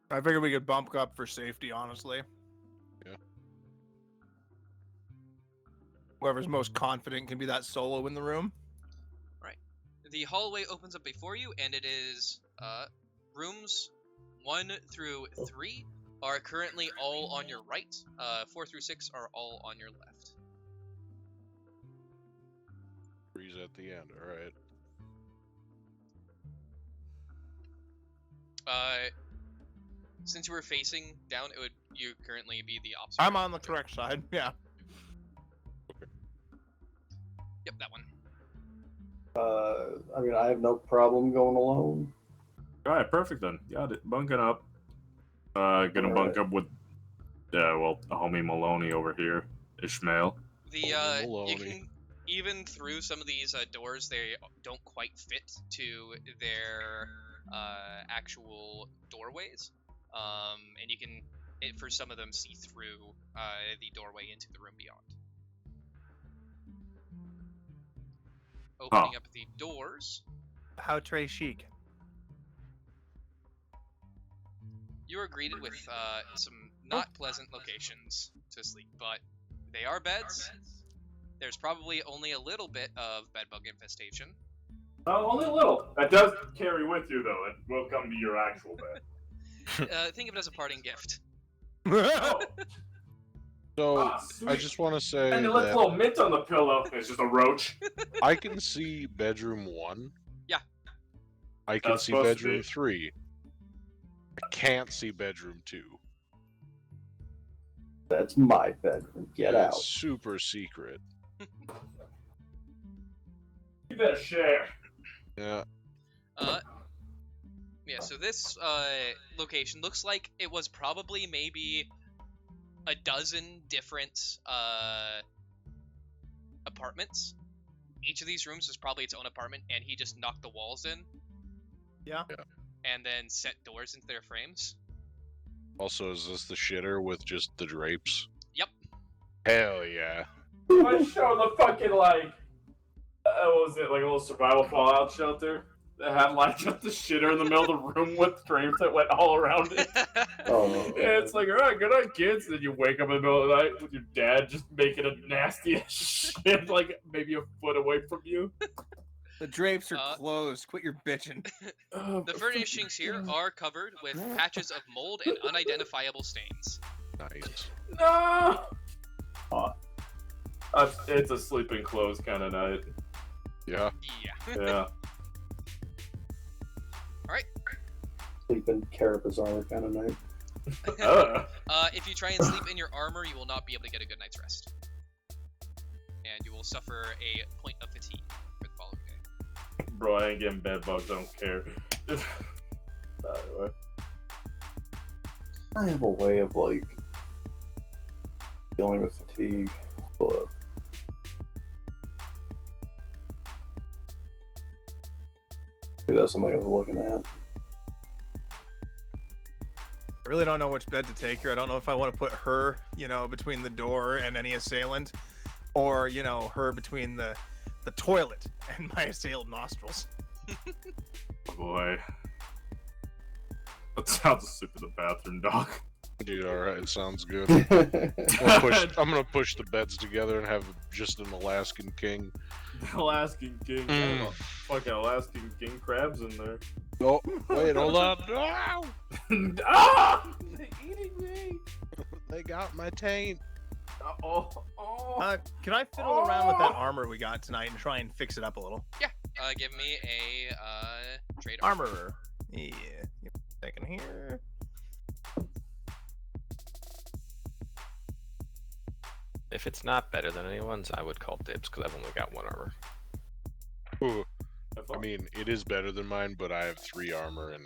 I figured we could bump up for safety, honestly.
Yeah.
Whoever's most confident can be that solo in the room.
The hallway opens up before you, and it is rooms 1 through 3 are currently all on your right. 4 through 6 are all on your left.
3's at the end. All right.
Since you were facing down, you currently be the opposite.
I'm on the correct side. Yeah.
Yep, that one.
I mean, I have no problem going alone.
All right, perfect then. Got it. Bunking up. Gonna bunk up with, the homie Maloney over here, Ishmael.
You
Maloney.
can, even through some of these doors, they don't quite fit to their actual doorways. And you can, for some of them, see through the doorway into the room beyond. Opening up the doors,
How très chic.
you are greeted with some not pleasant locations to sleep, but they are beds. There's probably only a little bit of bedbug infestation.
Only a little. That does carry with you, though. It will come to your actual bed.
Think of it as a parting gift.
Oh,
So
sweet.
I just want to say
And it left a
that
little mint on the pillow. It's just a roach.
I can see bedroom 1.
Yeah.
I can
That's
see
supposed to
bedroom
be.
3. I can't see bedroom 2.
That's my bedroom. Get
It's
out.
super secret.
You better share.
Yeah.
Yeah, so this location looks like it was probably maybe a dozen different apartments. Each of these rooms is probably its own apartment, and he just knocked the walls in.
Yeah.
And then set doors into their frames.
Also, is this the shitter with just the drapes?
Yep.
Hell yeah.
I showed the fucking, like, what was it, like a little survival fallout shelter that had, like, just the shitter in the middle of the room with drapes that went all around it.
Oh,
Yeah, it's like, all right, good night, kids. And then you wake up in the middle of the night with your dad just making a nasty ass shit, like maybe a foot away from you.
The drapes are closed. Quit your bitching.
The furnishings here are covered with patches of mold and unidentifiable stains.
Nice.
No! It's a sleeping clothes kind of night.
Yeah.
Yeah.
Yeah.
Sleeping Carapazar kind of night.
If you try and sleep in your armor, you will not be able to get a good night's rest. And you will suffer a point of fatigue for the following day.
Bro, I ain't getting bed bugs. I don't care. Anyway.
I have a way of, like, dealing with fatigue, but maybe that's something I was looking at.
I really don't know which bed to take here. I don't know if I want to put her, between the door and any assailant, or, her between the toilet and my assailed nostrils.
Boy. That sounds a sleep in the bathroom, dog.
Dude, alright, sounds good. I'm gonna push the beds together and have just an Alaskan king.
Alaskan king. Fucking Alaskan king crabs in there.
Oh, wait, hold up. No!
Ah! They're eating me!
They got my taint.
Can I fiddle around with that armor we got tonight and try and fix it up a little?
Yeah. Give me a trade
Armorer. Yeah. Give me a second here.
If it's not better than anyone's, I would call dibs because I've only got 1 armor.
Ooh. I mean, it is better than mine, but I have 3 armor in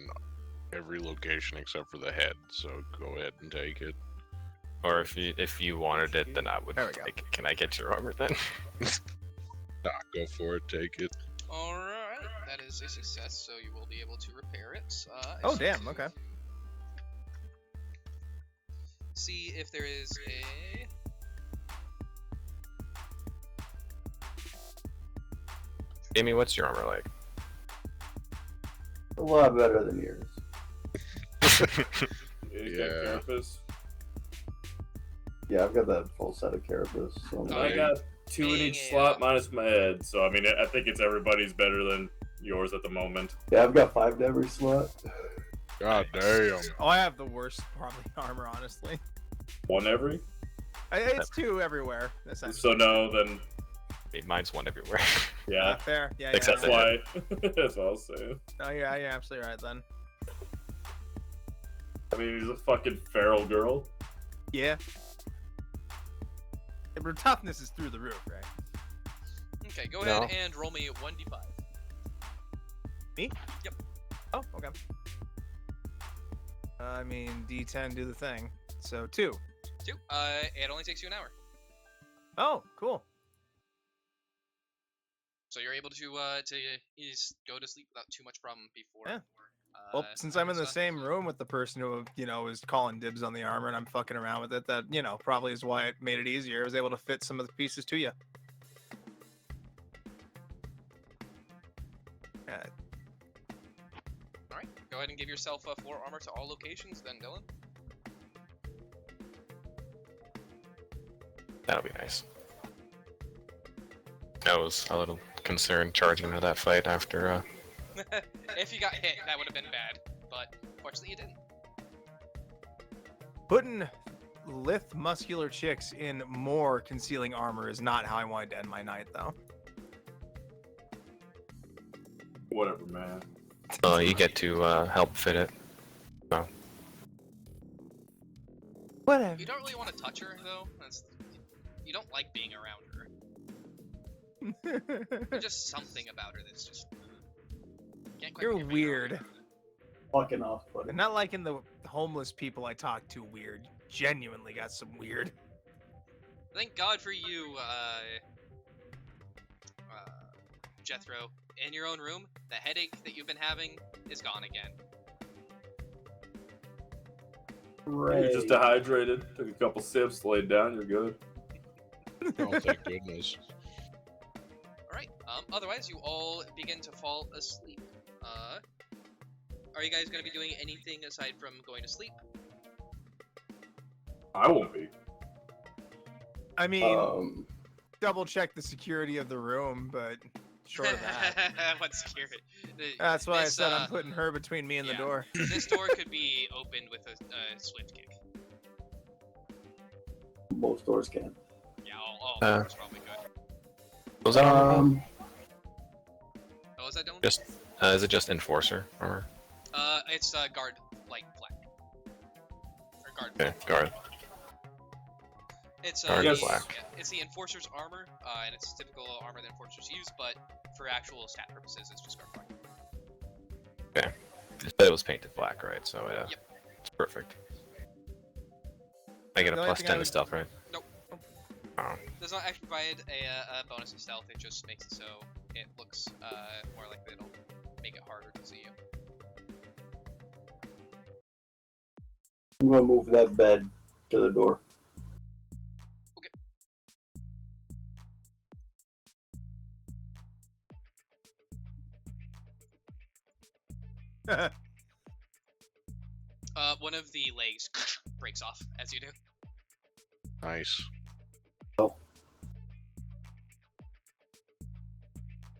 every location except for the head, so go ahead and take it.
Or if you wanted it, then I would
There we go.
take it. Can I get your armor then?
Nah, go for it, take it.
Alright, that is a success, so you will be able to repair it.
Oh, damn, okay.
See if there is a...
Amy, what's your armor like?
A lot better than yours.
He's got
Yeah.
carapace.
Yeah, I've got that full set of carapace. So
Oh,
I
yeah.
got 2 in each
Yeah.
slot minus my head. So I mean, I think it's everybody's better than yours at the moment.
yeah, I've got 5 to every slot.
God damn.
Oh, I have the worst probably armor, honestly.
1 every.
It's 2 everywhere. Essentially.
So no, then
Mine's 1 everywhere.
yeah.
Fair. Yeah.
Except
yeah.
That's why. That's what I was saying.
Oh yeah, you're absolutely right then.
I mean, he's a fucking feral girl.
Yeah. But her toughness is through the roof, right?
Okay, go
No.
ahead and roll me 1d5.
Me?
Yep.
Oh, okay. I mean, D10 do the thing. So 2.
2. It only takes you an hour.
Oh, cool.
So you're able to just go to sleep without too much problem before.
Yeah. Well, since I'm in the same room with the person who, is calling dibs on the armor and I'm fucking around with it, that, probably is why it made it easier. I was able to fit some of the pieces to you.
Alright, go ahead and give yourself 4 armor to all locations, then Dylan.
That'll be nice. I was a little concerned charging into that fight after.
If you got hit, that would have been bad, but fortunately you didn't.
Putting lithe, muscular chicks in more concealing armor is not how I wanted to end my night, though.
Whatever, man.
You get to help fit it. So.
Whatever.
You don't really want to touch her, though. You don't like being around her. There's just something about her that's just... Can't quite
You're
put your finger on
weird.
it.
Fucking off, buddy.
And not liking the homeless people I talk to weird. Genuinely got some weird.
Thank God for you, Jethro. In your own room, the headache that you've been having is gone again.
You're just dehydrated. Took a couple sips, laid down. You're good.
Oh, thank goodness.
Alright, otherwise you all begin to fall asleep. Are you guys going to be doing anything aside from going to sleep?
I won't be.
I mean,
Um,
check the security of the room, but short of that.
What security?
That's why
This,
I said I'm putting her between me and the
yeah.
door.
This door could be opened with a swift kick.
most doors can.
Yeah, all doors probably could.
Was that armor?
Oh, is that Dylan?
Just is it just enforcer armor?
It's guard light black. Or guard
Okay,
black.
guard.
It's
Guard
the,
black.
yeah, it's the enforcer's armor, and it's typical armor that enforcers use, but for actual stat purposes, it's just guard black.
Okay. It said it was painted black, right? So
Yep.
it's perfect. I get a
The only
plus
thing
10
I
to
would-
stealth, right?
Nope.
Oh.
Does not actually provide a bonus of stealth, it just makes it so it looks more like it'll make it harder to see you.
I'm gonna move that bed to the door.
One of the legs breaks off as you do.
Nice.
Oh.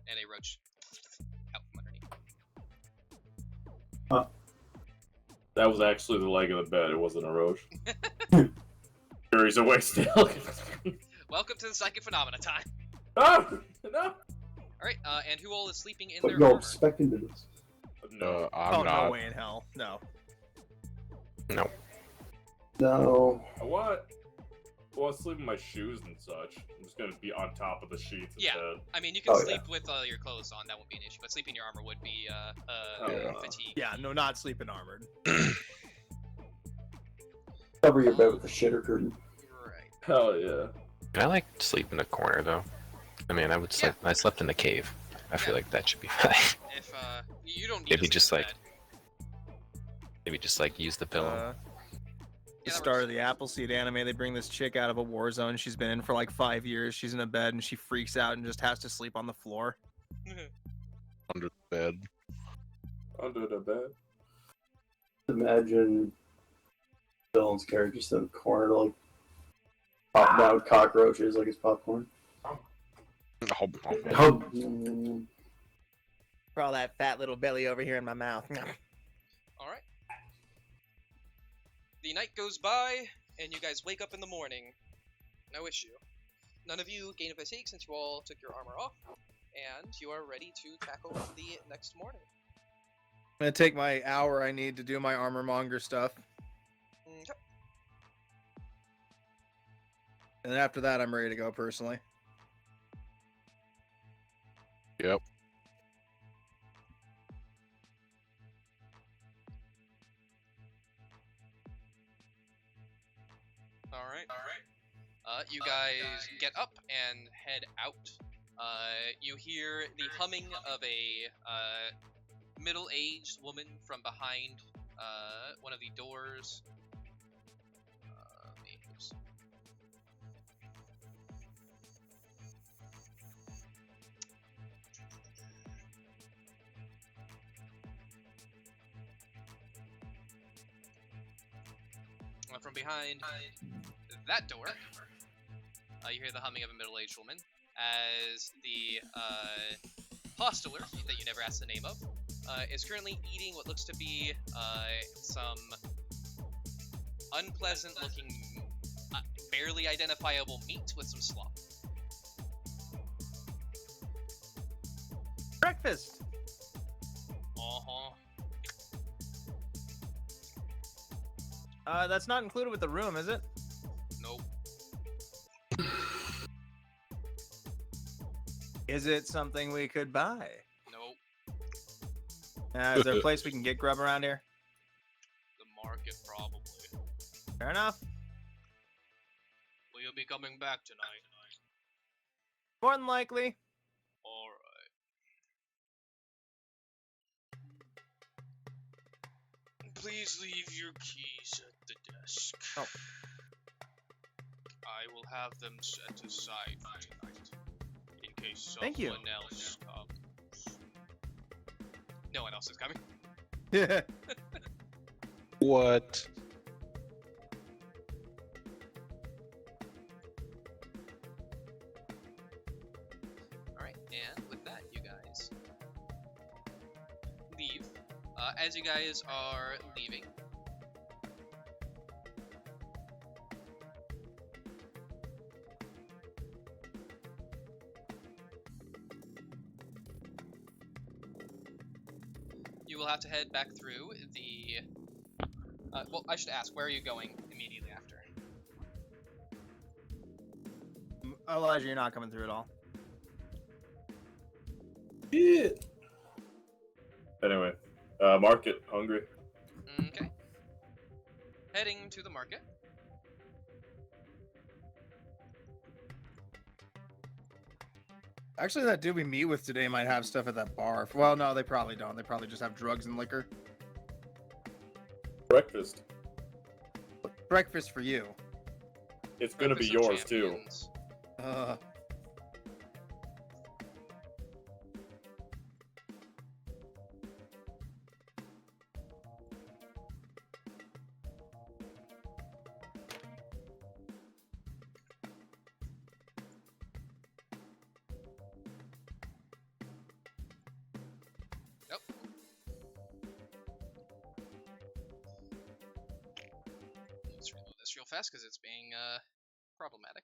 And a roach out from underneath.
Huh.
That was actually the leg of the bed. It wasn't a roach. He's awake still.
Welcome to the psychic phenomena time.
Ah! No!
Alright, and who all is sleeping in
But
their
you're
armor?
expecting to this.
No.
I'm
Oh,
not.
no way in hell. No.
No.
No.
What? Well, I sleep in my shoes and such. I'm just gonna be on top of the sheets
Yeah.
instead.
I mean, you can
Oh, yeah.
sleep with your clothes on, that won't be an issue, but sleeping in your armor would be
Yeah.
fatigue.
Yeah, no, not sleeping armored.
Cover your bed with a shitter curtain.
Right.
Hell yeah.
I like to sleep in a corner though. I mean, I would sleep. I slept in the cave. I feel like that should be fine.
If you don't need
Maybe
to
just
sleep in
like-
bed.
Maybe just like use the pillow.
The
that
start
works.
of the Appleseed anime, they bring this chick out of a war zone. She's been in for like 5 years. She's in a bed and she freaks out and just has to sleep on the floor.
Under the bed.
Under the bed.
Imagine Dylan's character just in the corner, like popping out cockroaches like it's popcorn.
For all that fat little belly over here in my mouth.
All right. The night goes by, and you guys wake up in the morning. No issue. None of you gain a fatigue since you all took your armor off, and you are ready to tackle the next morning.
I'm gonna take my hour I need to do my armor monger stuff,
Okay.
and then after that, I'm ready to go personally.
Yep.
All right. You guys get up and head out. You hear the humming of a middle-aged woman from behind one of the doors. Oops. From behind that door, you hear the humming of a middle-aged woman as the hosteler, that you never asked the name of, is currently eating what looks to be some unpleasant-looking, barely identifiable meat with some slop.
Breakfast. That's not included with the room, is it?
Nope.
Is it something we could buy?
Nope.
Is there a place we can get grub around here?
The market, probably.
Fair enough.
Will you be coming back tonight?
More than likely.
Alright. Please leave your keys at the desk.
Oh.
I will have them set aside for tonight, in case
Thank you.
someone else comes. No one else is coming.
What?
Alright, and with that, you guys leave. As you guys are leaving, you will have to head back through the... well, I should ask, where are you going immediately after?
Elijah, you're not coming through at all.
Yeah. Anyway, market, hungry.
Okay. Heading to the market.
Actually, that dude we meet with today might have stuff at that bar. Well, no, they probably don't. They probably just have drugs and liquor.
Breakfast.
Breakfast for you.
It's gonna be
Breakfast of
yours too.
champions. Let's reload this real fast because it's being problematic.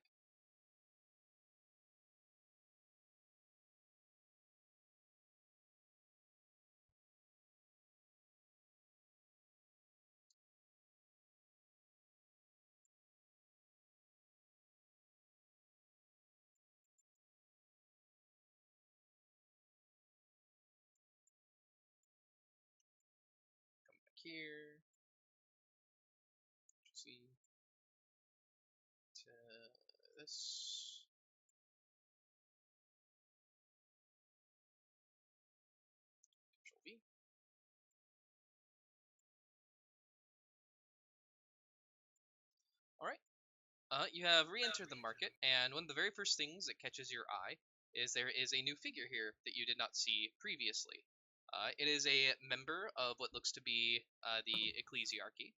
Come back here. See to this. Control V. Alright. You have re-entered the market, and one of the very first things that catches your eye is there is a new figure here that you did not see previously. It is a member of what looks to be the Ecclesiarchy.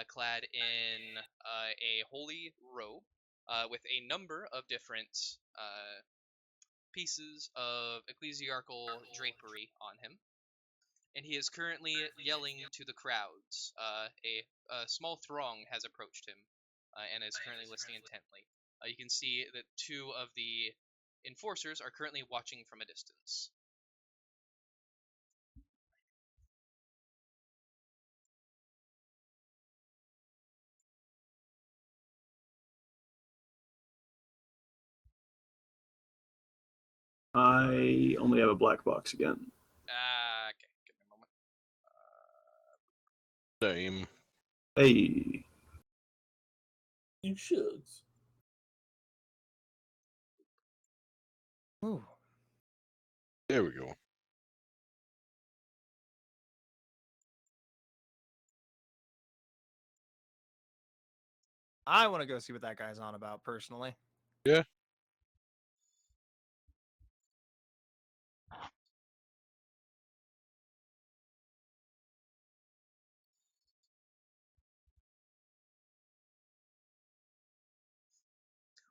clad in a holy robe with a number of different pieces of ecclesiarchal drapery on him. And he is currently yelling to the crowds. A small throng has approached him and is currently listening intently. You can see that 2 of the enforcers are currently watching from a distance.
I only have a black box again.
Okay, give me a moment.
Same.
Hey.
You shoulds.
Ooh.
There we go.
I want to go see what that guy's on about personally.
Yeah.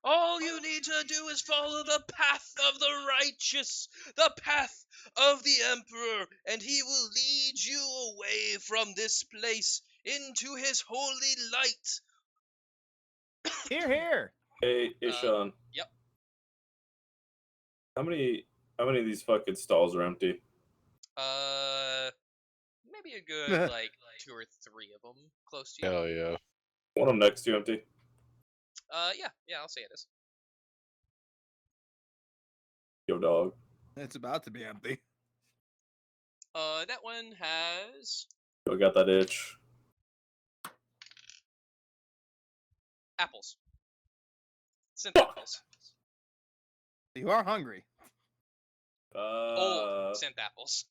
All you need to do is follow the path of the righteous, the path of the Emperor, and he will lead you away from this place into his holy light.
Here, here.
Hey, Sean.
Yep.
How many of these fucking stalls are empty?
Maybe a good, like, 2 or 3 of them close to you.
Hell yeah.
One of them next to you empty.
Yeah, I'll say it is.
Yo, dog.
It's about to be empty.
That one has
Yo, got that itch.
apples. Synth apples.
You are hungry.
Old synth apples.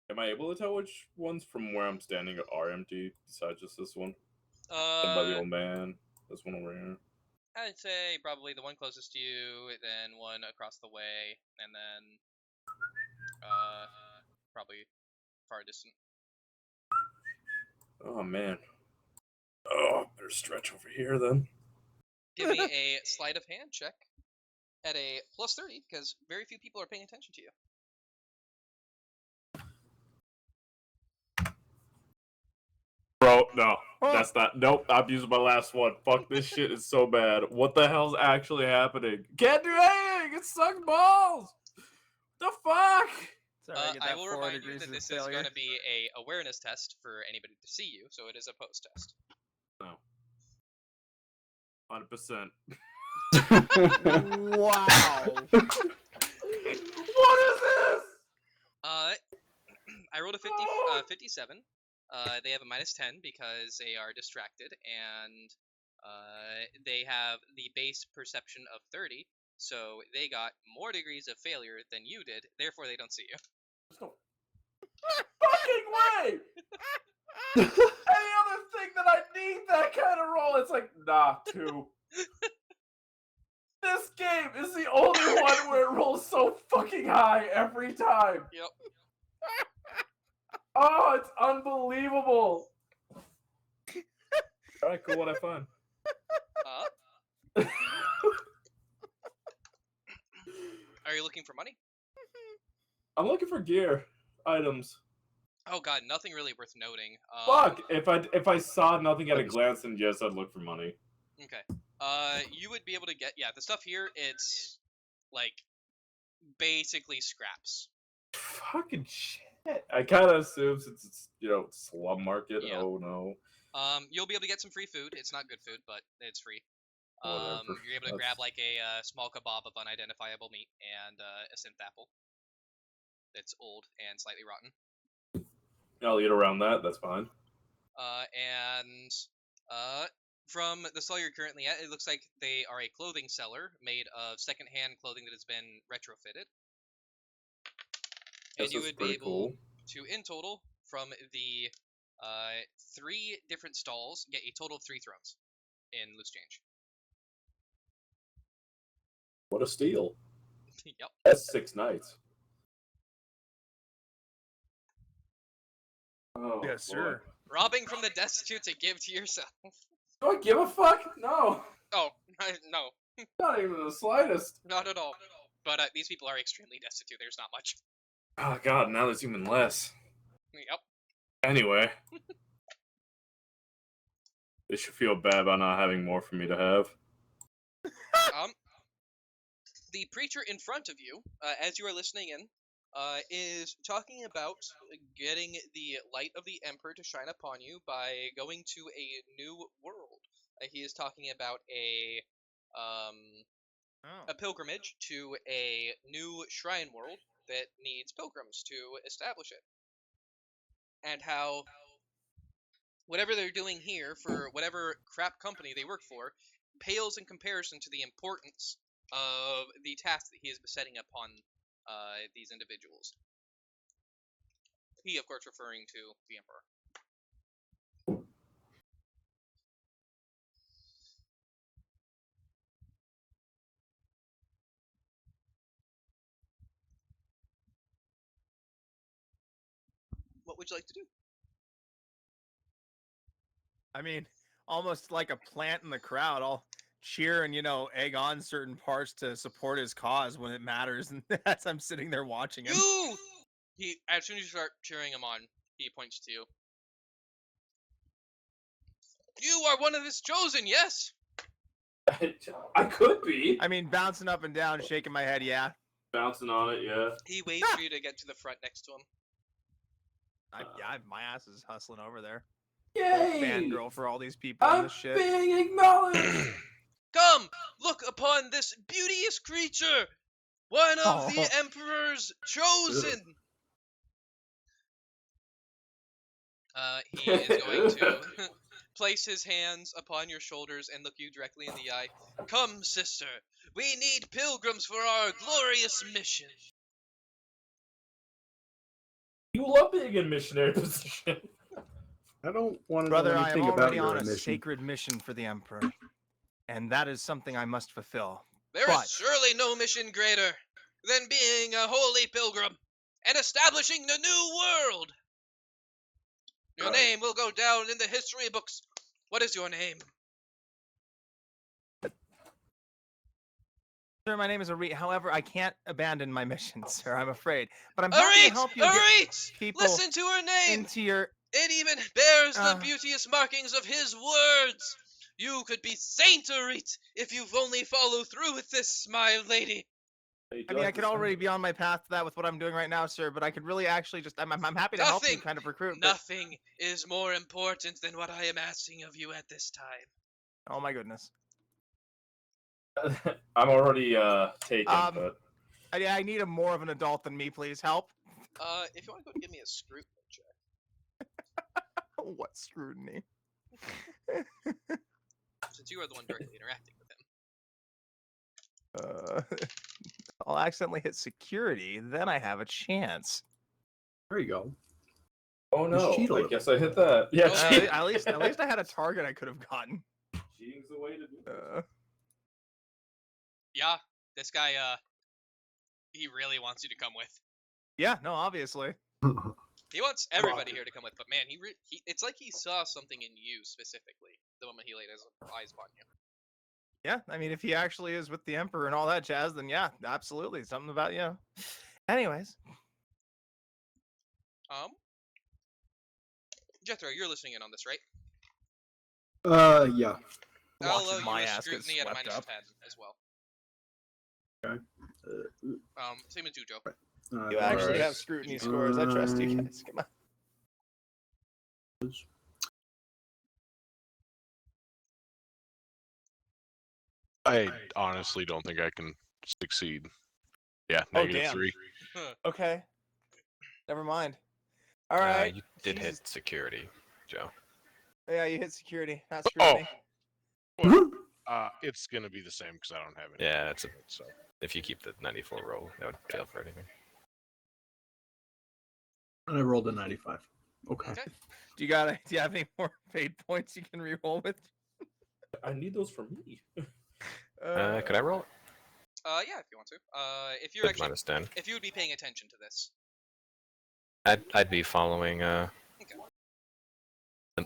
Am I able to tell which ones from where I'm standing are empty besides just this one? By the old man. This one over here.
I'd say probably the one closest to you, then one across the way, and then probably far distant.
Oh man. Oh, better stretch over here then.
Give me a sleight of hand check at a plus 30, because very few people are paying attention to you.
Bro, no. That's not. Nope, I'm using my last one. Fuck, this shit is so bad. What the hell's actually happening? Can't do anything! It sucks balls! The fuck?
Sorry,
I will remind you that this is going to be a awareness test for anybody to see you, so it is a post test.
No. 100%.
Wow.
What is this?
I rolled a 57. They have a minus 10 because they are distracted, and they have the base perception of 30, so they got more degrees of failure than you did, therefore they don't see you.
There's no fucking way! Any other thing that I need that kind of roll, it's like, nah, 2. This game is the only one where it rolls so fucking high every time.
Yep.
Oh, it's unbelievable. Alright, cool, what I find.
Are you looking for money?
I'm looking for gear items.
Oh god, nothing really worth noting.
Fuck! If I saw nothing at a glance, then yes, I'd look for money.
Okay. You would be able to get, the stuff here, it's, like, basically scraps.
Fucking shit. I kind of assume since it's, slum market,
Yeah.
oh no.
You'll be able to get some free food. It's not good food, but it's free.
Whatever.
You're able to grab, like, a small kebab of unidentifiable meat and a synth apple. It's old and slightly rotten.
I'll eat around that, that's fine.
From the stall you're currently at, it looks like they are a clothing seller made of secondhand clothing that has been retrofitted. And you would be able to, in total, from the 3 different stalls, get a total of 3 thrones in loose change.
What a steal.
Yep.
That's 6 nights. Oh,
Yes, sir.
Robbing from the destitute to give to yourself.
Do I give a fuck? No.
Oh, no,
Not even the slightest.
not at all. But these people are extremely destitute. There's not much.
Oh god, now there's even less.
Yep.
Anyway. They should feel bad about not having more for me to have.
The preacher in front of you, as you are listening in, is talking about getting the light of the Emperor to shine upon you by going to a new world. He is talking about a pilgrimage to a new shrine world that needs pilgrims to establish it. And how whatever they're doing here for whatever crap company they work for pales in comparison to the importance of the task that he is besetting upon these individuals. He, of course, referring to the Emperor. What would you like to do?
I mean, almost like a plant in the crowd. I'll cheer and, egg on certain parts to support his cause when it matters. And as I'm sitting there watching him.
As soon as you start cheering him on, he points to you. You are one of his chosen, yes?
I could be.
I mean, bouncing up and down, shaking my head, yeah.
Bouncing on it, yeah.
He waits for you to get to the front next to him.
My ass is hustling over there.
Yay!
Fangirl for all these people in
I'm
this shit.
being acknowledged!
Come, look upon this beauteous creature! One of the Emperor's chosen! He is going to place his hands upon your shoulders and look you directly in the eye. Come, sister, we need pilgrims for our glorious mission.
You love being in missionary position.
I don't want to
Brother,
know
I am
anything about
already
your
on a
mission.
sacred mission for the Emperor. And that is something I must fulfill.
There is surely no mission greater than being a holy pilgrim and establishing the new world. Your name will go down in the history books. What is your name?
Sir, my name is Arit. However, I can't abandon my mission, sir. I'm afraid. But I'm happy to help you get people
Listen to her name!
into your...
It even bears the beauteous markings of his words. You could be Saint Arit if you've only followed through with this, my lady.
I mean, I could already be on my path to that with what I'm doing right now, sir, but I could really actually just... I'm happy to help you kind of recruit.
Nothing is more important than what I am asking of you at this time.
Oh my goodness.
I'm already taken, but...
I need more of an adult than me, please. Help.
If you want to go and give me a scrutiny check.
What scrutiny?
Since you are the one directly interacting with him.
I'll accidentally hit security, then I have a chance.
There you go.
Oh no, I guess I hit that. Yeah,
at least I had a target I could have gotten.
Cheating's the way to do it.
Yeah, this guy, he really wants you to come with.
Yeah, no, obviously.
He wants everybody here to come with, but man, it's like he saw something in you specifically the moment he laid his eyes upon you.
Yeah, I mean, if he actually is with the Emperor and all that jazz, then yeah, absolutely. Something about, Anyways.
Jethro, you're listening in on this, right?
Yeah.
I'll allow you a scrutiny at a -10 as well.
Okay.
Same as you, Joe.
You actually have scrutiny scores. I trust you guys. Come on.
I honestly don't think I can succeed. Yeah, -3.
Okay. Never mind. All right.
You did hit security, Joe.
Yeah, you hit security. Not scrutiny.
Well, it's gonna be the same because I don't have any.
Yeah, if you keep the 94 roll, that would fail for anything.
And I rolled a 95. Okay.
Do you have any more fate points you can reroll with?
I need those for me.
Could I roll it?
Yeah, if you want to. If you're actually
-10.
if you would be paying attention to this.
I'd be following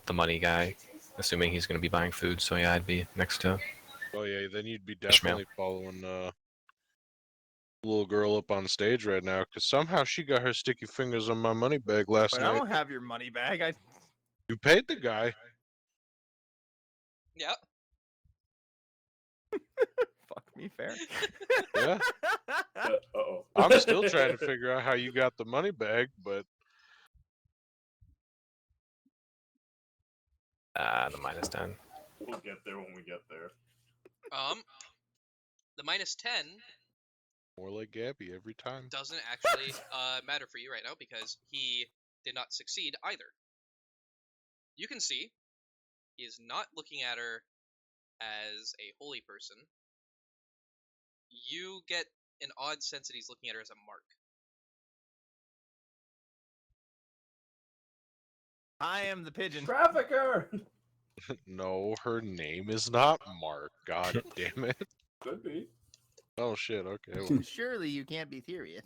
the money guy, assuming he's going to be buying food. So yeah, I'd be next to.
Oh yeah, then you'd be
Ishmael.
definitely following little girl up on stage right now, because somehow she got her sticky fingers on my money bag last
But I
night.
don't have your money bag.
You paid the guy.
Yeah.
Fuck me fair.
Yeah.
Uh-oh.
I'm still trying to figure out how you got the money bag, but
The -10.
We'll get there when we get there.
The -10
more like Gabby every time.
doesn't actually matter for you right now because he did not succeed either. You can see he is not looking at her as a holy person. You get an odd sense that he's looking at her as a mark.
I am the pigeon.
Trafficker!
No, her name is not Mark. God damn it.
Could be.
Oh shit, okay. Well,
Surely you can't be serious.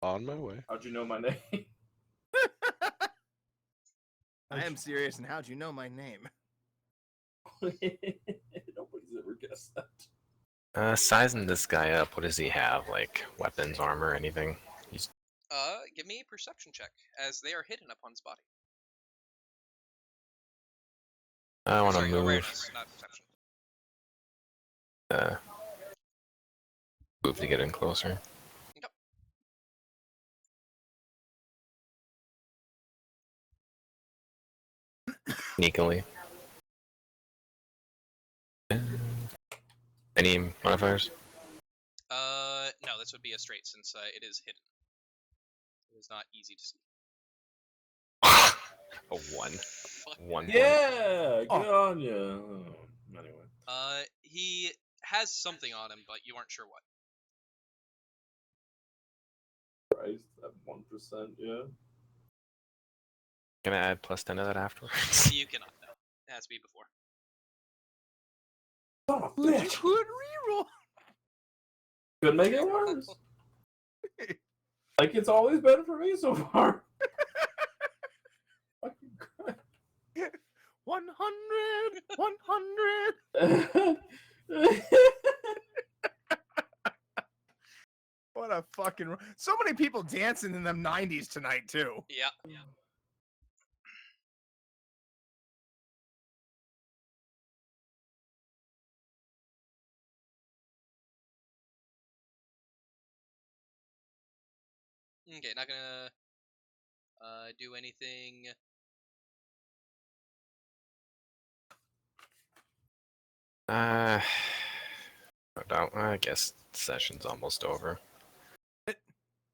on my way.
How'd you know my name?
I am serious, and how'd you know my name?
Nobody's ever guessed that.
Sizing this guy up. What does he have? Like weapons, armor, anything? He's
Give me a perception check, as they are hidden upon his body.
I want to
Sorry,
move.
awareness, not perception.
Move to get in closer.
Yep.
Sneakily. Any modifiers?
No, this would be a straight since it is hidden. It is not easy to see.
A 1.
Fuck.
1 point.
Yeah! Good on you. Anyway.
He has something on him, but you aren't sure what.
Christ, that 1%, yeah.
Can I add +10 to that afterwards?
You cannot know. It has to be before.
Son of a
You
bitch!
could reroll.
Could make it worse. Like it's always been for me so far. Fucking Christ.
100. 100. What a fucking. So many people dancing in them 90s tonight, too.
Yeah. Okay, not gonna do anything.
I guess session's almost over.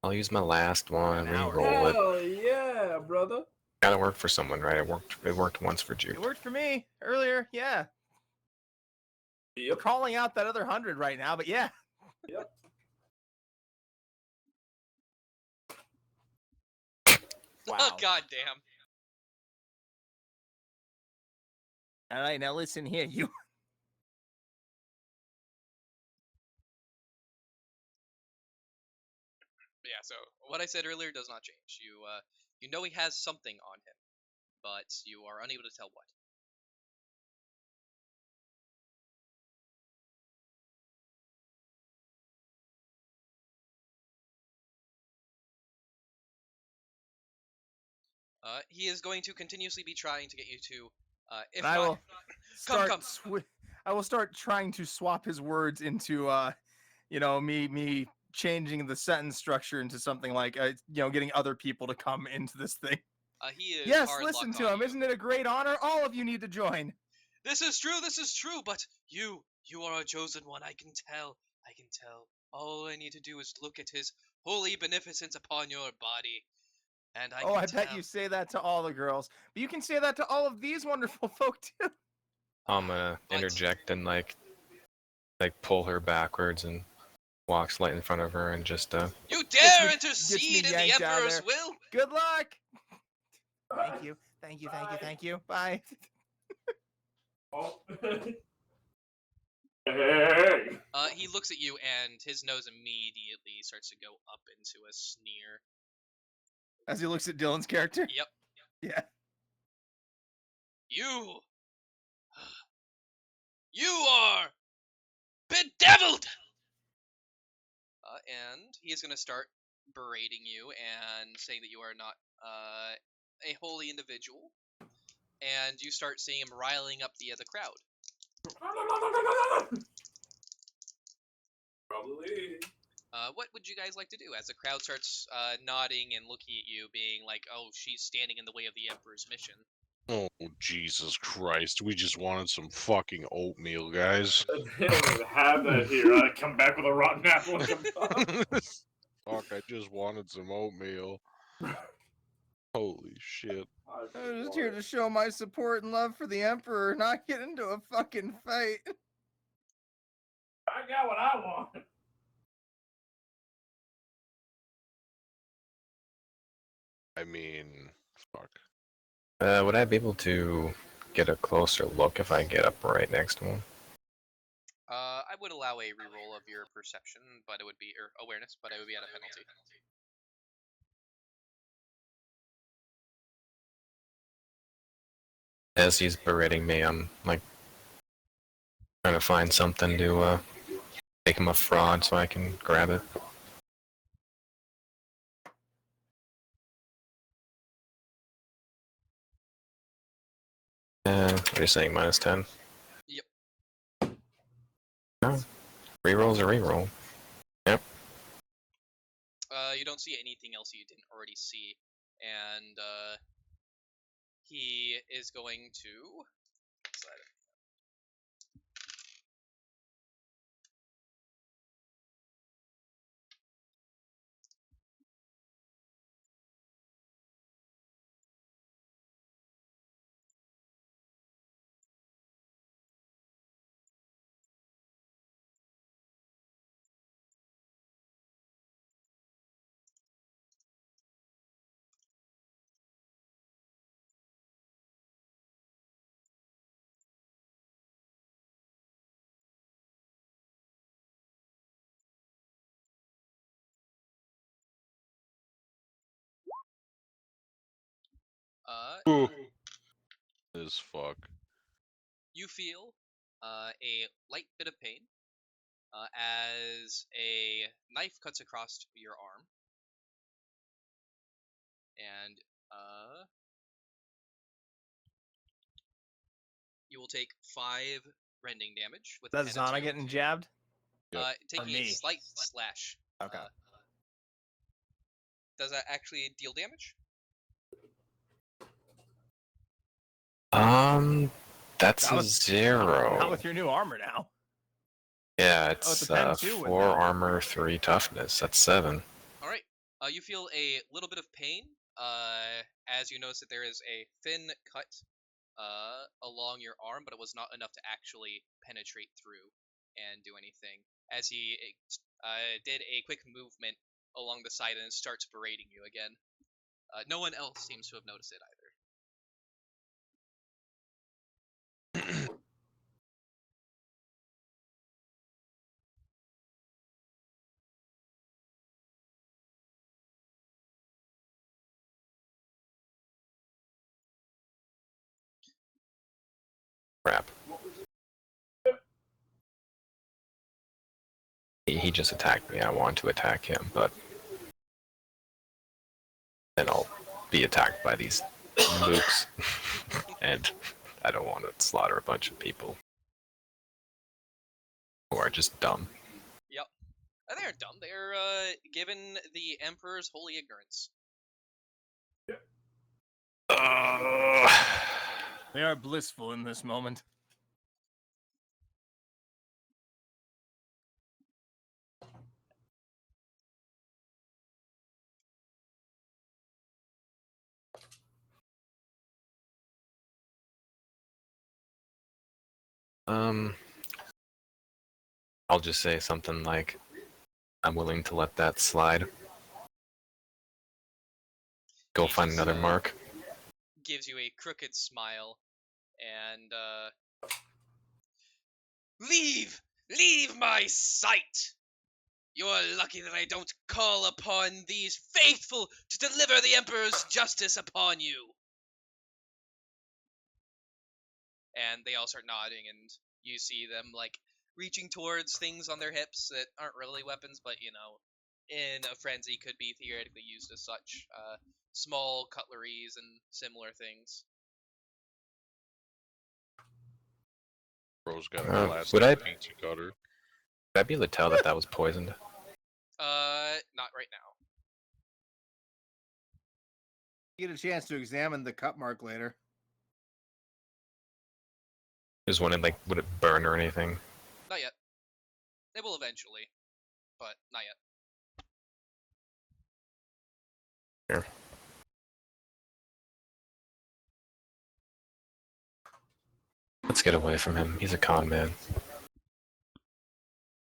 I'll use my last one,
An hour.
re-roll it.
Hell yeah, brother.
Gotta work for someone, right? It worked once for
It
Juke.
worked for me earlier, yeah.
Yep.
Calling out that other 100 right now, but yeah.
Yep.
Wow.
Oh, goddamn.
All right, now listen here, you.
Yeah, so what I said earlier does not change. You know he has something on him, but you are unable to tell what. He is going to continuously be trying to get you to, if
And I
not,
will start.
come.
I will start trying to swap his words into, me changing the sentence structure into something like, getting other people to come into this thing.
He is
Yes,
hard
listen
locked
to
on
him.
you.
Isn't it a great honor? All of you need to join.
This is true, but you are a chosen one, I can tell. All I need to do is look at his holy beneficence upon your body. And I can
bet
tell.
you say that to all the girls. But you can say that to all of these wonderful folk, too.
I'm gonna interject and like pull her backwards and walk slightly in front of her and just
You dare
me
intercede in the
yanked out of
Emperor's
there.
will?
Good luck. Thank you. Thank you. Thank you. Thank you. Bye.
Oh. Hey.
He looks at you and his nose immediately starts to go up into a sneer.
As he looks at Dylan's character.
Yep.
Yeah.
You are bedeviled! And he's gonna start berating you and saying that you are not a holy individual. And you start seeing him riling up the crowd.
Probably.
What would you guys like to do as the crowd starts nodding and looking at you, being like, "Oh, she's standing in the way of the Emperor's mission."
Oh, Jesus Christ. We just wanted some fucking oatmeal, guys.
They don't even have that here. I come back with a rotten apple and come
Fuck, I just wanted some oatmeal. Holy shit.
I was just here to show my support and love for the Emperor, not get into a fucking fight.
I got what I want.
I mean, fuck.
Would I be able to get a closer look if I get up right next to him?
I would allow a reroll of your perception, but it would be or awareness, but it would be at a penalty.
As he's berating me, I'm like trying to find something to make him a fraud so I can grab it. What are you saying, -10?
Yep.
No. Reroll's a reroll. Yep.
You don't see anything else you didn't already see, and he is going to.
As fuck.
You feel a light bit of pain as a knife cuts across your arm, and you will take 5 rending damage with.
That's Zana getting jabbed?
Taking a slight slash.
Okay.
Does that actually deal damage?
That's a 0.
Not with your new armor now.
Yeah, it's
depends too,
4 armor, 3 toughness. That's 7.
All right. You feel a little bit of pain as you notice that there is a thin cut along your arm, but it was not enough to actually penetrate through and do anything. As he did a quick movement along the side and starts berating you again. No one else seems to have noticed it either.
Crap. He just attacked me. I want to attack him, but then I'll be attacked by these mooks. And I don't want to slaughter a bunch of people who are just dumb.
Yep. They aren't dumb. They're given the Emperor's holy ignorance.
They are blissful in this moment.
I'll just say something like, I'm willing to let that slide. Go
He
find
just,
another mark.
Gives you a crooked smile, and leave my sight! You're lucky that I don't call upon these faithful to deliver the Emperor's justice upon you. and they all start nodding, and you see them like reaching towards things on their hips that aren't really weapons, but you know, in a frenzy could be theoretically used as such. Small cutleries and similar things.
Bro's got a
would
plastic
I-
pizza cutter.
Would I be able to tell that that was poisoned?
Not right now.
You get a chance to examine the cut mark later.
Just wondering, like, would it burn or anything?
Not yet. It will eventually, but not yet.
Here. Let's get away from him. He's a con man.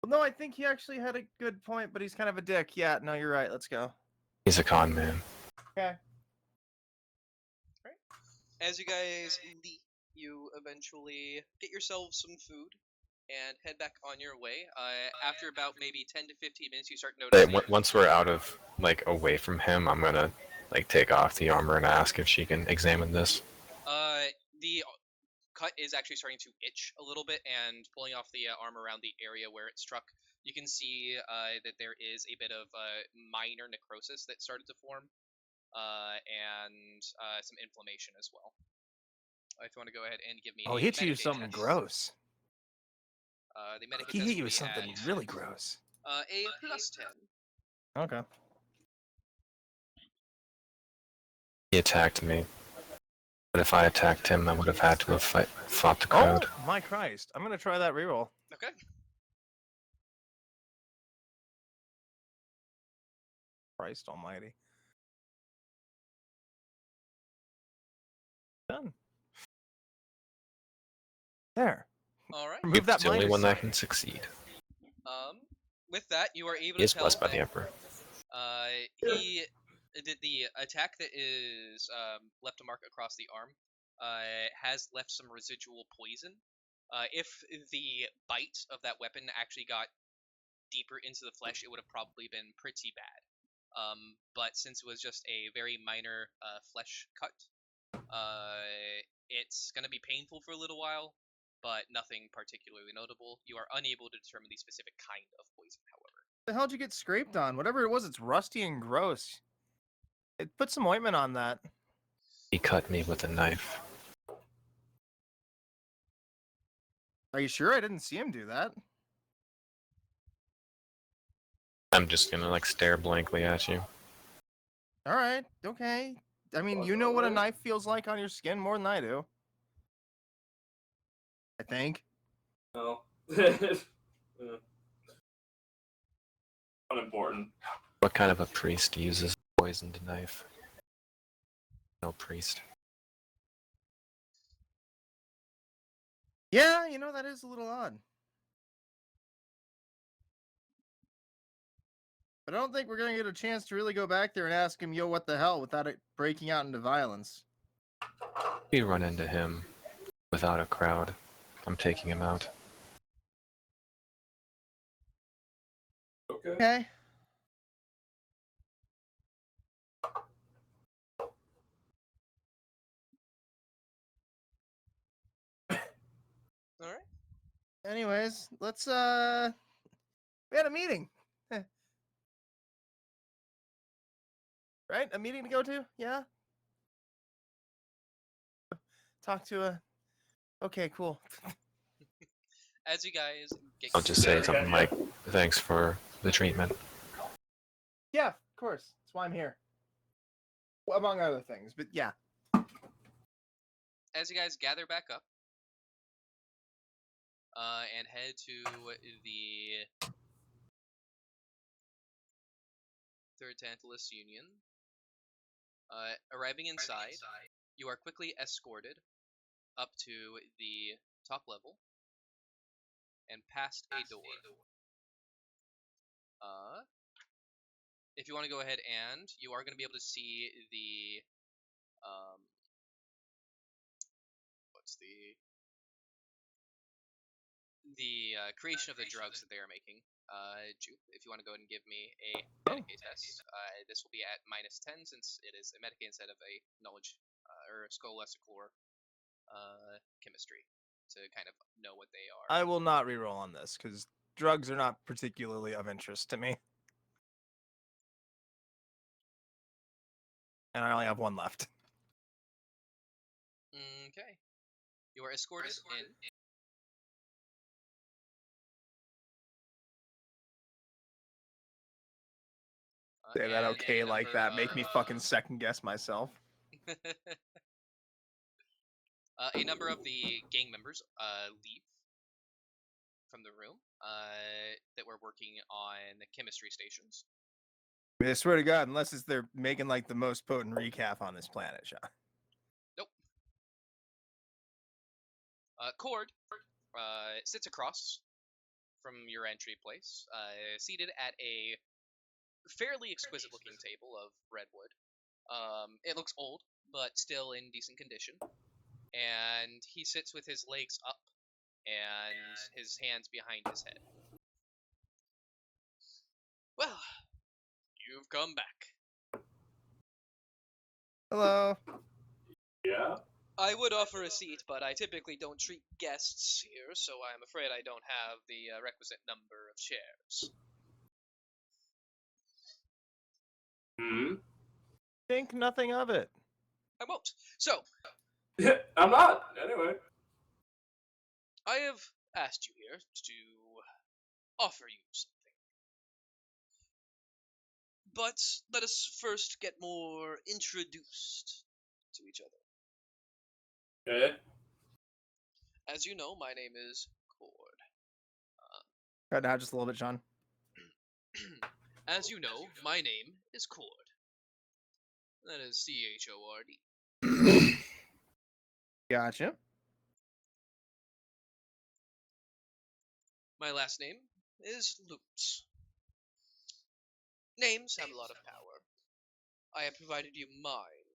Well, no, I think he actually had a good point, but he's kind of a dick. Yeah, no, you're right. Let's go.
He's a con man.
Okay.
As you guys leave, you eventually get yourselves some food and head back on your way. After about maybe 10 to 15 minutes, you start noticing.
Once we're out of, like, away from him, I'm gonna, like, take off the armor and ask if she can examine this.
The cut is actually starting to itch a little bit, and pulling off the armor around the area where it struck, you can see that there is a bit of minor necrosis that started to form, and some inflammation as well. If you want to go ahead and give me
Oh,
a
he hit you with
Medicaid
something
test.
gross.
The Medicaid
He
test
hit you
will
with
be
something
at,
really gross.
a +10.
Okay.
He attacked me. But if I attacked him, I would have had to have fought the crowd.
Oh, my Christ. I'm going to try that reroll.
Okay.
Christ almighty. Done. There.
All right.
Remove that
It's the only
minus
one that
sign.
can succeed.
With that, you are able
He is
to tell
blessed by the
that,
Emperor.
he did the attack that is left a mark across the arm. Has left some residual poison. If the bite of that weapon actually got deeper into the flesh, it would have probably been pretty bad. But since it was just a very minor flesh cut, it's going to be painful for a little while, but nothing particularly notable. You are unable to determine the specific kind of poison, however.
What the hell did you get scraped on? Whatever it was, it's rusty and gross. Put some ointment on that.
He cut me with a knife.
Are you sure? I didn't see him do that.
I'm just gonna, like, stare blankly at you.
All right. Okay. I mean, you know what a knife feels like on your skin more than I do. I think.
No. Unimportant.
What kind of a priest uses a poisoned knife? No priest.
Yeah, you know, that is a little odd. But I don't think we're going to get a chance to really go back there and ask him, yo, what the hell, without it breaking out into violence.
We run into him without a crowd. I'm taking him out.
Okay.
Okay.
All right.
Anyways, let's, we had a meeting. Right? A meeting to go to? Yeah? Talk to a... Okay, cool.
As you guys get
I'll just say something like, thanks for the treatment.
Yeah, of course. That's why I'm here. Well, among other things, but yeah.
as you guys gather back up and head to the Third Tantalus Union, arriving inside, you are quickly escorted up to the top level and past a door. If you want to go ahead, and you are going to be able to see the what's the creation of the drugs that they are making. Jupe, if you want to go ahead and give me a Medicaid test, this will be at -10 since it is a Medicaid instead of a knowledge or a scholastic lore chemistry. to kind of know what they are.
I will not reroll on this because drugs are not particularly of interest to me. And I only have one left.
Okay. You are escorted in.
Say that
And
okay
a
like
number
that. Make
of,
me fucking second guess myself.
a number of the gang members leave from the room that were working on the chemistry stations.
I mean, I swear to God, unless they're making like the most potent recaf on this planet, Sean.
Nope. Cord sits across from your entry place, seated at a fairly exquisite-looking table of redwood. It looks old, but still in decent condition. And he sits with his legs up and his hands behind his head. Well, you've come back.
Hello.
Yeah.
I would offer a seat, but I typically don't treat guests here, so I'm afraid I don't have the requisite number of chairs.
Hmm.
Think nothing of it.
I won't. So,
Yeah, I'm not. Anyway.
I have asked you here to offer you something. But let us first get more introduced to each other.
Okay.
As you know, my name is Cord.
Right now, just a little bit, Sean.
As you know, my name is Cord. That is C-H-O-R-D.
Gotcha.
My last name is Lutz. Names have a lot of power. I have provided you mine.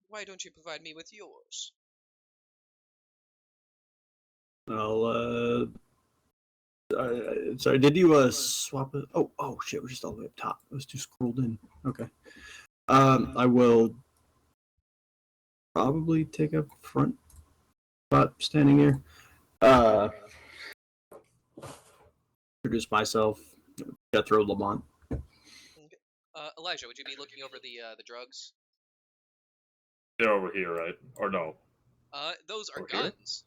Why don't you provide me with yours?
I'll, sorry, did you, swap it? Oh, shit, we're just all the way up top. I was too scrolled in. Okay. I will probably take a front spot standing here. Introduce myself, Jethro Lamont.
Okay. Elijah, would you be looking over the drugs?
They're over here, right? Or no?
Those are
Over here?
guns.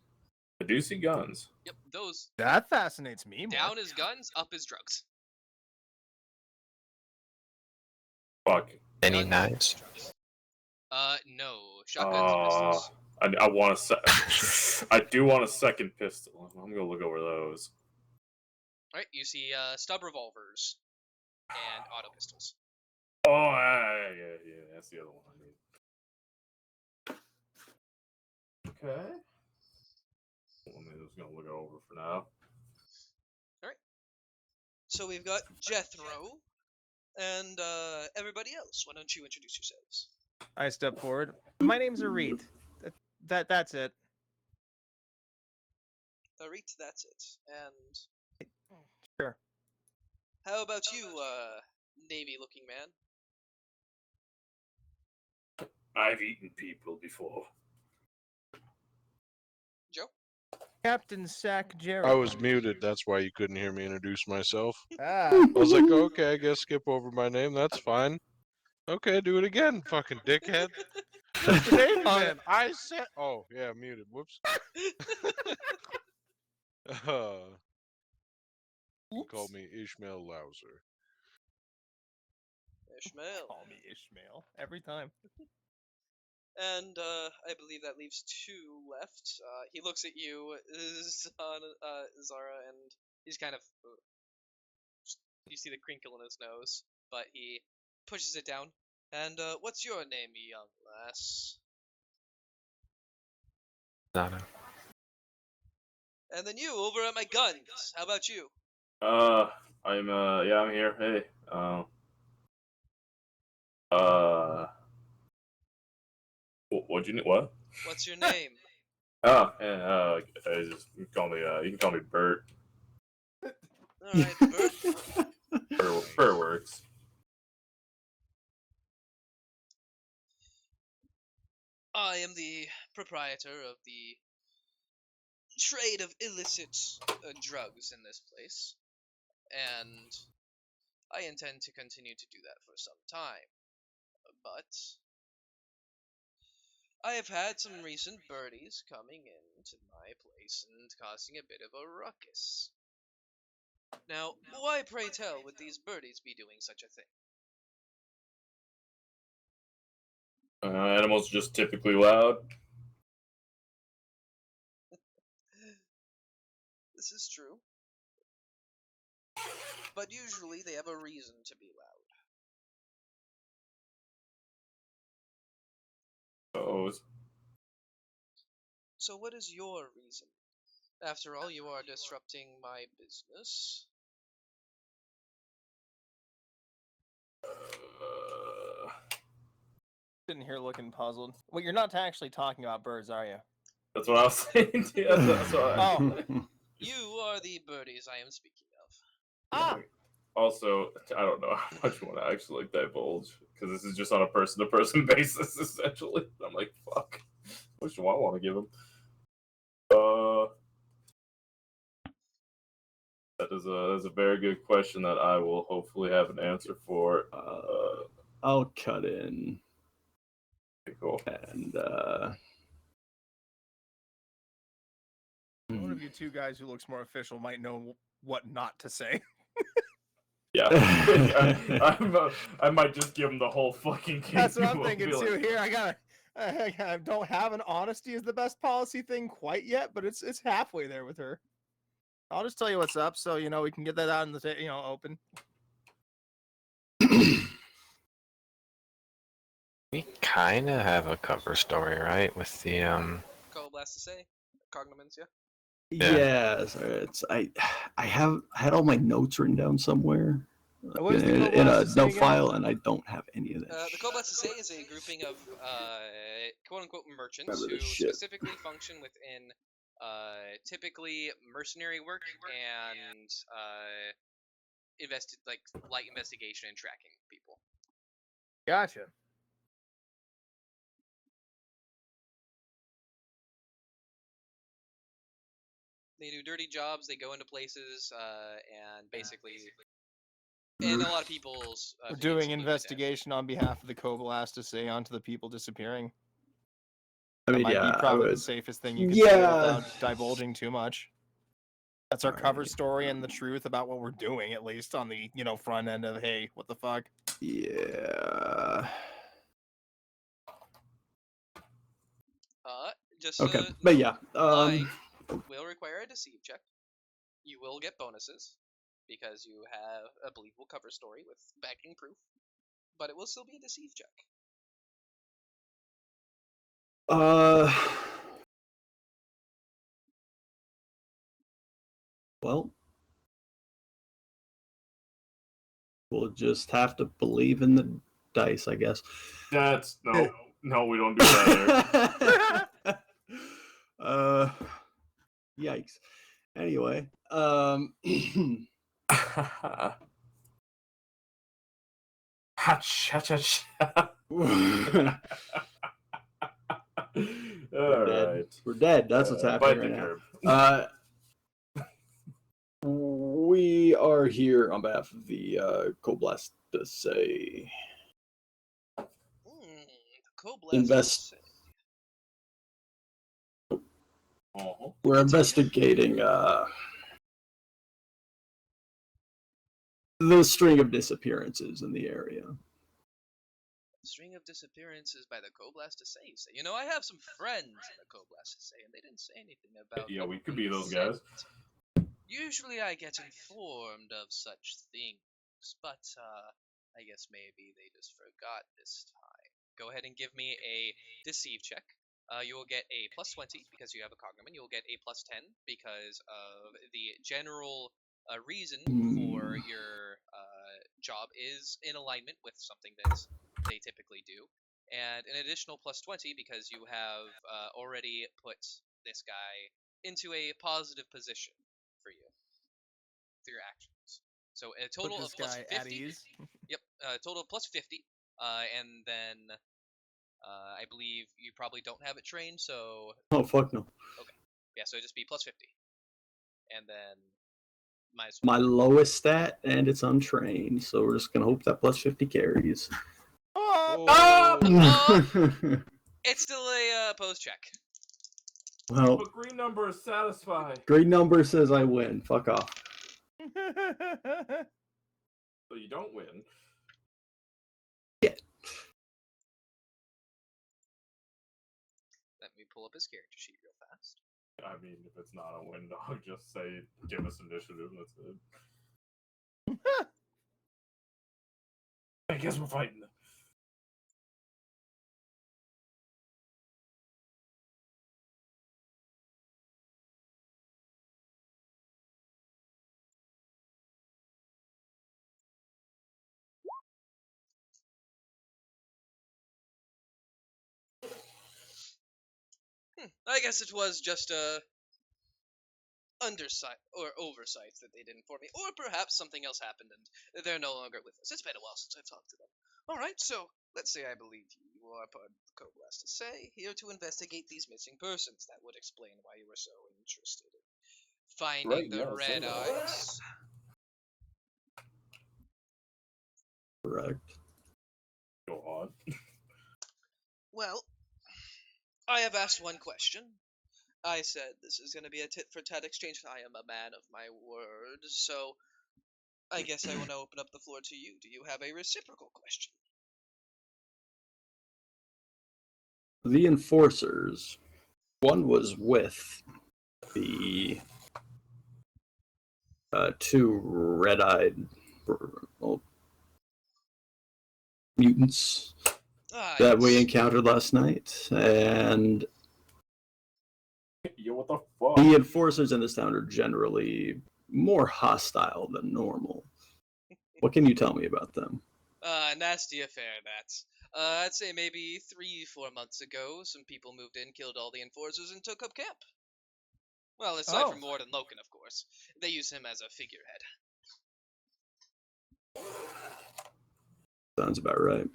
I do see guns.
Yep, those.
That fascinates me more.
Down is guns, up is drugs.
Fuck.
Any
Guns,
knives?
drugs. No. Shotguns and pistols.
I want I do want a second pistol. I'm gonna look over those.
Alright, you see stub revolvers and auto pistols.
Oh, yeah. That's the other one I need. Okay. I'm just gonna look it over for now.
Alright. So we've got Jethro and everybody else. Why don't you introduce yourselves?
I step forward. My name's Arit. That's it.
Arit, that's it. And
Sure.
how about you, Navy-looking man?
I've eaten people before.
Joe?
Captain Sack Jarrett.
I was muted, that's why you couldn't hear me introduce myself.
Ah.
I was like, okay, I guess skip over my name, that's fine. Okay, do it again, fucking dickhead.
Mr. Navy Man.
I said, oh, yeah, muted, whoops. Called me Ishmael Louser.
Ishmael.
Call me Ishmael every time.
And I believe that leaves two left. He looks at you, Zara, and he's kind of. You see the crinkle in his nose, but he pushes it down. And what's your name, young lass?
Nana.
And then you over at my guns. How about you?
I'm here. Hey. What'd you need? What?
What's your name?
Oh, yeah, you can call me Bert.
Alright, Bert.
Bert works.
I am the proprietor of the trade of illicit drugs in this place, and I intend to continue to do that for some time. But I have had some recent birdies coming into my place and causing a bit of a ruckus. Now, why, pray tell, would these birdies be doing such a thing?
Animals just typically loud.
This is true. But usually they have a reason to be loud.
Oh,
So what is your reason? After all, you are disrupting my business.
Sitting here looking puzzled. Well, you're not actually talking about birds, are you?
that's what I was saying. Yeah, that's what
Oh.
You are the birdies I am speaking of.
Ah!
Also, I don't know how much you want to actually like divulge, because this is just on a person-to-person basis, essentially. I'm like, fuck. What do I want to give him? That is a very good question that I will hopefully have an answer for.
I'll cut in.
Okay, cool.
And
One of you two guys who looks more official might know what not to say.
Yeah, I might just give him the whole fucking game.
That's what I'm thinking too. Here, I don't have an honesty is the best policy thing quite yet, but it's halfway there with her. I'll just tell you what's up, so you know we can get that out in the open.
We kind of have a cover story, right? With the
Coblast to say? Cognomens, yeah?
yeah, it's I had all my notes written down somewhere
What is the
in a
Coblast to say
note
again?
file, and I don't have any of that.
The Coblast to say is a grouping of quote-unquote merchants
Remember
who
this shit.
specifically function within typically mercenary work and light investigation and tracking people.
Gotcha.
They do dirty jobs. They go into places and basically, and a lot of people's
We're
opinions
doing
salute to
investigation on behalf of the Coblast to say onto the people disappearing.
I
That
mean,
might
yeah,
be probably
I
the
would.
safest thing you can say
Yeah.
without divulging too much. That's our cover
Alright.
story and the truth about what we're doing, at least on the front end of hey, what the fuck.
Yeah.
Just
Okay, but yeah,
I will require a deceive check. You will get bonuses because you have a believable cover story with backing proof, but it will still be a deceive check.
Well, we'll just have to believe in the dice, I guess.
That's no, we don't do that here.
Yikes. Anyway,
All right.
We're dead. That's what's happening
Bite the
right
curb.
now. We are here on behalf of the Coblast to say
Coblast
invest.
Uh-huh.
We're investigating the string of disappearances in the area.
String of disappearances by the Coblast to say. You know, I have some friends in the Coblast to say, and they didn't say anything about.
Yeah, we could be those
consent.
guys.
Usually, I get informed of such things, but I guess maybe they just forgot this time. Go ahead and give me a deceive check. You will get a +20 because you have a cognomen. You will get a +10 because of the general reason for your job is in alignment with something that they typically do, and an additional +20 because you have already put this guy into a positive position for you through your actions. So a total
Put
of
this guy at
+50.
ease.
Yep, a total of +50, and then I believe you probably don't have it trained, so
Oh fuck no.
Yeah, so it'd just be plus 50. And then minus
My lowest stat, and it's untrained, so we're just gonna hope that plus 50 carries.
It's still a opposed check.
Well,
But green number is satisfied.
green number says I win. Fuck off.
So you don't win.
Let me pull up his character sheet real fast.
I mean, if it's not a win, dog, just say, give us initiative, that's it. I guess we're fighting.
I guess it was just a undersight or oversight that they didn't inform me, or perhaps something else happened and they're no longer with us. It's been a while since I've talked to them. All right, so let's say I believe you. You are part of the Cobra to say here to investigate these missing persons. That would explain why you were so interested in finding the red eyes.
Correct.
Go on.
Well, I have asked one question. I said this is going to be a tit-for-tat exchange. I am a man of my word, so I guess I want to open up the floor to you. Do you have a reciprocal question?
The enforcers. One was with the two red-eyed mutants that we encountered last night, and
Yo, what the fuck?
the enforcers in this town are generally more hostile than normal. What can you tell me about them?
Nasty affair, that. I'd say maybe 3-4 months ago, some people moved in, killed all the enforcers, and took up camp. Well, aside from Warden Loken, of course. They use him as a figurehead.
Sounds about right.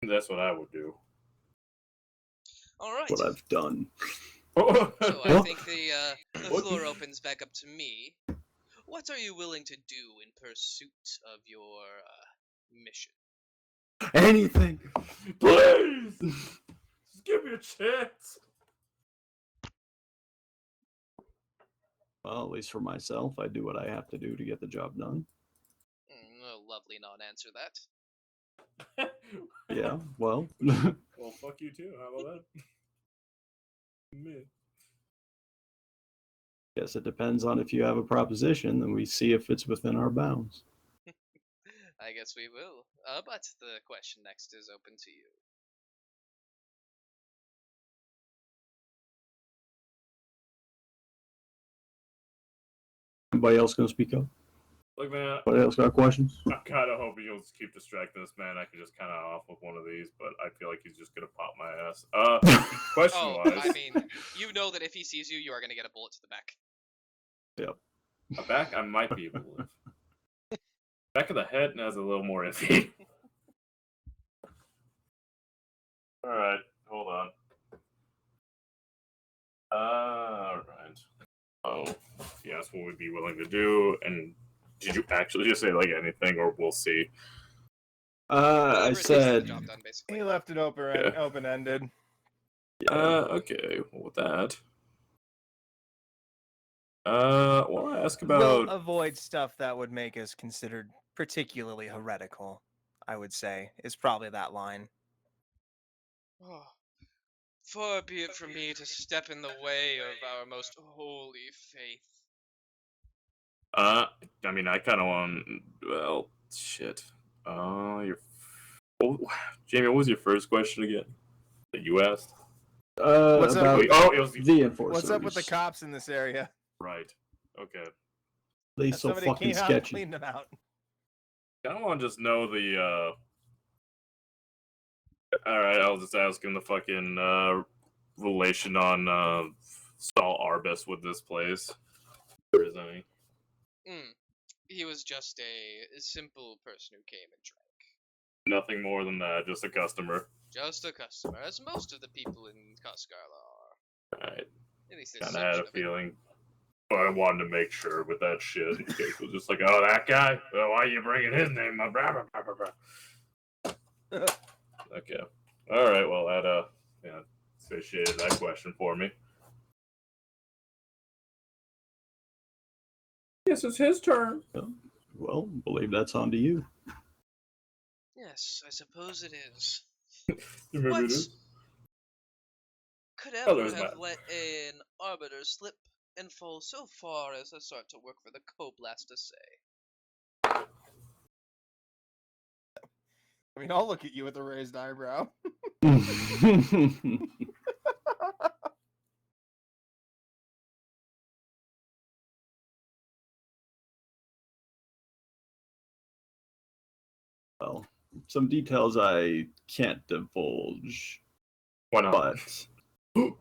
That's what I would do.
All right.
What I've done.
So I think the floor opens back up to me. What are you willing to do in pursuit of your mission?
Anything!
Please! Just give me a chance!
Well, at least for myself, I do what I have to do to get the job done.
A lovely non-answer, that.
Yeah, well.
Well, fuck you too. How about that? Me.
Guess it depends on if you have a proposition, then we see if it's within our bounds.
I guess we will. But the question next is open to you.
Anybody else gonna speak up?
Look, man.
Anybody else got questions?
I'm kind of hoping you'll just keep distracting this man. I can just kind of off with one of these, but I feel like he's just gonna pop my ass. Question-wise.
I mean, you know that if he sees you, you are gonna get a bullet to the back.
Yep.
A back, I might be able to live. Back of the head has a little more iffy. Alright, hold on. Alright. Oh, yes, what we'd be willing to do, and did you actually just say, like, anything, or we'll see?
I said...
He left it open-ended.
Okay, well, with that... I want to ask about...
We'll avoid stuff that would make us considered particularly heretical, I would say, is probably that line.
Oh, far be it from me to step in the way of our most holy faith.
I mean, I kind of want... Well, shit. Jamie, what was your first question again? That you asked?
What's up?
It was
the enforcers.
What's up with the cops in this area?
Right. Okay.
They so
Somebody
fucking
came out and
sketchy.
cleaned them out.
I don't want to just know the, Alright, I'll just ask him the fucking, relation on, Saul Arbus with this place. If there is any.
He was just a simple person who came and drank.
Nothing more than that, just a customer.
Just a customer, as most of the people in Coscarla are.
Alright.
At least there's
Kind of
so
had
much
a
of it.
feeling. But I wanted to make sure with that shit. In case it was just like, oh, that guy? Well, why are you bringing his name up? Blah, blah, blah, blah. Okay. All right. Well, that satiated that question for me. Yes, it's his turn.
Well, believe that's on to you.
Yes, I suppose it is.
Maybe
What
it is.
could
Oh,
ever
there's
have
Matt.
let an arbiter slip and fall so far as to start to work for the Co-Blaster say?
I mean, I'll look at you with a raised eyebrow.
Well, some details I can't divulge,
Why not?
but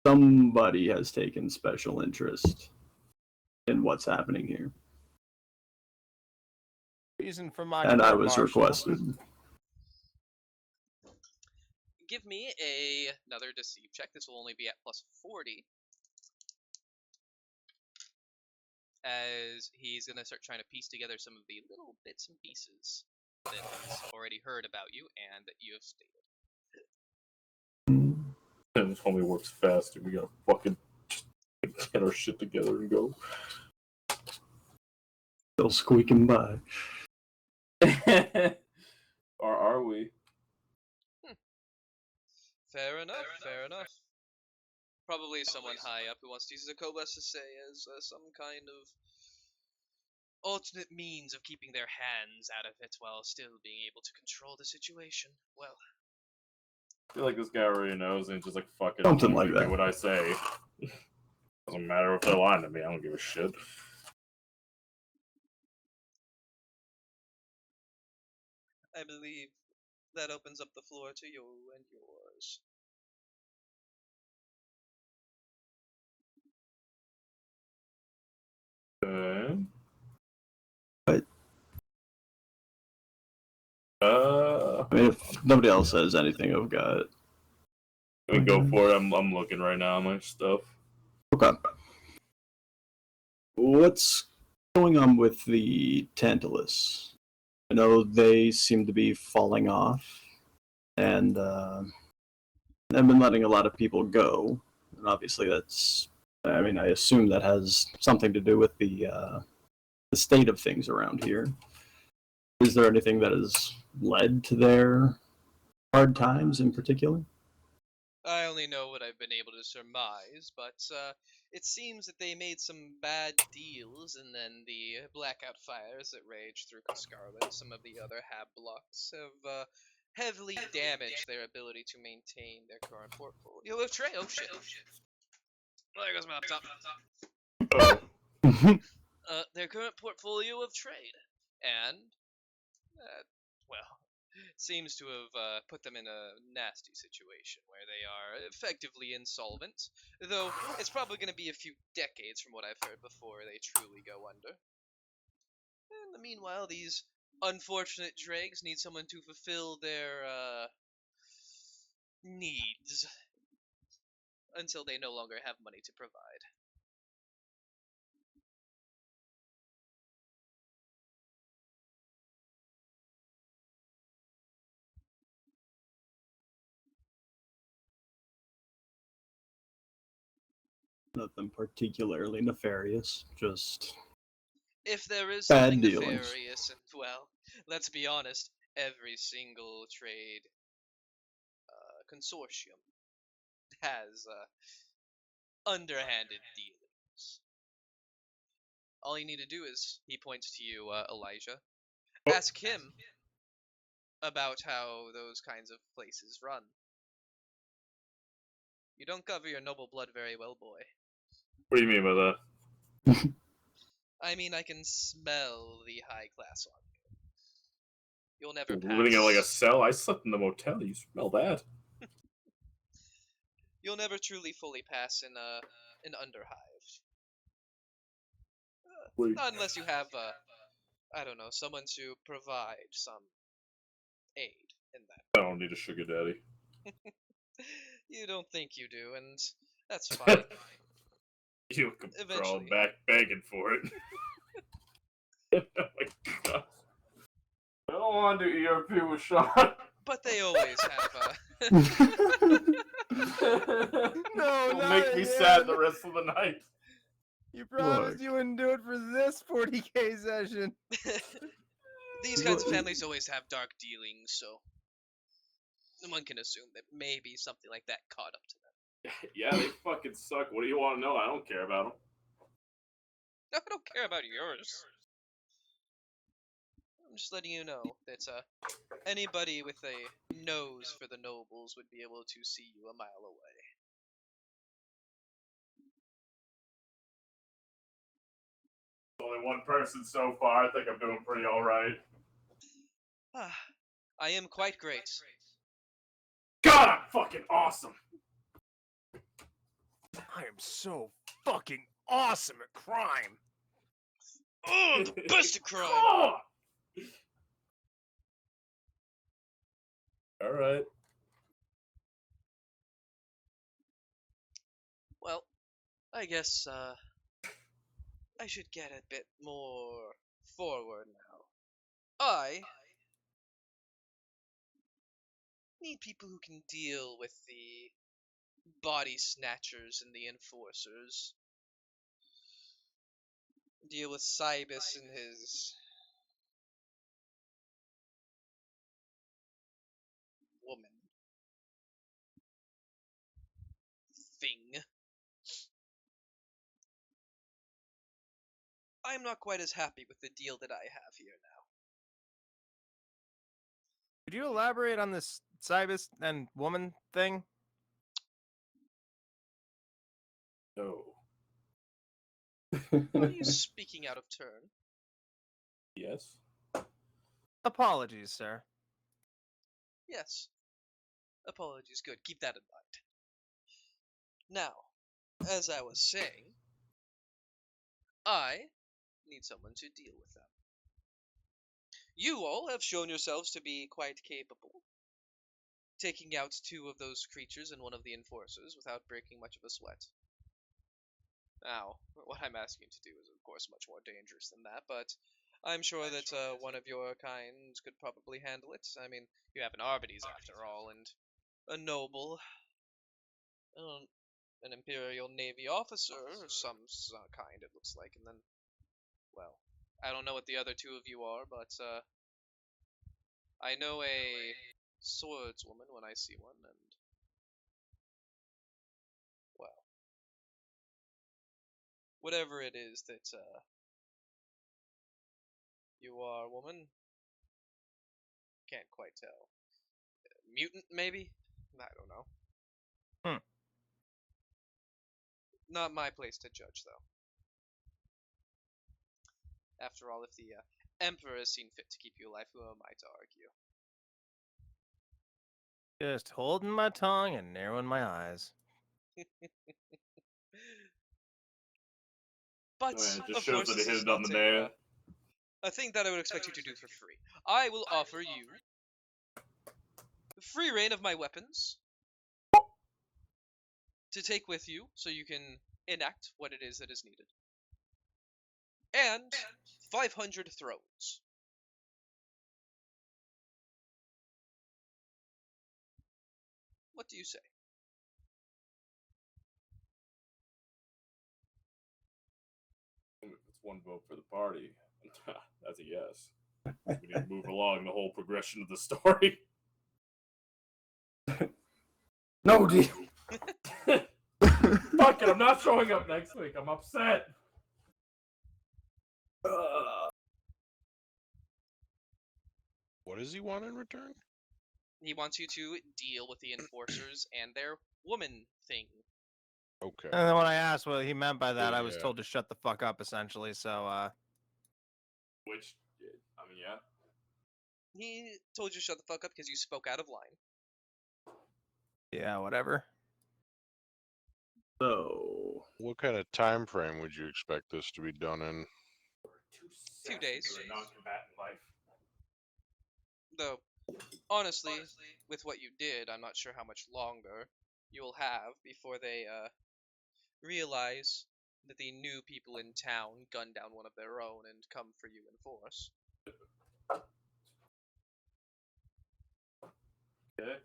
somebody has taken special interest in what's happening here.
Reason for my
And I
court
was
martial.
requested.
Give me another deceive check. This will only be at plus 40. As he's going to start trying to piece together some of the little bits and pieces that he's already heard about you and that you have stated.
This homie works fast. We gotta fucking just get our shit together and go.
Still squeaking by.
Or are we?
Fair enough, fair enough. Probably someone high up who wants to use the Co-Blaster say as some kind of alternate means of keeping their hands out of it while still being able to control the situation. Well,
I feel like this guy already knows and just like fucking
Something like
do
that.
what I say. Doesn't matter if they're lying to me. I don't give a shit.
I believe that opens up the floor to you and yours.
Okay.
But
I
I mean, if nobody else says anything, I've got.
mean, go for it. I'm looking right now at my stuff.
Okay. What's going on with the Tantalus? I know they seem to be falling off, and I've been letting a lot of people go. And obviously, that's. I mean, I assume that has something to do with the state of things around here. Is there anything that has led to their hard times in particular?
I only know what I've been able to surmise, but it seems that they made some bad deals, and then the blackout fires that raged through Coscarla and some of the other hab blocks have heavily damaged their ability to maintain their current portfolio of trade. Oh shit! Well, there goes my laptop. Their current portfolio of trade, and well, seems to have put them in a nasty situation where they are effectively insolvent, though it's probably going to be a few decades from what I've heard before they truly go under. In the meanwhile, these unfortunate dregs need someone to fulfill their needs until they no longer have money to provide.
Nothing particularly nefarious, just
If there is
bad
something
dealings.
nefarious, and well, let's be honest, every single trade consortium has underhanded dealings. All you need to do is, he points to you, Elijah, ask him about how those kinds of places run. You don't cover your noble blood very well, boy.
What do you mean by that?
I mean, I can smell the high class on you. You'll never pass.
Living in like a cell? I slept in the motel. You smell that?
You'll never truly fully pass in an underhive. Not unless you have, I don't know, someone to provide some aid in that.
I don't need a sugar daddy.
You don't think you do, and that's fine.
You can throw
Eventually.
back begging for it. Oh my god. I don't want to do ERP with Sean.
But they always have
No,
It'll
not
make me
again.
sad the rest of the night.
You promised
Look.
you wouldn't do it for this 40k session.
These kinds of families always have dark dealings, so one can assume that maybe something like that caught up to them.
Yeah, they fucking suck. What do you want to know? I don't care about them.
I don't care about yours. I'm just letting you know that anybody with a nose for the nobles would be able to see you a mile away.
Only one person so far. I think I'm doing pretty alright.
I am quite great.
God, I'm fucking awesome.
I am so fucking awesome at crime.
Oh, I'm the best at crime!
Oh! Alright.
Well, I guess I should get a bit more forward now. I need people who can deal with the body snatchers and the enforcers. Deal with Cybus and his woman thing. I'm not quite as happy with the deal that I have here now.
Could you elaborate on this Cybus and woman thing?
No.
Are you speaking out of turn?
Yes.
Apologies, sir.
Yes. Apologies, good. Keep that in mind. Now, as I was saying, I need someone to deal with them. You all have shown yourselves to be quite capable, taking out 2 of those creatures and 1 of the enforcers without breaking much of a sweat. Now, what I'm asking you to do is, of course, much more dangerous than that, but I'm sure that one of your kind could probably handle it. I mean, you have an Arbites after all, and a noble, an Imperial Navy officer of some kind, it looks like, and then, well, I don't know what the other 2 of you are, but I know a swordswoman when I see one, and, well, whatever it is that you are, woman, can't quite tell. Mutant, maybe? I don't know. Not my place to judge, though. After all, if the Emperor has seen fit to keep you alive, who am I to argue?
Just holding my tongue and narrowing my eyes.
But,
Oh, yeah, it just
of
shows
course,
that
this
he hit
is
it on
not
the nail.
a thing that I would expect you to do for free. I will offer you free reign of my weapons to take with you so you can enact what it is that is needed. And 500 thrones. What do you say?
It's 1 vote for the party. That's a yes. We need to move along the whole progression of the story.
No deal.
Fuck it, I'm not showing up next week. I'm upset.
What does he want in return?
He wants you to deal with the enforcers and their woman thing.
Okay.
And then when I asked what he meant by that, I was
Yeah.
told to shut the fuck up, essentially. So,
Which, I mean, yeah.
He told you to shut the fuck up because you spoke out of line.
yeah, whatever.
So,
What kind of time frame would you expect this to be done in?
2 days.
For a non-combatant life.
Though, honestly, with what you did, I'm not sure how much longer. you'll have before they realize that the new people in town gun down one of their own and come for you in force.
Okay.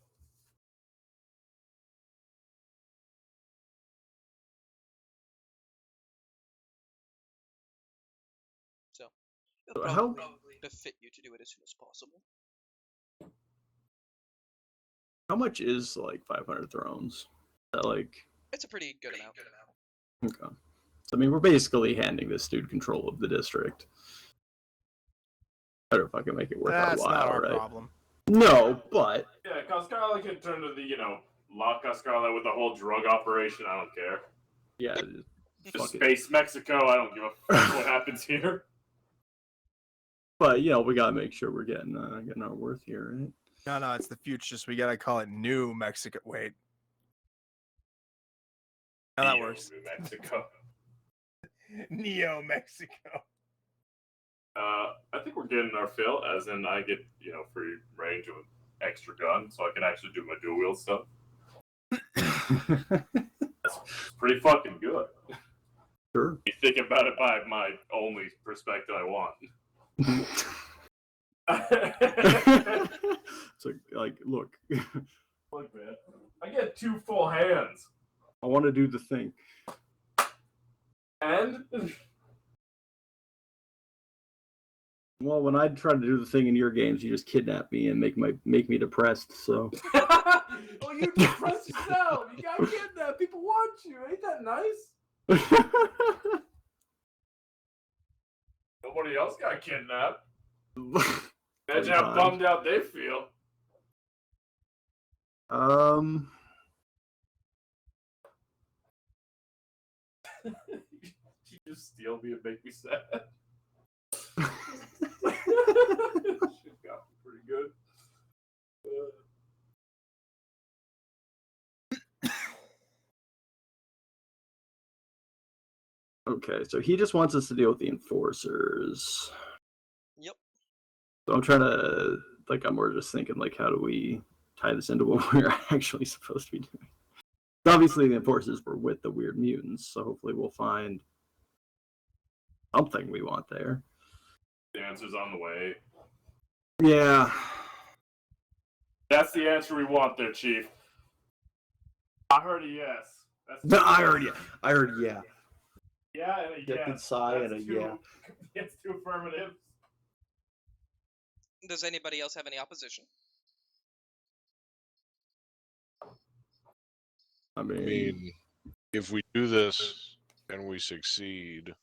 So it'll
How-
probably befit you to do it as soon as possible.
How much is like 500 thrones? Is that like
It's a pretty good amount.
okay? So, I mean, we're basically handing this dude control of the district. Better fucking make it worth
That's
our while,
not our
right?
problem.
No, but
Yeah, Coscarla can turn to the, lock Coscarla with the whole drug operation. I don't care.
yeah,
Just
fuck it.
space Mexico. I don't give a fuck what happens here.
But we gotta make sure we're getting our worth here, right?
No, it's the future. Just we gotta call it New Mexico. Wait. No, that
Neo
works.
New Mexico.
Neo Mexico.
I think we're getting our fill, as in I get, free range of an extra gun, so I can actually do my dual wield stuff. That's pretty fucking good.
Sure.
You think about it by my only perspective I want.
So, look,
Look, man, I get 2 full hands.
I want to do the thing.
And?
Well, when I try to do the thing in your games, you just kidnap me and make me depressed. So.
Oh, you depressed yourself. You got kidnapped. People want you. Ain't that nice? Nobody else got kidnapped. Imagine how bummed out they feel. You just steal me and make me sad. Shit got me pretty good.
Okay, so he just wants us to deal with the enforcers.
Yep.
So I'm trying to, I'm more just thinking, how do we tie this into what we're actually supposed to be doing? Obviously, the enforcers were with the weird mutants, so hopefully we'll find something we want there.
The answer's on the way.
Yeah.
That's the answer we want there, Chief. I heard a yes.
No, I heard yeah.
Yeah, and a
Get
yes.
inside and a
That's
yeah.
It's 2 affirmatives.
Does anybody else have any opposition?
I
I
mean,
mean, if we do this and we succeed,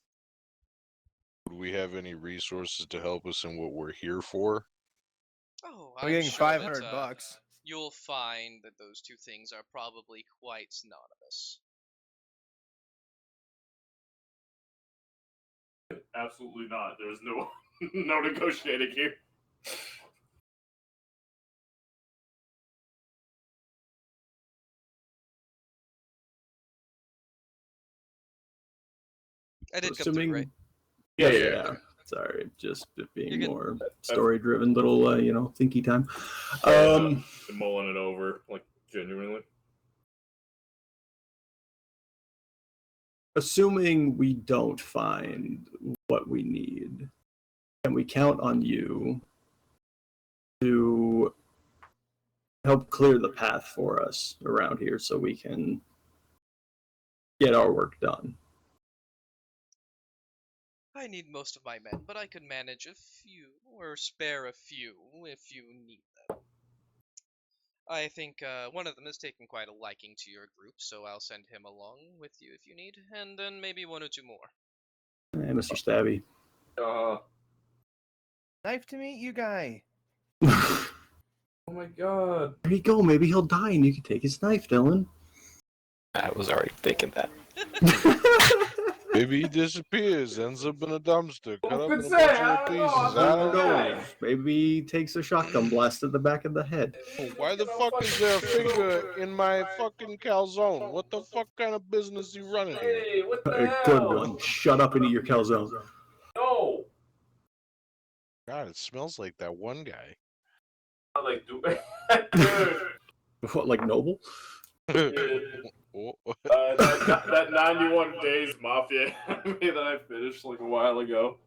would we have any resources to help us in what we're here for?
Oh,
We're
I'm
getting
sure that,
500 bucks.
You'll find that those two things are probably quite synonymous.
Absolutely not. There's no no negotiating here.
I did come
assuming,
through, right?
yeah. Sorry, just it
You're
being
good.
more story-driven, little, thinky time.
Mulling it over, genuinely.
Assuming we don't find what we need, can we count on you to help clear the path for us around here so we can get our work done?
I need most of my men, but I could manage a few, or spare a few, if you need them. I think one of them is taking quite a liking to your group, so I'll send him along with you if you need, and then maybe 1 or 2 more.
Hey, Mr. Stabby.
Nice to meet you, guy.
Oh my god.
There you go. Maybe he'll die and you can take his knife, Dylan.
I was already thinking that.
Maybe he disappears, ends up in a dumpster, cut up in a bunch
say?
of
I don't know,
pieces.
I'm
I
not
don't
gonna
know.
die.
Maybe he takes a shotgun blast to the back of the head.
Why the fuck is there a finger in my fucking calzone? What the fuck kind of business you running here?
Hey, what the
A
hell?
good one. Shut up and eat your calzone.
No.
God, it smells like that one guy.
Dude.
What, like Noble?
Oh,
that 91 Days Mafia anime that I finished like a while ago.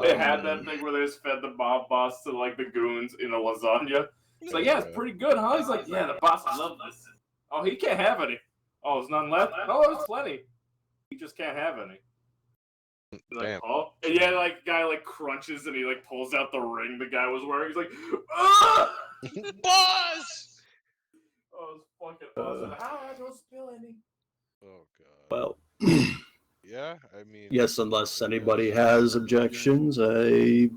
They had that thing where they just fed the mob boss to like the goons in a lasagna. It's like, yeah, it's pretty good, huh? He's like, yeah, the boss loves this. Oh, he can't have any. Oh, there's none left? No, there's plenty. He just can't have any. Like,
damn.
oh, and yeah, like guy like crunches and he like pulls out the ring the guy was wearing. He's like, ah!
Boss!
Oh, it's fucking awesome. I don't spill any.
Oh god.
Well,
Yeah, I mean.
yes, unless anybody has objections, I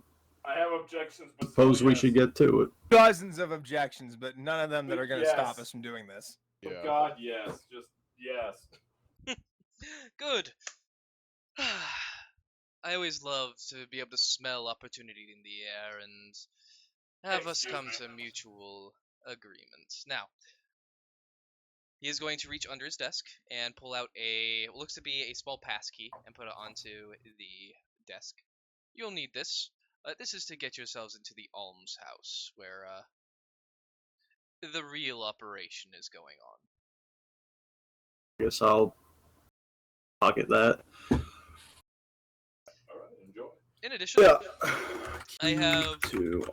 I have objections, but
suppose we
yes.
should get to it.
Dozens of objections, but none of them that are going to stop
Yes.
us from doing this.
Oh,
Yeah.
God, yes, just yes.
Good. I always love to be able to smell opportunity in the air and have us come to mutual agreement. Now, he is going to reach under his desk and pull out what looks to be a small passkey and put it onto the desk. You'll need this. This is to get yourselves into the almshouse, where the real operation is going on.
I guess I'll pocket that.
Alright, enjoy.
In addition,
Yeah.
I have
To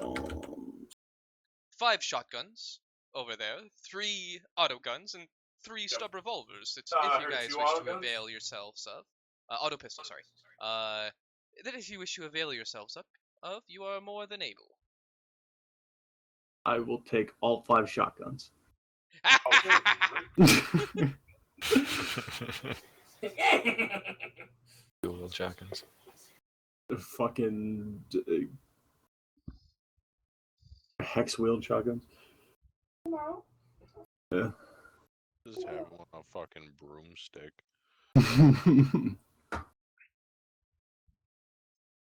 5 shotguns over there, 3 auto guns, and 3 stub revolvers. That if you
Her
guys
2
wish to
autoguns?
avail yourselves of, auto pistol, sorry. That if you wish to avail yourselves of, you are more than able.
I will take all 5 shotguns.
Dual shotguns.
Fucking hex wheeled shotguns. Yeah.
Just have one a fucking broomstick.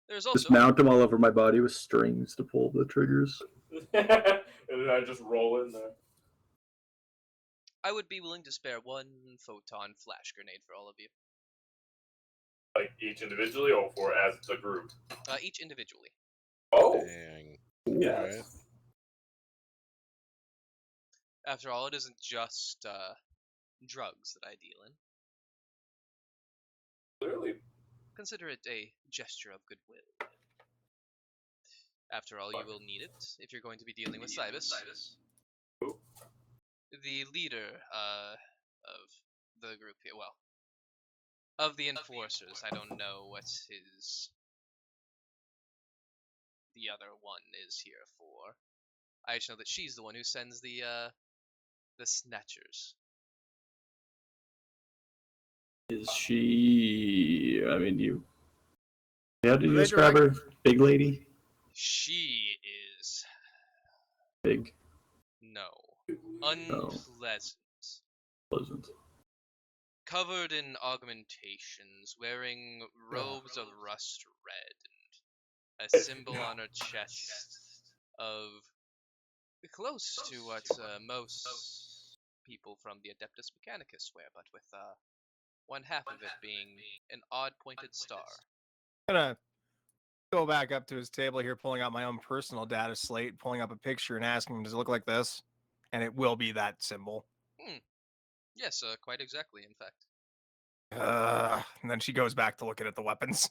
There's
Just
also
mount them all over my body with strings to pull the triggers.
And then I just roll in there.
I would be willing to spare 1 photon flash grenade for all of you.
Like each individually or for as the group?
Each individually.
Oh!
Dang.
Yes.
Alright.
After all, it isn't just drugs that I deal in.
Clearly.
Consider it a gesture of goodwill. After all, you will need it if you're going to be dealing with Cybus.
Who?
The leader of the group here. Well, of the enforcers. I don't know what the other one is here for. I just know that she's the one who sends the snatchers.
Is she? I mean, you. How did you
They
describe her? Big lady?
She is
Big.
no unpleasant.
Pleasant.
Covered in augmentations, wearing robes of rust red, and a symbol on her chest of close to what most people from the Adeptus Mechanicus wear, but with one half of it being an odd pointed star.
I'm gonna go back up to his table here, pulling out my own personal data slate, pulling up a picture and asking him, does it look like this? And it will be that symbol.
Yes, quite exactly, in fact.
And then she goes back to looking at the weapons.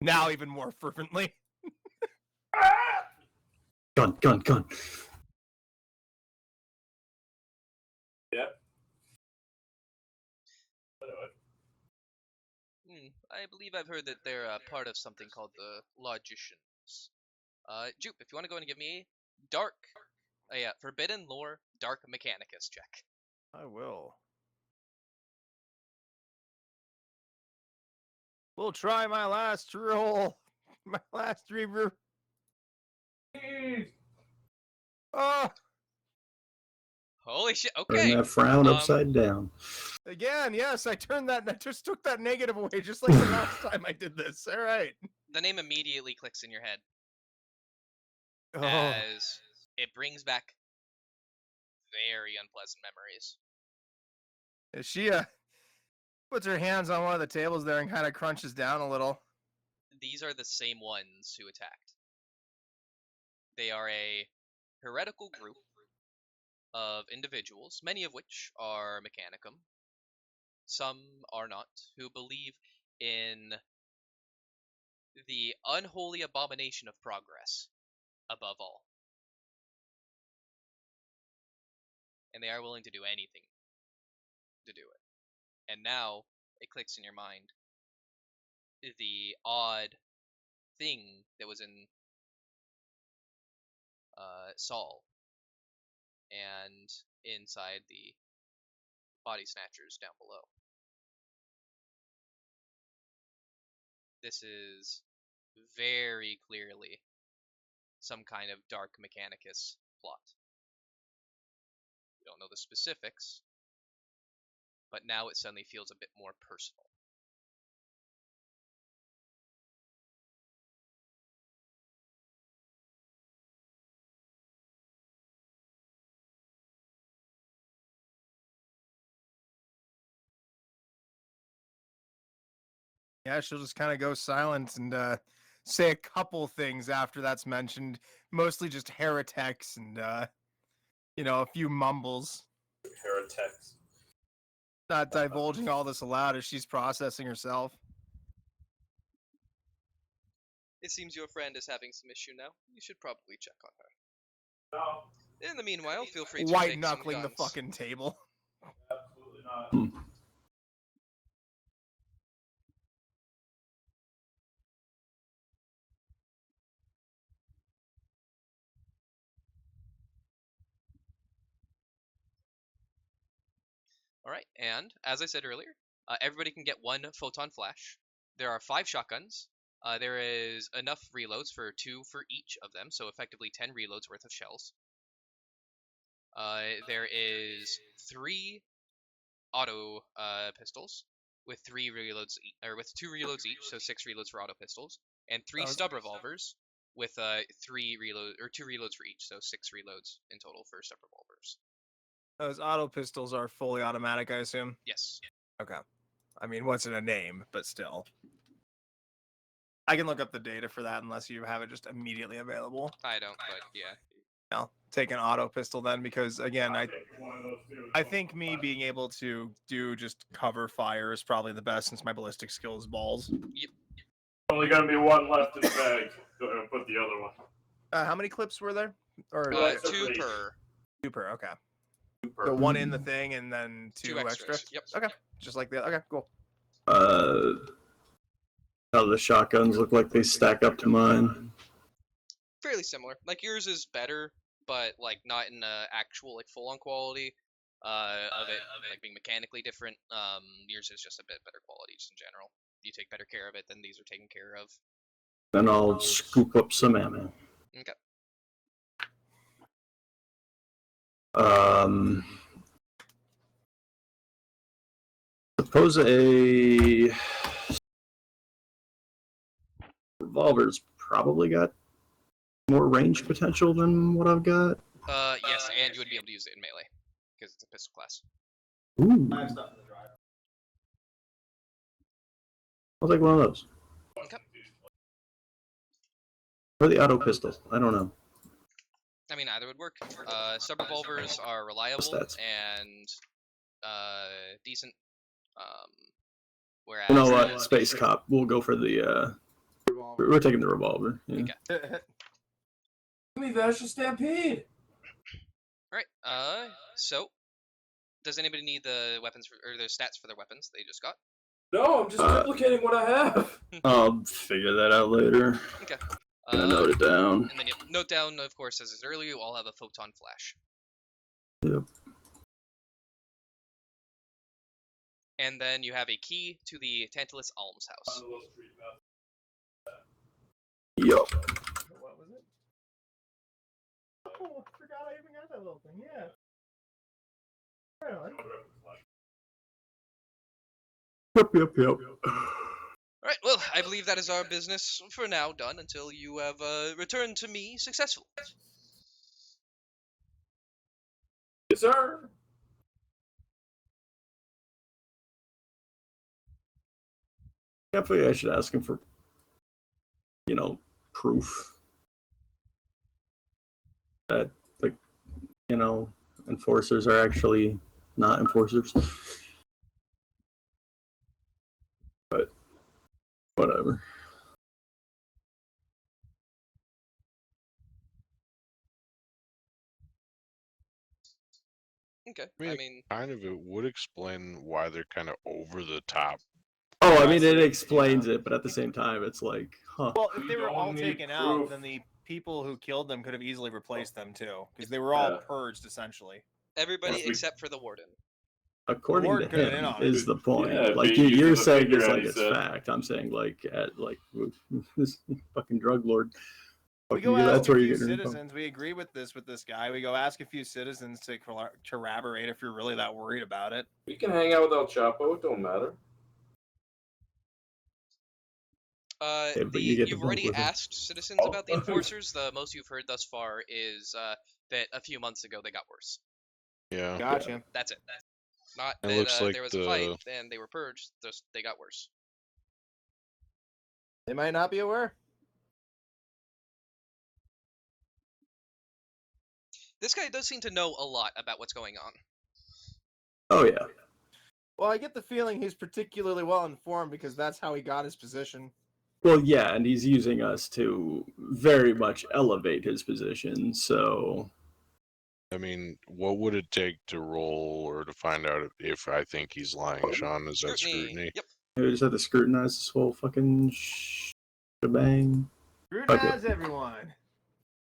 Now even more fervently.
Gun, gun, gun.
Yep.
I believe I've heard that they're part of something called the Logicians. Jupe, if you want to go and give me Dark, Forbidden Lore Dark Mechanicus check.
I will. We'll try my last roll. My last reaver. Oh,
Holy shit!
Turn
Okay.
that frown upside down.
again, yes, I turned that. I just took that negative away, just like the last time I did this. All right.
The name immediately clicks in your head
Oh,
as it brings back very unpleasant memories.
she puts her hands on one of the tables there and kind of crunches down a little.
These are the same ones who attacked. They are a heretical group of individuals, many of which are Mechanicum, some are not, who believe in the unholy abomination of progress above all. And they are willing to do anything to do it. And now it clicks in your mind the odd thing that was in Saul and inside the body snatchers down below. This is very clearly some kind of Dark Mechanicus plot. We don't know the specifics, but now it suddenly feels a bit more personal.
Yeah, she'll just kind of go silent and say a couple things after that's mentioned. Mostly just heretics and, a few mumbles.
Heretics.
Not divulging all this aloud as she's processing herself.
It seems your friend is having some issue now. You should probably check on her.
No,
In the meanwhile, feel free to
White
take
knuckling
some
the
guns.
fucking table.
absolutely not.
All right, and as I said earlier, everybody can get one photon flash. There are 5 shotguns. There is enough reloads for 2 for each of them, so effectively 10 reloads worth of shells. There is 3 auto pistols with 3 reloads, or with 2 reloads each, so 6 reloads for auto pistols, and 3 stub revolvers with 3 reload or 2 reloads for each, so 6 reloads in total for stub revolvers.
Those auto pistols are fully automatic, I assume?
Yes.
Okay. I mean, what's in a name, but still. I can look up the data for that unless you have it just immediately available.
I don't, but yeah.
I'll take an auto pistol then, because again, I think me being able to do just cover fire is probably the best since my ballistic skill is balls.
Yep.
Only gonna be one left in the bag. Go ahead and put the other one.
How many clips were there? Or
2 per.
2 per, okay.
Super.
So 1 in the thing and then 2
2
extra?
extras. Yep.
Okay, just like that. Okay, cool.
How the shotguns look like they stack up to mine.
Fairly similar. Like yours is better, but like not in actual like full-on quality of it like being mechanically different. Yours is just a bit better quality just in general. You take better care of it than these are taken care of.
Then I'll scoop up some ammo.
Okay.
Suppose a revolver's probably got more range potential than what I've got.
Yes, and you would be able to use it in melee because it's a pistol class.
Ooh. I'll take one of those.
Okay.
Or the auto pistol. I don't know.
I mean, either would work. Sub revolvers are reliable
Stats.
and decent. Whereas
You know what? Space Cop. We'll go for the. We're taking the revolver. Yeah.
Okay.
Give me Vash Stampede.
All right. So, does anybody need the weapons or the stats for their weapons they just got?
No, I'm just duplicating what I have.
I'll figure that out later.
Okay.
Gonna note it down.
And then you note down, of course, as I said earlier, you all have a photon flash.
Yep.
And then you have a key to the Tantalus Alms House.
Yup.
What was it? Oh, I forgot I even got that little thing, yeah. Right on.
Yep.
Alright, well, I believe that is our business for now done until you have returned to me successfully.
Yes, sir.
I feel like I should ask him for, proof that, like, enforcers are actually not enforcers. But whatever.
Okay.
I mean, it would explain why they're kind of over the top.
Oh, I mean, it explains it, but at the same time, it's like, huh.
Well, if
We
they were
don't
all
need
taken
proof.
out, then the people who killed them could have easily replaced them too, because they were all
Yeah.
purged essentially.
Everybody
Yes, we-
except for the warden.
According
Warden
to
could have been
him,
on it.
is the point.
Yeah,
like
being used
you're
as a
saying
figure,
it's like
he
it's
said.
fact. I'm saying like at like this fucking drug lord.
We go
That's
ask a
where
few
you're getting it from.
citizens. We agree with this guy. We go ask a few citizens to corroborate if you're really that worried about it.
We can hang out with El Chapo. It don't matter.
Yeah, but you get to
You've
bunk
already
with him.
asked citizens about the enforcers. The most you've heard thus far is that a few months ago they got worse.
Yeah.
Gotcha.
That's it. Not
It
that
looks like
there was a fight and they were purged. Just they got worse.
They might not be aware.
This guy does seem to know a lot about what's going on.
Oh yeah.
Well, I get the feeling he's particularly well informed because that's how he got his position.
Well, yeah, and he's using us to very much elevate his position. So,
I mean, what would it take to roll or to find out if I think he's lying, Sean? Is that scrutiny?
Yep.
we just have to scrutinize this whole fucking shebang.
Scrutinize everyone.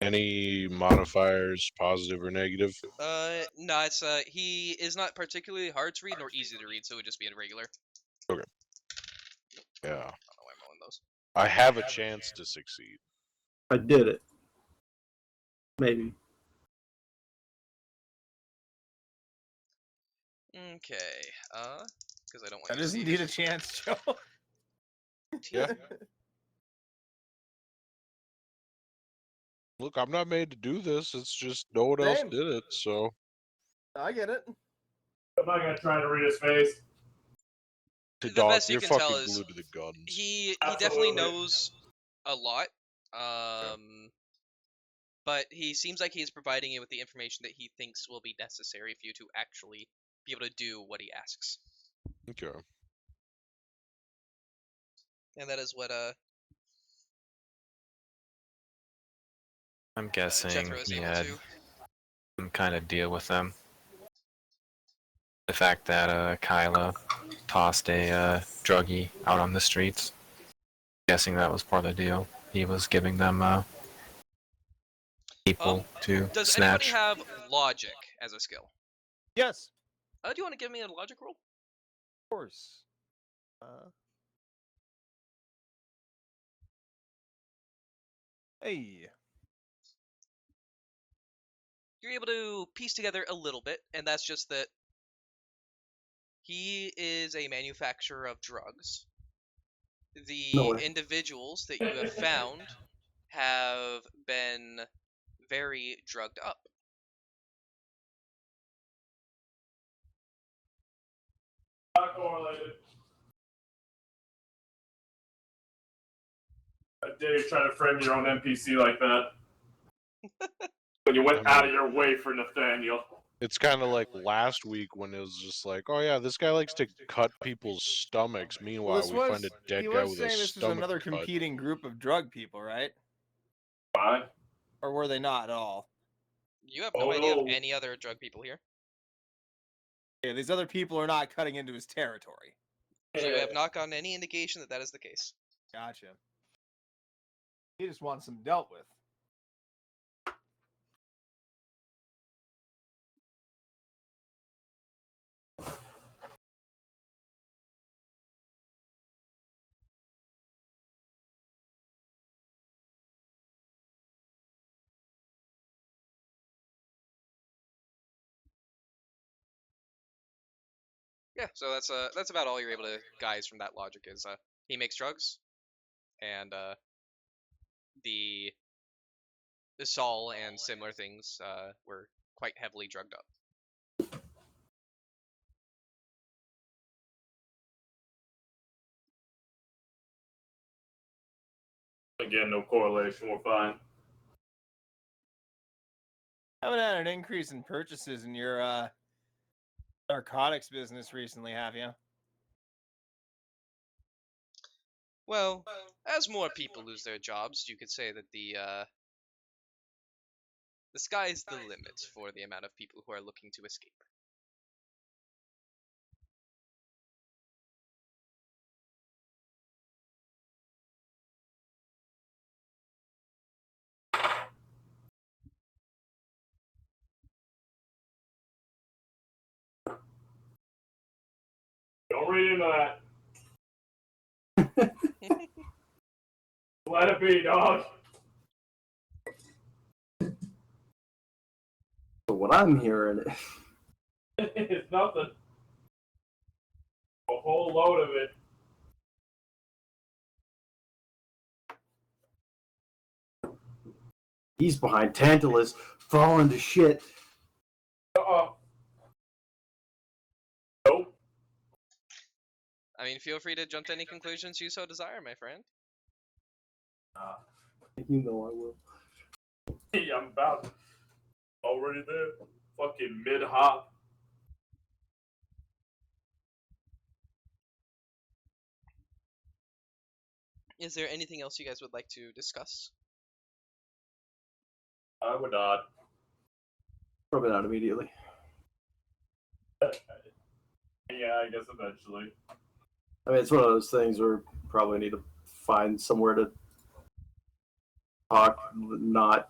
Any modifiers, positive or negative?
No, it's he is not particularly hard to read nor easy to read, so it would just be a regular.
Okay. Yeah.
I don't know why I'm rolling those.
I have a chance to succeed.
I did it. Maybe.
Okay. Because I don't want
That
you to
is
see
indeed a
it.
chance, Joe.
Yeah. Look, I'm not made to do this. It's just no one else
Same.
did it, so.
I get it.
I'm not gonna try to read his face.
The
Dog,
best you
you're
can
fucking
tell is
glued to the guns.
he definitely
Absolutely.
knows a lot. But he seems like he's providing you with the information that he thinks will be necessary for you to actually be able to do what he asks.
Okay.
And that is what
I'm guessing
Jethro is
he
able
had
to.
some kind of deal with them. The fact that Kyla tossed a druggie out on the streets. Guessing that was part of the deal. He was giving them people to
Does
snatch.
anybody have logic as a skill?
Yes,
Do you want to give me a logic roll?
of course. Hey.
You're able to piece together a little bit, and that's just that he is a manufacturer of drugs. The
No way.
individuals that you have found have been very drugged up.
Not correlated. I dare you try to frame your own NPC like that. When you went out of your way for Nathaniel.
It's kind of like last week when it was just like, oh yeah, this guy likes to cut people's stomachs. Meanwhile,
this
we
was,
find a dead
he
guy
was
with
saying
a
this was
stomach
another
cut.
competing group of drug people, right?
Fine.
Or were they not at all?
You have no idea of
Oh.
any other drug people here.
Yeah, these other people are not cutting into his territory.
You have not gotten any indication that that is the case.
Gotcha. He just wants them dealt with.
Yeah, so that's about all you're able to guys from that logic is he makes drugs, and the Saul and similar things were quite heavily drugged up.
Again, no correlation. We're fine.
Haven't had an increase in purchases in your narcotics business recently, have you?
Well, as more people lose their jobs, you could say that the sky's the limit for the amount of people who are looking to escape.
Don't read into that. Let it be, dog.
So what I'm hearing,
It's nothing. A whole load of it.
he's behind Tantalus, falling to shit.
Nope.
I mean, feel free to jump to any conclusions you so desire, my friend.
You know I will.
Yeah, I'm about already there. Fucking mid-hop.
Is there anything else you guys would like to discuss?
I would not.
Probably not immediately.
Yeah, I guess eventually.
I mean, it's one of those things where probably need to find somewhere to talk, not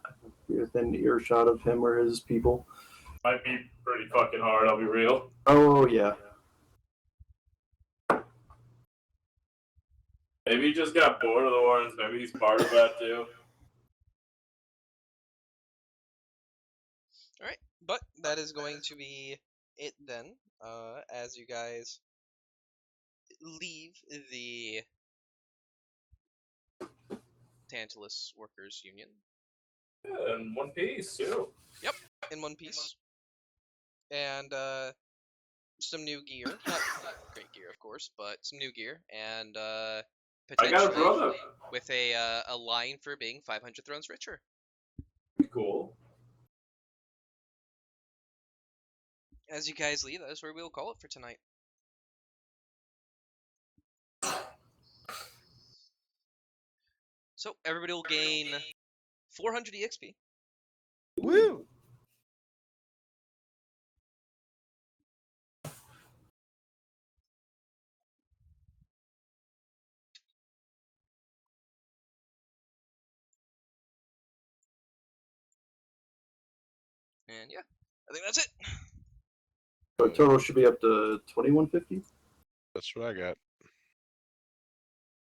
within earshot of him or his people.
Might be pretty fucking hard, I'll be real.
Oh, yeah.
Maybe he just got bored of the Warrens. Maybe he's part of that too.
Alright, but that is going to be it then, as you guys leave the Tantalus Workers Union.
Yeah, in one piece, too.
Yep, in one piece. And, some new gear. Not great gear, of course, but some new gear. And,
I got a
potentially
brother.
with a line for being 500 thrones richer.
Cool.
As you guys leave, that is where we'll call it for tonight. So, everybody will gain 400 EXP.
Woo!
And yeah, I think that's it.
So total should be up to 2150.
That's what I got.